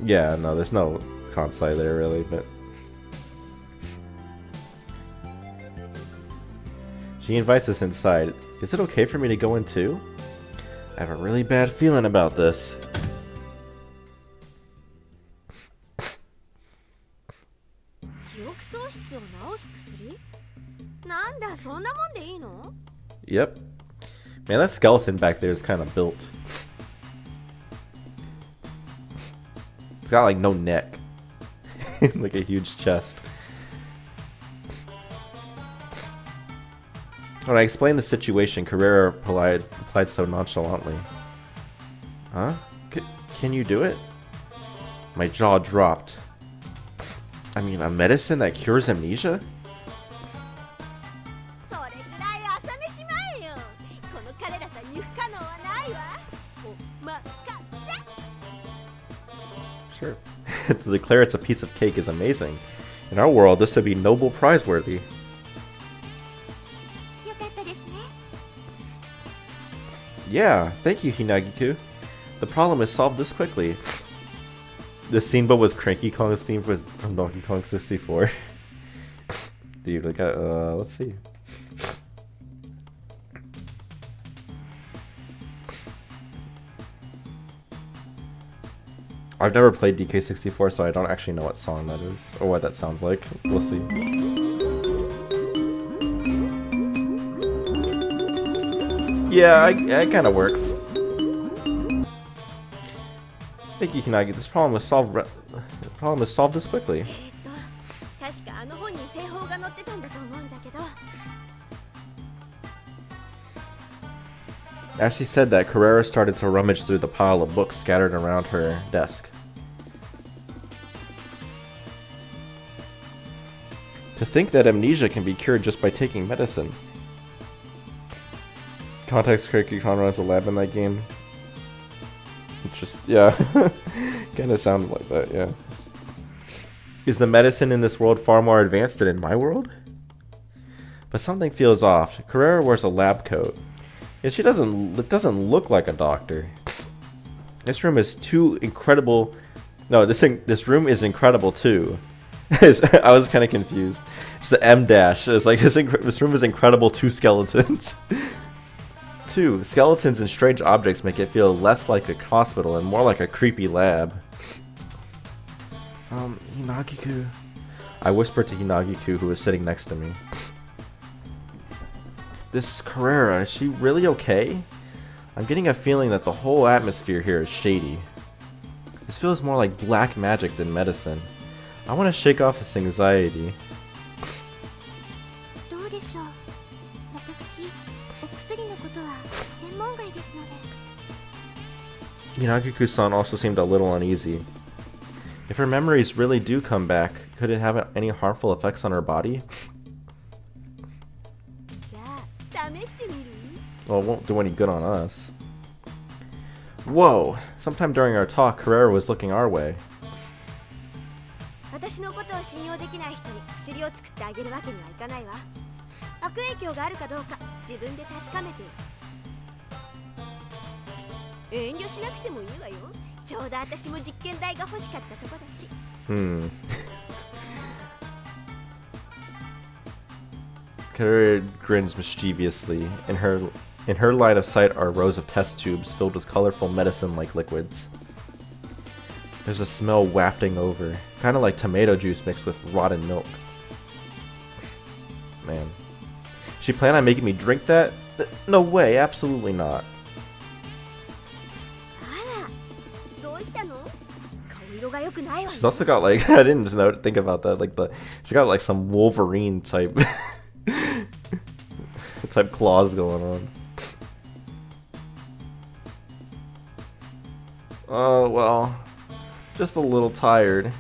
Yeah, no, there's no Kansai there really, but... She invites us inside. Is it okay for me to go in too? I have a really bad feeling about this. Yep. Man, that skeleton back there is kind of built. It's got like no neck. Like a huge chest. When I explained the situation, Carrera replied so nonchalantly. Huh? Can you do it? My jaw dropped. I mean, a medicine that cures amnesia? Sure. To declare it's a piece of cake is amazing. In our world, this would be Nobel Prize worthy. Yeah, thank you, Hinagiku. The problem is solved this quickly. This scene, but with Cranky Kong's theme from Donkey Kong 64. Dude, like, let's see. I've never played DK64, so I don't actually know what song that is, or what that sounds like. We'll see. Yeah, it kind of works. Thank you, Hinagi. This problem is solved. The problem is solved this quickly. As she said that, Carrera started to rummage through the pile of books scattered around her desk. To think that amnesia can be cured just by taking medicine. Context Cranky Kong runs a lab in that game. It's just, yeah. Kind of sounded like that, yeah. Is the medicine in this world far more advanced than in my world? But something feels off. Carrera wears a lab coat. Yet it doesn't look like a doctor. This room is too incredible. No, this room is incredible too. I was kind of confused. It's the M dash. It's like this room is incredible. 2 skeletons. 2 skeletons and strange objects make it feel less like a hospital and more like a creepy lab. Hinagiku. I whispered to Hinagiku, who was sitting next to me. This Carrera, is she really okay? I'm getting a feeling that the whole atmosphere here is shady. This feels more like black magic than medicine. I want to shake off this anxiety. Hinagiku-san also seemed a little uneasy. If her memories really do come back, could it have any harmful effects on her body? Well, it won't do any good on us. Whoa! Sometime during our talk, Carrera was looking our way. Carrera grins mischievously. In her line of sight are rows of test tubes filled with colorful medicine-like liquids. There's a smell wafting over, kind of like tomato juice mixed with rotten milk. Man. She planned on making me drink that? No way, absolutely not. She's also got like, I didn't just think about that, like she's got like some Wolverine type type claws going on. Oh, well, just a little tired.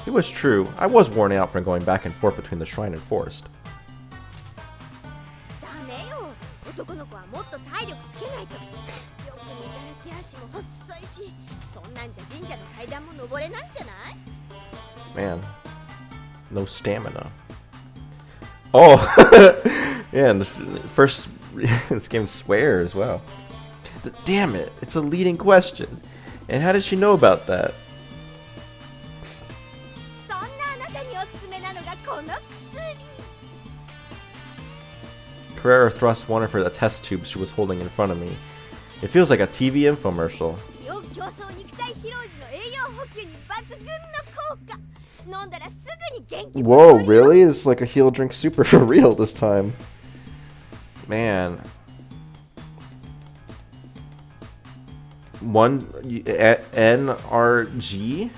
It was true, I was worn out from going back and forth between the shrine and forest. Man, no stamina. Oh, yeah, and this game swears as well. Damn it, it's a leading question. And how did she know about that? Carrera thrust one of her test tubes she was holding in front of me. It feels like a TV infomercial. Whoa, really? It's like a heal drink super for real this time. Man. NRG?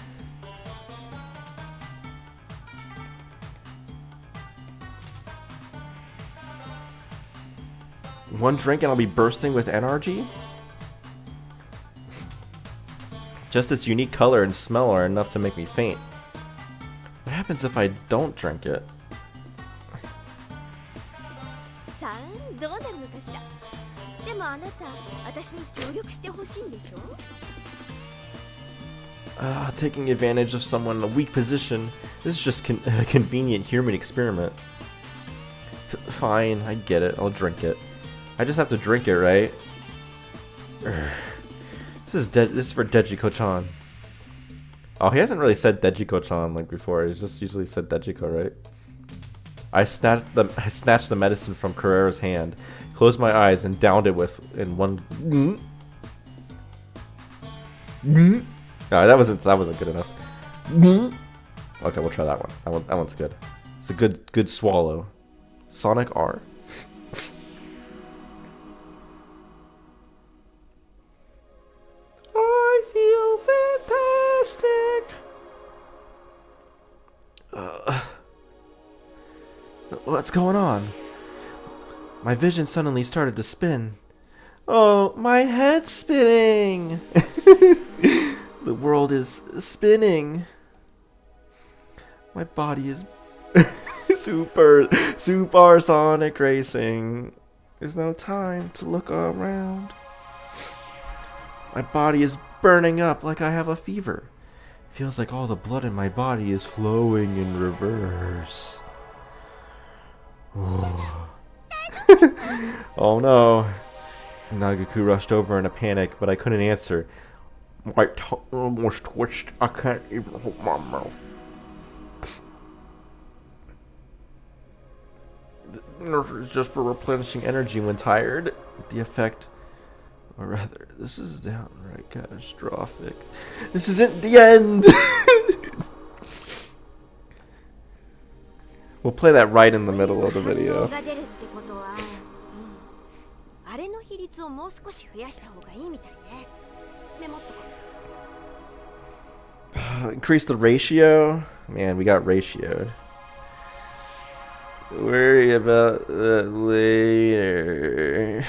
One drink and I'll be bursting with NRG? Just its unique color and smell are enough to make me faint. What happens if I don't drink it? Taking advantage of someone in a weak position. This is just a convenient human experiment. Fine, I get it. I'll drink it. I just have to drink it, right? This is for Dejiko-chan. Oh, he hasn't really said Dejiko-chan like before. He's just usually said Dejiko, right? I snatched the medicine from Carrera's hand, closed my eyes, and downed it in one. No, that wasn't good enough. Okay, we'll try that one. That one's good. It's a good swallow. Sonic R. I feel fantastic. What's going on? My vision suddenly started to spin. Oh, my head's spinning. The world is spinning. My body is super sonic racing. There's no time to look around. My body is burning up like I have a fever. Feels like all the blood in my body is flowing in reverse. Oh no. Nagaku rushed over in a panic, but I couldn't answer. My tongue almost twitched. I can't even hold my mouth. This is just for replenishing energy when tired. The effect, or rather, this is downright catastrophic. This isn't the end! We'll play that right in the middle of the video. Increase the ratio? Man, we got ratioed. Worry about that later.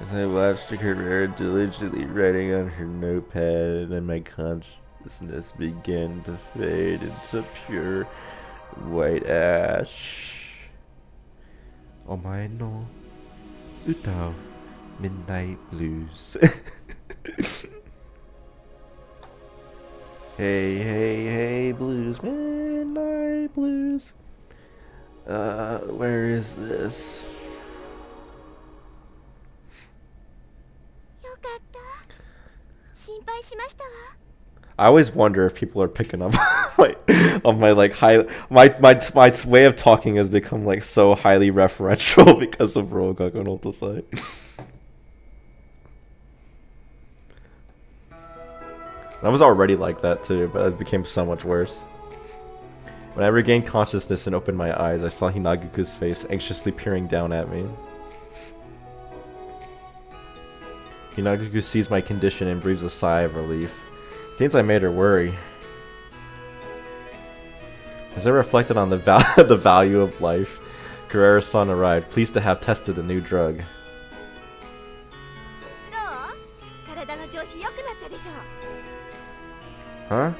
As I watched her diligently writing on her notepad, and my consciousness began to fade into pure white ash. Omae no uta o Midnight Blues. Hey, hey, hey, blues, midnight blues. Where is this? I always wonder if people are picking up on my like my way of talking has become like so highly referential because of Rogaku on Ultasai. I was already like that too, but it became so much worse. When I regained consciousness and opened my eyes, I saw Hinagiku's face anxiously peering down at me. Hinagiku sees my condition and breathes a sigh of relief. Seems I made her worry. As I reflected on the value of life, Guerrero-san arrived, pleased to have tested a new drug. Huh?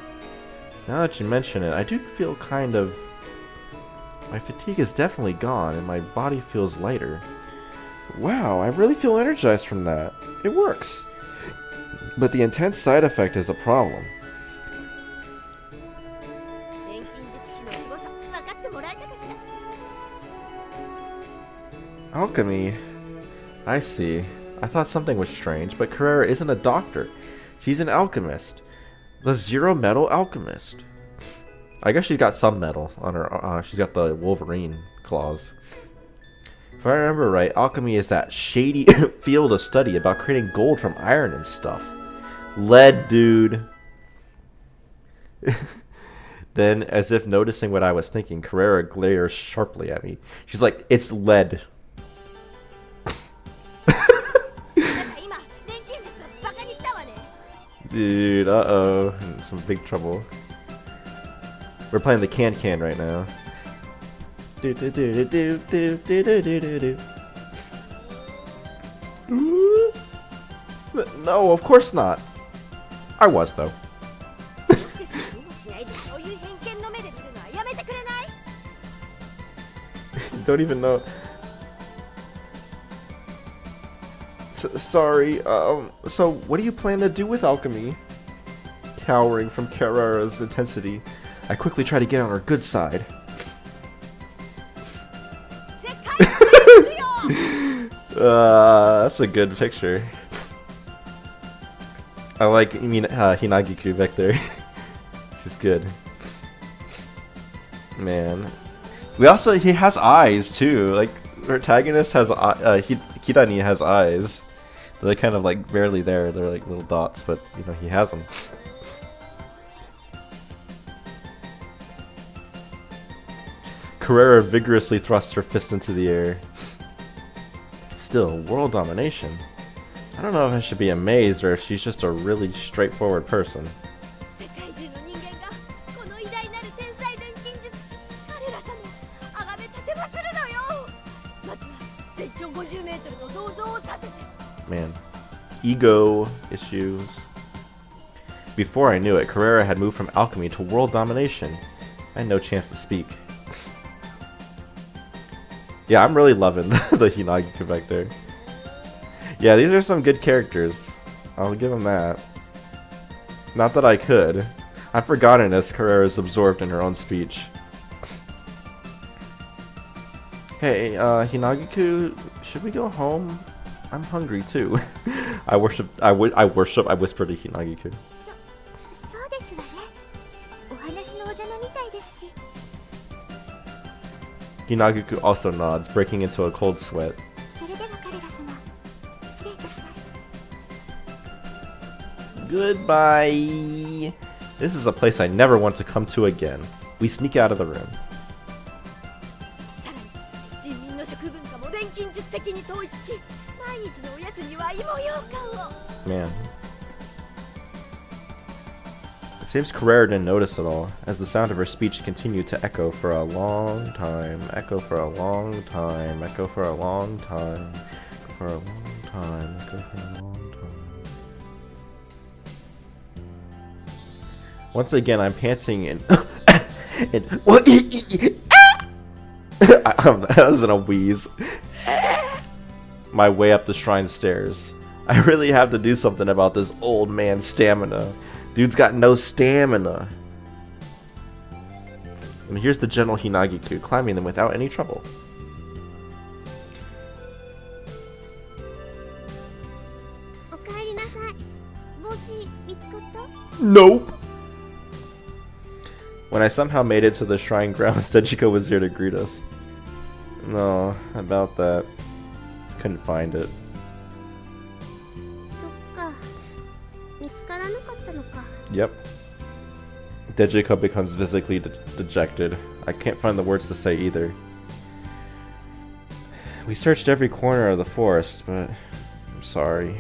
Now that you mention it, I do feel kind of... My fatigue is definitely gone, and my body feels lighter. Wow, I really feel energized from that. It works. But the intense side effect is a problem. Alchemy? I see. I thought something was strange, but Carrera isn't a doctor. She's an alchemist. The Zero Metal Alchemist. I guess she's got some metal on her. She's got the Wolverine claws. If I remember right, alchemy is that shady field of study about creating gold from iron and stuff. Lead, dude. Then, as if noticing what I was thinking, Carrera glares sharply at me. She's like, "It's lead." Dude, uh-oh. In some big trouble. We're playing the can right now. No, of course not. I was, though. Don't even know. Sorry, so what do you plan to do with alchemy? Towering from Carrera's intensity, I quickly try to get on her good side. That's a good picture. I like, Hinagiku back there. She's good. Man. He has eyes too. Like, our protagonist has, Kirani has eyes. They're kind of like barely there. They're like little dots, but you know, he has them. Carrera vigorously thrusts her fist into the air. Still, world domination. I don't know if I should be amazed or if she's just a really straightforward person. Man. Ego issues. Before I knew it, Carrera had moved from alchemy to world domination. I had no chance to speak. Yeah, I'm really loving the Hinagiku back there. Yeah, these are some good characters. I'll give them that. Not that I could. I've forgotten as Carrera is absorbed in her own speech. Hey, Hinagiku, should we go home? I'm hungry too. I whispered to Hinagiku. Hinagiku also nods, breaking into a cold sweat. Goodbye. This is a place I never want to come to again. We sneak out of the room. Man. It seems Carrera didn't notice at all, as the sound of her speech continued to echo for a long time, echo for a long time, echo for a long time, for a long time, echo for a long time. Once again, I'm panting and what? That was in a wheeze. My way up the shrine stairs. I really have to do something about this old man's stamina. Dude's got no stamina. And here's the General Hinagi-ku climbing them without any trouble. Nope. When I somehow made it to the shrine grounds, Dejiko was there to greet us. No, about that. Couldn't find it. Yep. Dejiko becomes visibly dejected. I can't find the words to say either. We searched every corner of the forest, but I'm sorry.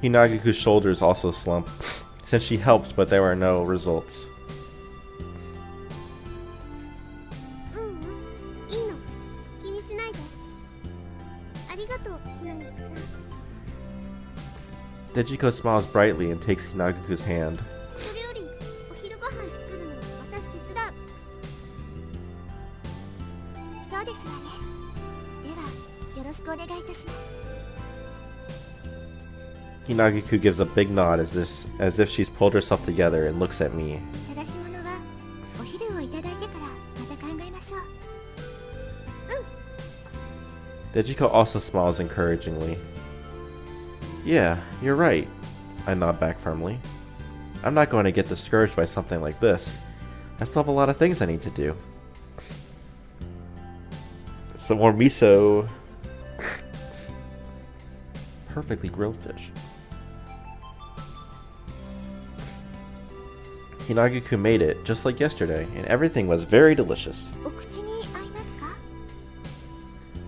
Hinagiku's shoulders also slump, since she helped, but there were no results. Dejiko smiles brightly and takes Hinagiku's hand. Hinagiku gives a big nod as if she's pulled herself together and looks at me. Dejiko also smiles encouragingly. Yeah, you're right. I nod back firmly. I'm not going to get discouraged by something like this. I still have a lot of things I need to do. Some more miso. Perfectly grilled fish. Hinagiku made it, just like yesterday, and everything was very delicious.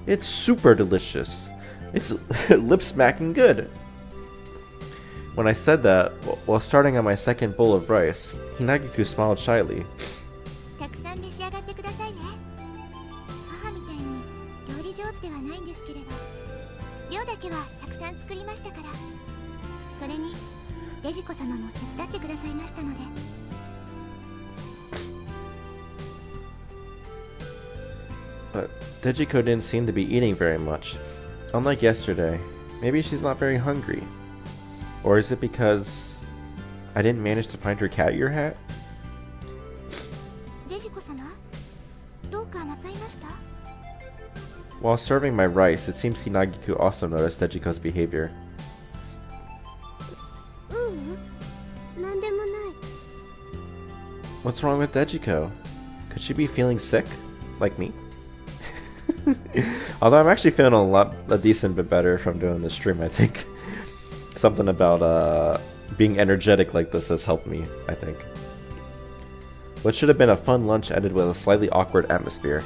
It's super delicious. It's lip-smacking good. When I said that, while starting on my second bowl of rice, Hinagiku smiled shyly. But Dejiko didn't seem to be eating very much. Unlike yesterday, maybe she's not very hungry. Or is it because I didn't manage to find her cat ear hat? While serving my rice, it seems Hinagiku also noticed Dejiko's behavior. What's wrong with Dejiko? Could she be feeling sick? Like me? Although I'm actually feeling a decent bit better from doing this stream, I think. Something about being energetic like this has helped me, I think. What should have been a fun lunch ended with a slightly awkward atmosphere.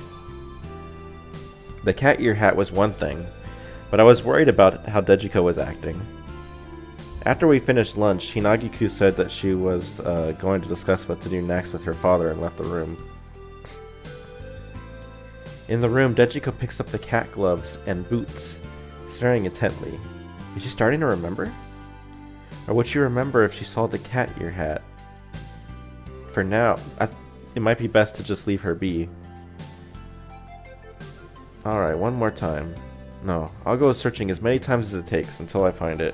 The cat ear hat was one thing, but I was worried about how Dejiko was acting. After we finished lunch, Hinagiku said that she was going to discuss what to do next with her father and left the room. In the room, Dejiko picks up the cat gloves and boots, staring intently. Is she starting to remember? Or would she remember if she saw the cat ear hat? For now, it might be best to just leave her be. Alright, one more time. No, I'll go searching as many times as it takes until I find it.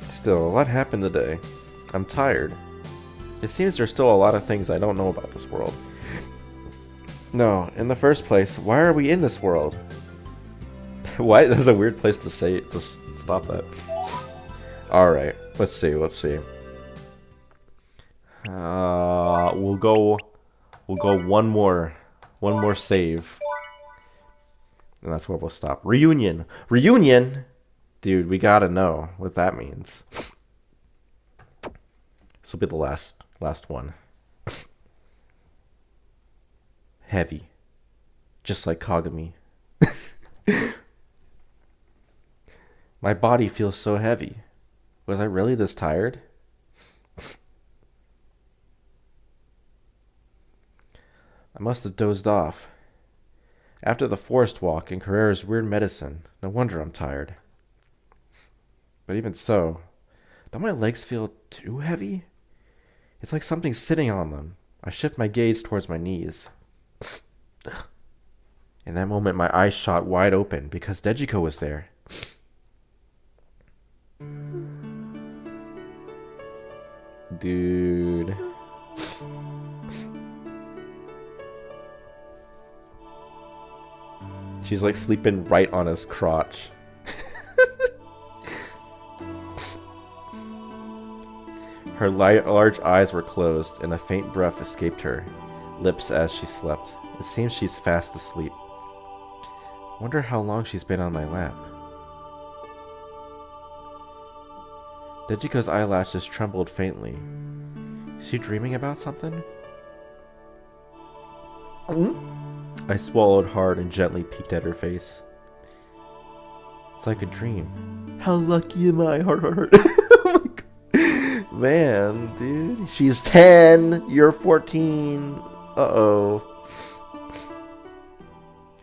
Still, what happened today? I'm tired. It seems there's still a lot of things I don't know about this world. No, in the first place, why are we in this world? Why? That's a weird place to say to stop that. Alright, let's see. We'll go one more save. And that's where we'll stop. Reunion! Dude, we gotta know what that means. This will be the last one. Heavy. Just like Kagami. My body feels so heavy. Was I really this tired? I must have dozed off. After the forest walk and Carrera's weird medicine, no wonder I'm tired. But even so, don't my legs feel too heavy? It's like something's sitting on them. I shift my gaze towards my knees. In that moment, my eyes shot wide open because Dejiko was there. Dude. She's like sleeping right on his crotch. Her large eyes were closed, and a faint breath escaped her lips as she slept. It seems she's fast asleep. Wonder how long she's been on my lap. Dejiko's eyelashes trembled faintly. Is she dreaming about something? I swallowed hard and gently peeked at her face. It's like a dream. How lucky am I? Heart, heart, heart. Oh my God. Man, dude. She's 10. You're 14. Uh-oh.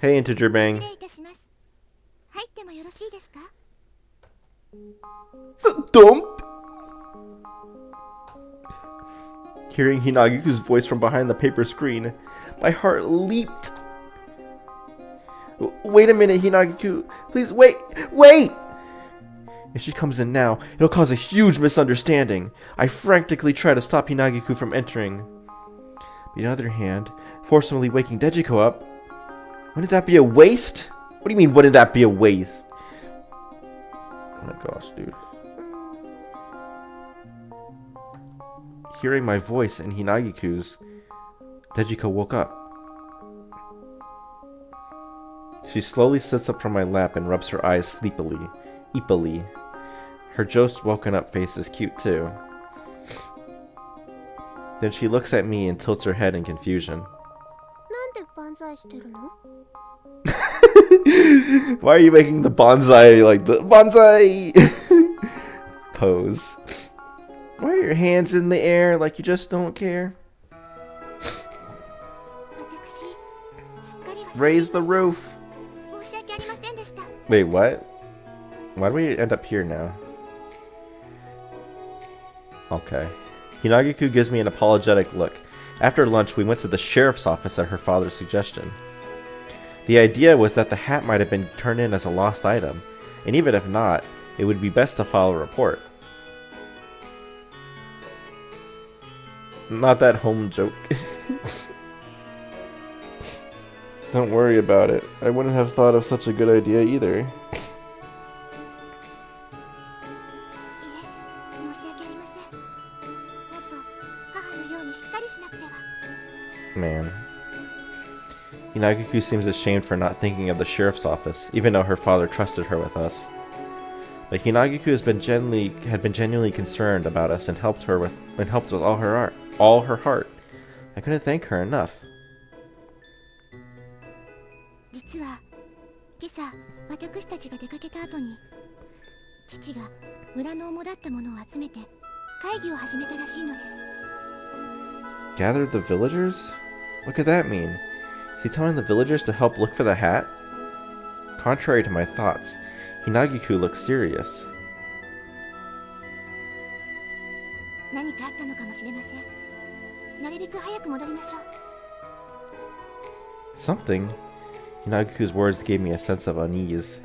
Hey, Integer Bang. Dump! Hearing Hinagiku's voice from behind the paper screen, my heart leaped. Wait a minute, Hinagiku. Please, wait! Wait! If she comes in now, it'll cause a huge misunderstanding. I frantically try to stop Hinagiku from entering. On the other hand, forcibly waking Dejiko up, wouldn't that be a waste? What do you mean, wouldn't that be a waste? Oh my gosh, dude. Hearing my voice and Hinagiku's, Dejiko woke up. She slowly sits up from my lap and rubs her eyes sleepily. Her just woken up face is cute too. Then she looks at me and tilts her head in confusion. Why are you making the bonsai like the bonsai pose? Why are your hands in the air like you just don't care? Raise the roof. Wait, what? Why do we end up here now? Okay. Hinagiku gives me an apologetic look. After lunch, we went to the sheriff's office at her father's suggestion. The idea was that the hat might have been turned in as a lost item, and even if not, it would be best to file a report. Not that home joke. Don't worry about it. I wouldn't have thought of such a good idea either. Man. Hinagiku seems ashamed for not thinking of the sheriff's office, even though her father trusted her with us. But Hinagiku had been genuinely concerned about us and helped with all her heart. I couldn't thank her enough. Gathered the villagers? What could that mean? Is he telling the villagers to help look for the hat? Contrary to my thoughts, Hinagiku looked serious. Something? Hinagiku's words gave me a sense of unease.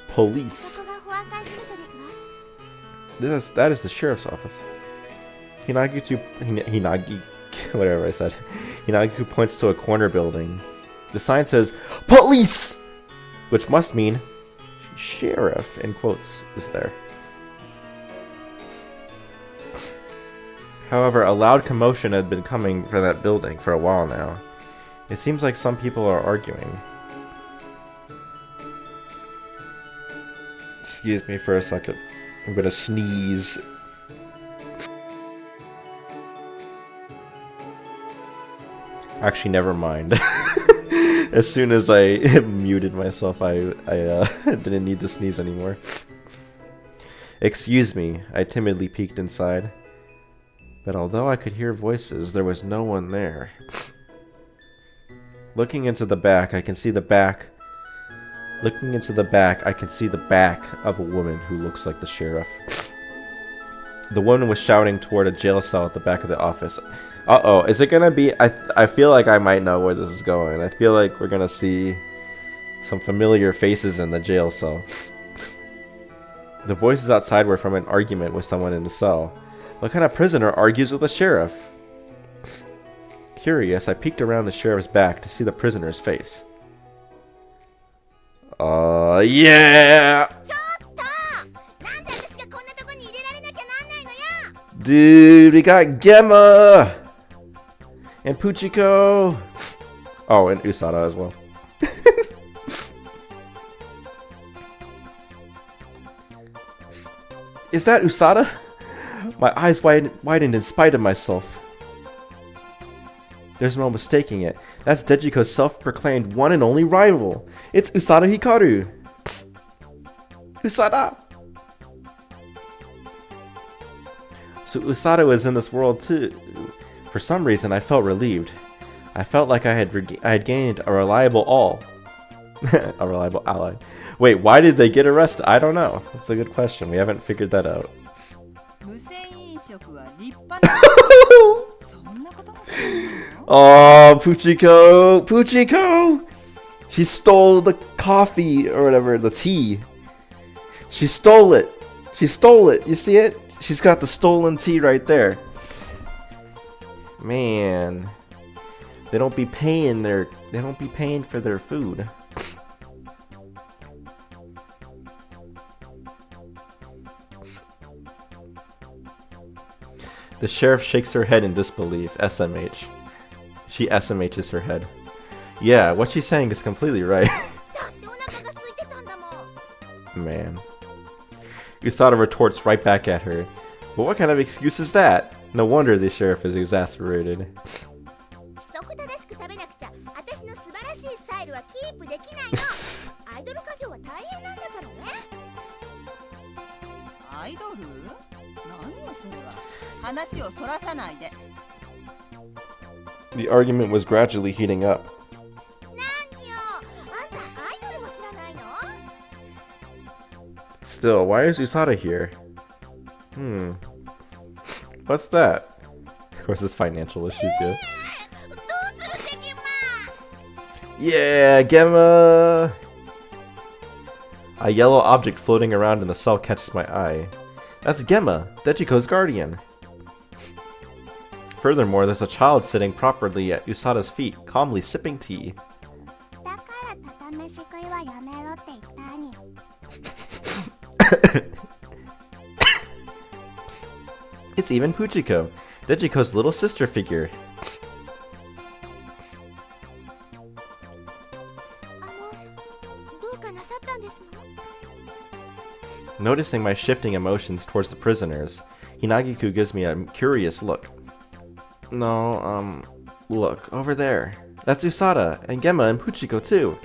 Police. That is the sheriff's office. Whatever I said. Hinagiku points to a corner building. The sign says, "Police!" which must mean sheriff, in quotes, is there. However, a loud commotion had been coming from that building for a while now. It seems like some people are arguing. Excuse me for a second. I'm gonna sneeze. Actually, never mind. As soon as I muted myself, I didn't need to sneeze anymore. Excuse me, I timidly peeked inside. But although I could hear voices, there was no one there. Looking into the back, I can see the back. Looking into the back, I can see the back of a woman who looks like the sheriff. The woman was shouting toward a jail cell at the back of the office. Uh-oh, is it gonna be... I feel like I might know where this is going. I feel like we're gonna see some familiar faces in the jail cell. The voices outside were from an argument with someone in the cell. What kind of prisoner argues with a sheriff? Curious, I peeked around the sheriff's back to see the prisoner's face. Yeah! Dude, we got Gemma! And Puchiko! Oh, and Usada as well. Is that Usada? My eyes widened in spite of myself. There's no mistaking it. That's Dejiko's self-proclaimed one and only rival. It's Usada Hikaru. Usada! So Usada was in this world too. For some reason, I felt relieved. I felt like I had gained a reliable a reliable ally. Wait, why did they get arrested? I don't know. That's a good question. We haven't figured that out. Oh, Puchiko! Puchiko! She stole the coffee or whatever, the tea. She stole it. She stole it. You see it? She's got the stolen tea right there. Man, they don't be paying for their food. The sheriff shakes her head in disbelief. SMH. She SMHs her head. Yeah, what she's saying is completely right. Man. Usada retorts right back at her. But what kind of excuse is that? No wonder the sheriff is exasperated. The argument was gradually heating up. Still, why is Usada here? What's that? Of course, it's financial issues, yeah. Yeah, Gemma! A yellow object floating around in the cell catches my eye. That's Gemma, Dejiko's guardian. Furthermore, there's a child sitting properly at Usada's feet, calmly sipping tea. It's even Puchiko, Dejiko's little sister figure. Noticing my shifting emotions towards the prisoners, Hinagiku gives me a curious look. No, look, over there. That's Usada, and Gemma and Puchiko too.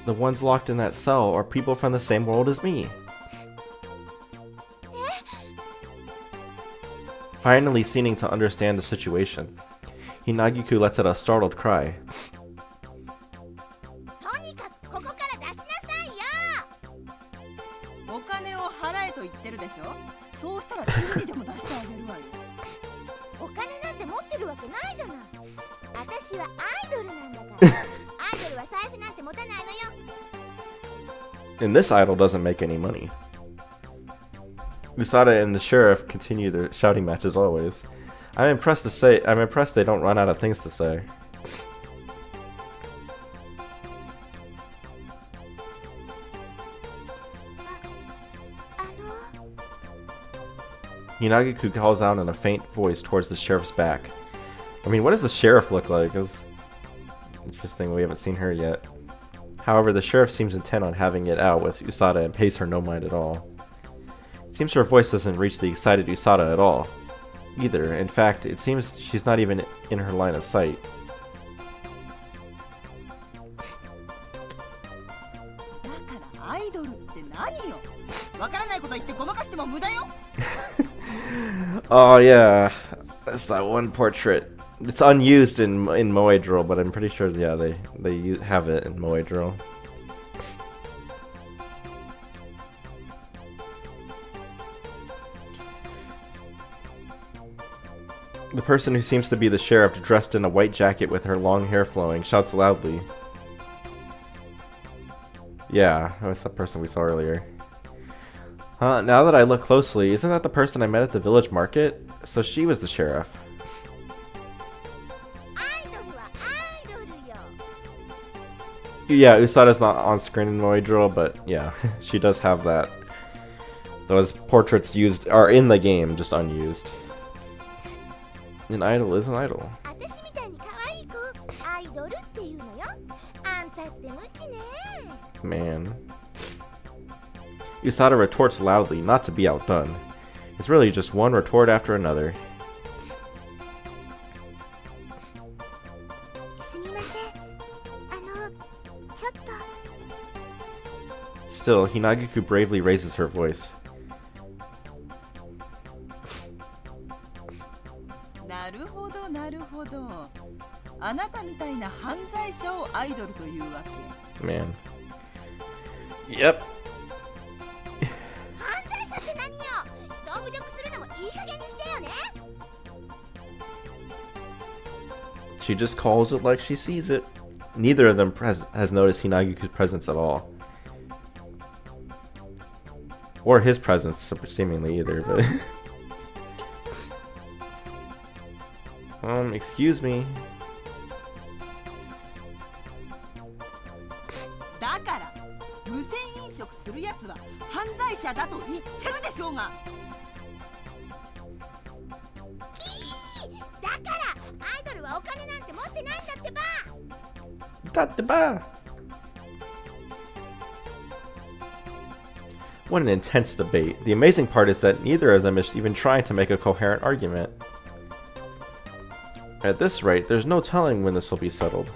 The ones locked in that cell are people from the same world as me. Finally seeming to understand the situation, Hinagiku lets out a startled cry. And this idol doesn't make any money. Usada and the sheriff continue their shouting match as always. I'm impressed they don't run out of things to say. Hinagiku calls out in a faint voice towards the sheriff's back. I mean, what does the sheriff look like? It's Interesting, we haven't seen her yet. However, the sheriff seems intent on having it out with Usada and pays her no mind at all. It seems her voice doesn't reach the excited Usada at all, either. In fact, it seems she's not even in her line of sight. Oh yeah, that's that one portrait. It's unused in Moe Drill, but I'm pretty sure, yeah, they have it in Moe Drill. The person who seems to be the sheriff, dressed in a white jacket with her long hair flowing, shouts loudly. Yeah, that's the person we saw earlier. Now that I look closely, isn't that the person I met at the village market? So she was the sheriff. Yeah, Usada's not on screen in Moe Drill, but yeah, she does have that. Those portraits used are in the game, just unused. An idol is an idol. Man. Usada retorts loudly, not to be outdone. It's really just one retort after another. Still, Hinagiku bravely raises her voice. Man. Yep. She just calls it like she sees it. Neither of them has noticed Hinagiku's presence at all. Or his presence, seemingly either, but... excuse me. What an intense debate. The amazing part is that neither of them is even trying to make a coherent argument. At this rate, there's no telling when this will be settled.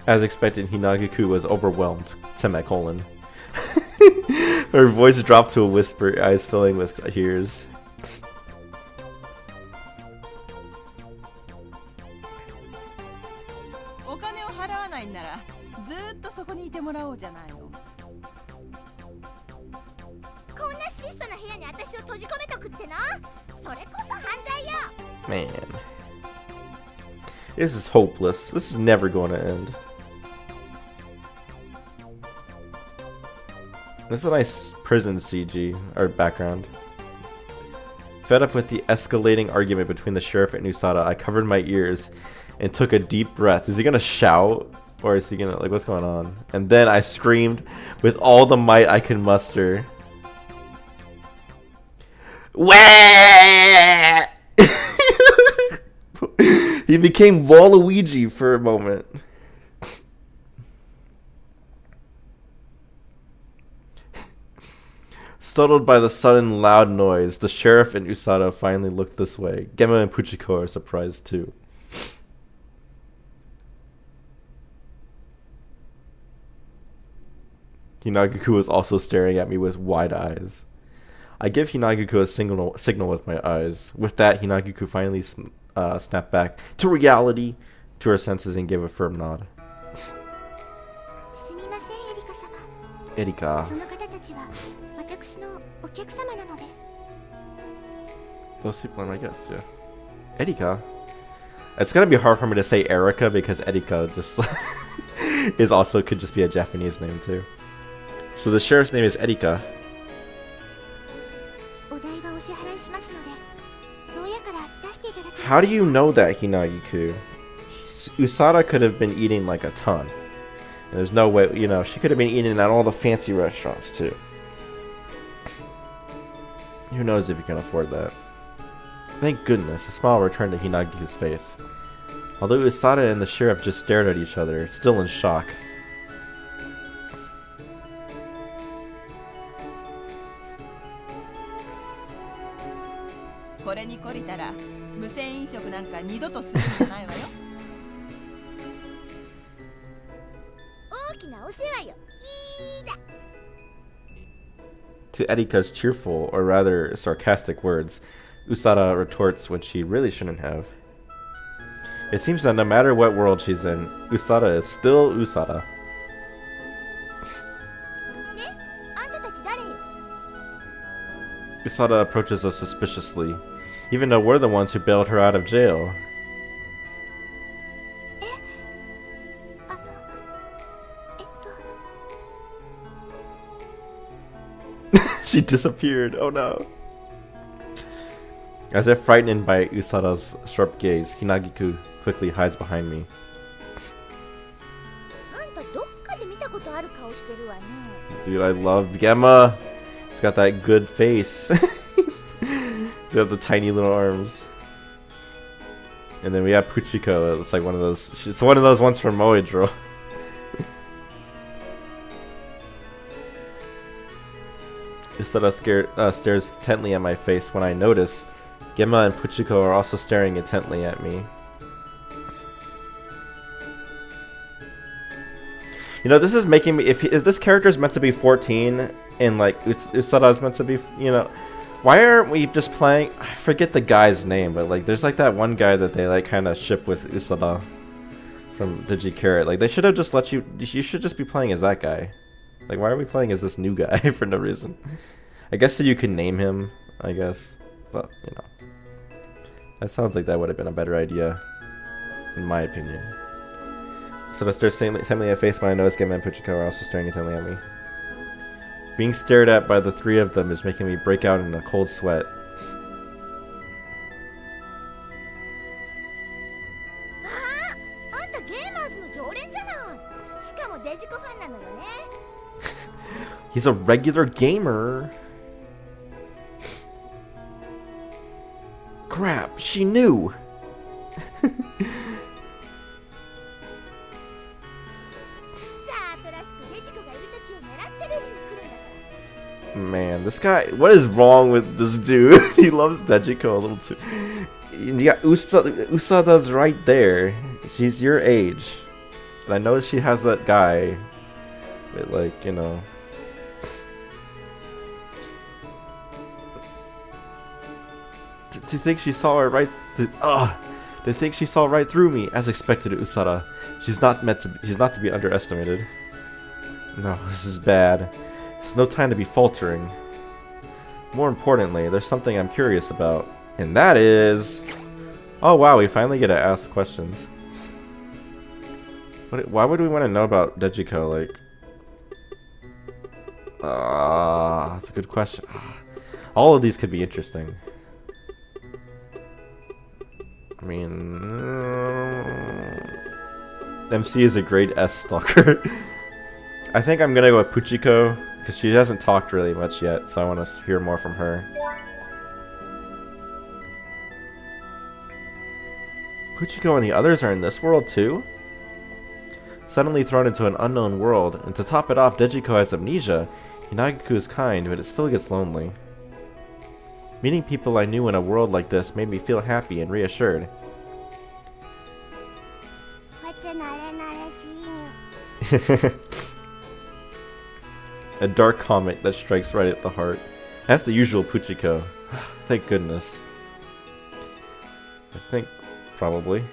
As expected, Hinagiku was overwhelmed. Semicolon. Her voice dropped to a whisper, eyes filling with tears. Man. This is hopeless. This is never going to end. This is a nice prison CG, or background. Fed up with the escalating argument between the sheriff and Usada, I covered my ears and took a deep breath. Is he gonna shout? Or is he gonna, like, what's going on? And then I screamed with all the might I could muster. Wah! He became Waluigi for a moment. Startled by the sudden loud noise, the sheriff and Usada finally looked this way. Gemma and Puchiko are surprised too. Hinagiku is also staring at me with wide eyes. I give Hinagiku a signal with my eyes. With that, Hinagiku finally snapped back to reality, to her senses, and gave a firm nod. Erika. Those people are my guests, yeah. Erika? It's gonna be hard for me to say Erika because Erika just could just be a Japanese name too. So the sheriff's name is Erika. How do you know that, Hinagiku? Usada could have been eating like a ton. And there's no way, you know, she could have been eating at all the fancy restaurants too. Who knows if you can afford that. Thank goodness, a smile returned to Hinagiku's face. Although Usada and the sheriff just stared at each other, still in shock. To Erika's cheerful, or rather sarcastic words, Usada retorts when she really shouldn't have. It seems that no matter what world she's in, Usada is still Usada. Usada approaches us suspiciously, even though we're the ones who bailed her out of jail. She disappeared, oh no. As if frightened by Usada's sharp gaze, Hinagiku quickly hides behind me. Dude, I love Gemma. He's got that good face. He's got the tiny little arms. And then we have Puchiko. It's like one of those. It's one of those ones from Moedro. Usada stares intently at my face when I notice Gemma and Puchiko are also staring intently at me. You know, this is making me. If this character is meant to be 14 and like Usada is meant to be, you know, why aren't we just playing? I forget the guy's name, but like, there's like that one guy that they like kind of ship with Usada from the Gi Charat. Like, they should have just let you. You should just be playing as that guy. Like, why are we playing as this new guy for no reason? I guess so you can name him. I guess, but you know, that sounds like that would have been a better idea, in my opinion. So I start intently at face when I notice Gemma and Puchiko are also staring intently at me. Being stared at by the three of them is making me break out in a cold sweat. He's a regular gamer. Crap, she knew. Man, this guy, what is wrong with this dude? He loves Dejiko a little too. You got Usada's right there. She's your age. And I know she has that guy. But like, you know. To think she saw her right to think she saw right through me, as expected, Usada. She's not to be underestimated. No, this is bad. It's no time to be faltering. More importantly, there's something I'm curious about, and that is... Oh wow, we finally get to ask questions. Why would we want to know about Dejiko? Like, that's a good question. All of these could be interesting. I mean, MC is a great S stalker. I think I'm gonna go with Puchiko, because she hasn't talked really much yet, so I want to hear more from her. Puchiko and the others are in this world too? Suddenly thrown into an unknown world, and to top it off, Dejiko has amnesia. Hinagiku is kind, but it still gets lonely. Meeting people I knew in a world like this made me feel happy and reassured. A dark comment that strikes right at the heart. That's the usual Puchiko. Thank goodness. I think, probably.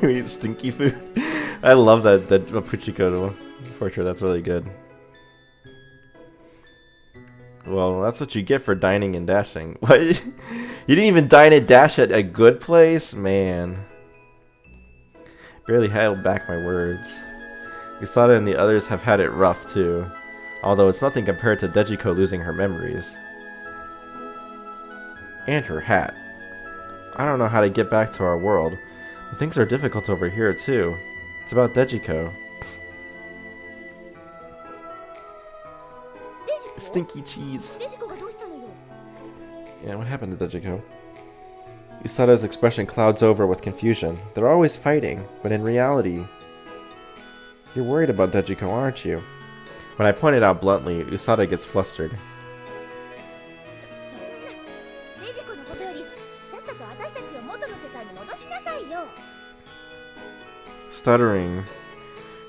We eat stinky food. I love that Puchiko portrait. That's really good. Well, that's what you get for dining and dashing. What? You didn't even dine and dash at a good place? Man. Barely held back my words. Usada and the others have had it rough too. Although it's nothing compared to Dejiko losing her memories. And her hat. I don't know how to get back to our world. But things are difficult over here too. It's about Dejiko. Stinky cheese. Yeah, what happened to Dejiko? Usada's expression clouds over with confusion. They're always fighting, but in reality... You're worried about Dejiko, aren't you? When I point it out bluntly, Usada gets flustered. Stuttering,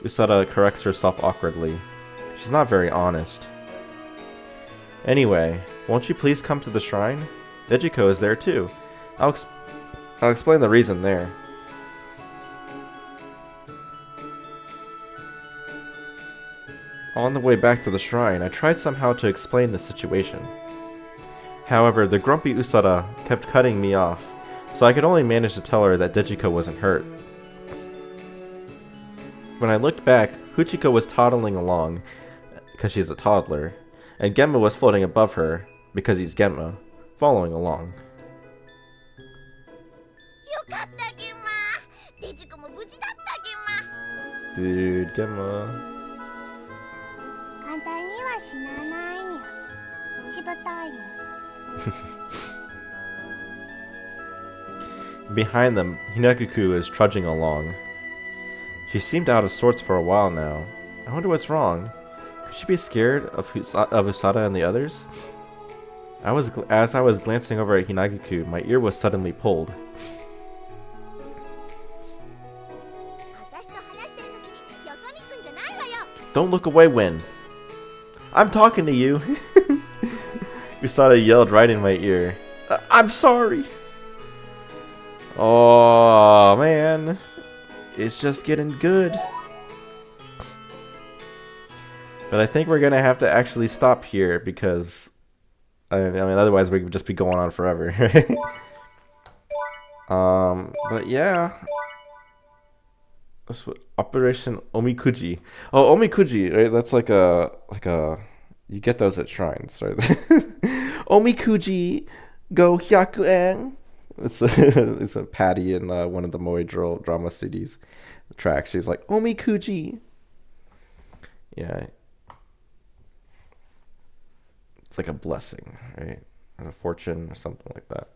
Usada corrects herself awkwardly. She's not very honest. Anyway, won't you please come to the shrine? Dejiko is there too. I'll explain the reason there. On the way back to the shrine, I tried somehow to explain the situation. However, the grumpy Usada kept cutting me off, so I could only manage to tell her that Dejiko wasn't hurt. When I looked back, Huchiko was toddling along, because she's a toddler, and Genma was floating above her, because he's Genma, following along. Dude, Genma. Behind them, Hinakuku is trudging along. She seemed out of sorts for a while now. I wonder what's wrong. Could she be scared of Usada and the others? As I was glancing over at Hinakuku, my ear was suddenly pulled. Don't look away, Win. I'm talking to you. Usada yelled right in my ear. I'm sorry. Oh, man. It's just getting good. But I think we're going to have to actually stop here because... I mean, otherwise we could just be going on forever. But yeah. Operation Omikuji. Oh, Omikuji, right? That's like a... You get those at shrines, right? Omikuji go hyakuen. It's a Patty in one of the Moe drama CDs tracks. She's like, Omikuji. Yeah. It's like a blessing, right? Or a fortune or something like that.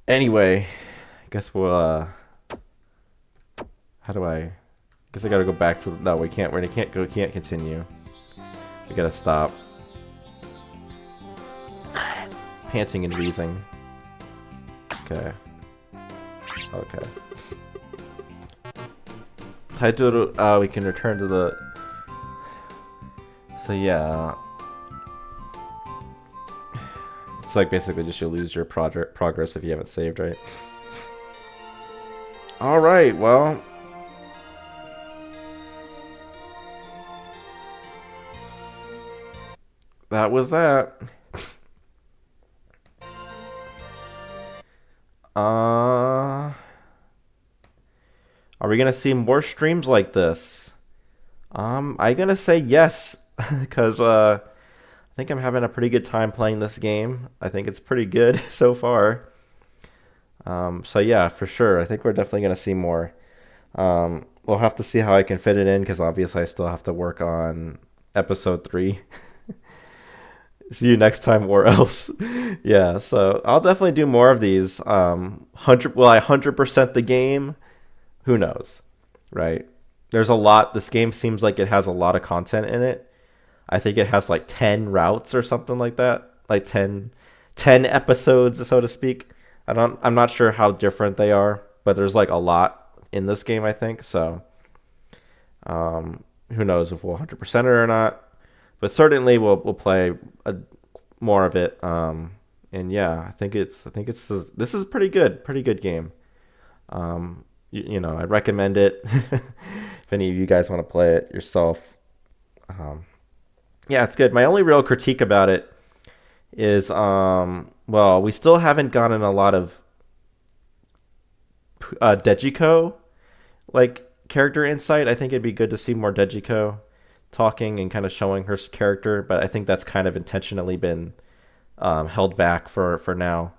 Anyway, I guess we'll, how do I... Guess I gotta go back to... No, we can't continue. We gotta stop. Panting and wheezing. Okay. Okay. Taitoru, we can return to the... So yeah. It's like basically just you'll lose your progress if you haven't saved, right? Alright, well... That was that. Are we gonna see more streams like this? I'm gonna say yes, because I think I'm having a pretty good time playing this game. I think it's pretty good so far. So yeah, for sure. I think we're definitely gonna see more. We'll have to see how I can fit it in, because obviously I still have to work on episode 3. See you next time, or else. Yeah, so I'll definitely do more of these. Will I 100% the game? Who knows, right? There's a lot. This game seems like it has a lot of content in it. I think it has like 10 routes or something like that. Like 10 episodes, so to speak. I'm not sure how different they are, but there's like a lot in this game, I think. So who knows if we'll 100% it or not. But certainly we'll play more of it. And yeah, I think this is a pretty good game. You know, I recommend it if any of you guys want to play it yourself. Yeah, it's good. My only real critique about it is, well, we still haven't gotten a lot of Dejiko like character insight. I think it'd be good to see more Dejiko talking and kind of showing her character, but I think that's kind of intentionally been held back for now.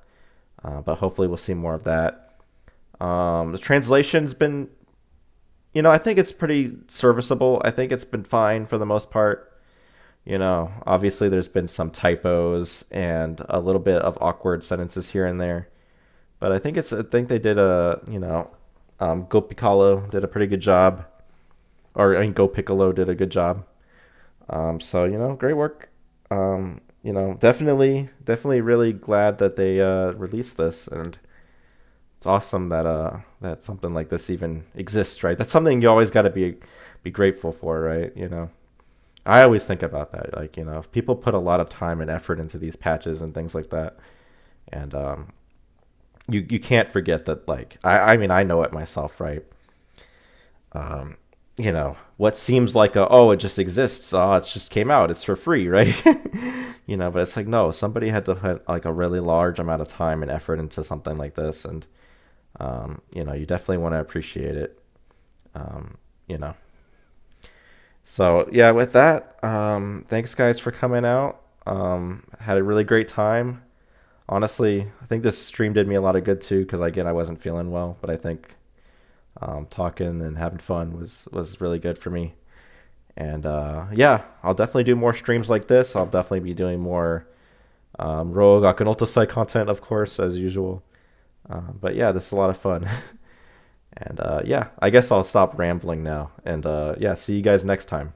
But hopefully we'll see more of that. The translation's been, I think it's pretty serviceable. I think it's been fine for the most part. Obviously there's been some typos and a little bit of awkward sentences here and there, but I think they did Go Piccolo did a pretty good job, or I mean Go Piccolo did a good job. So great work. Definitely really glad that they released this, and it's awesome that something like this even exists, right? That's something you always got to be grateful for, right? I always think about that, like if people put a lot of time and effort into these patches and things like that, and you can't forget that. Like I mean I know it myself, right? Um, what seems like it just exists. Oh, it just came out. It's for free, right? But it's like no, somebody had to put like a really large amount of time and effort into something like this, and you definitely want to appreciate it. Um, you know. So yeah, with that, thanks guys for coming out. Had a really great time. Honestly, I think this stream did me a lot of good too, because again, I wasn't feeling well, but I think talking and having fun was really good for me. And yeah, I'll definitely do more streams like this. I'll definitely be doing more Rogue Akanolta site content, of course, as usual. But yeah, this is a lot of fun. And yeah, I guess I'll stop rambling now. And yeah, see you guys next time.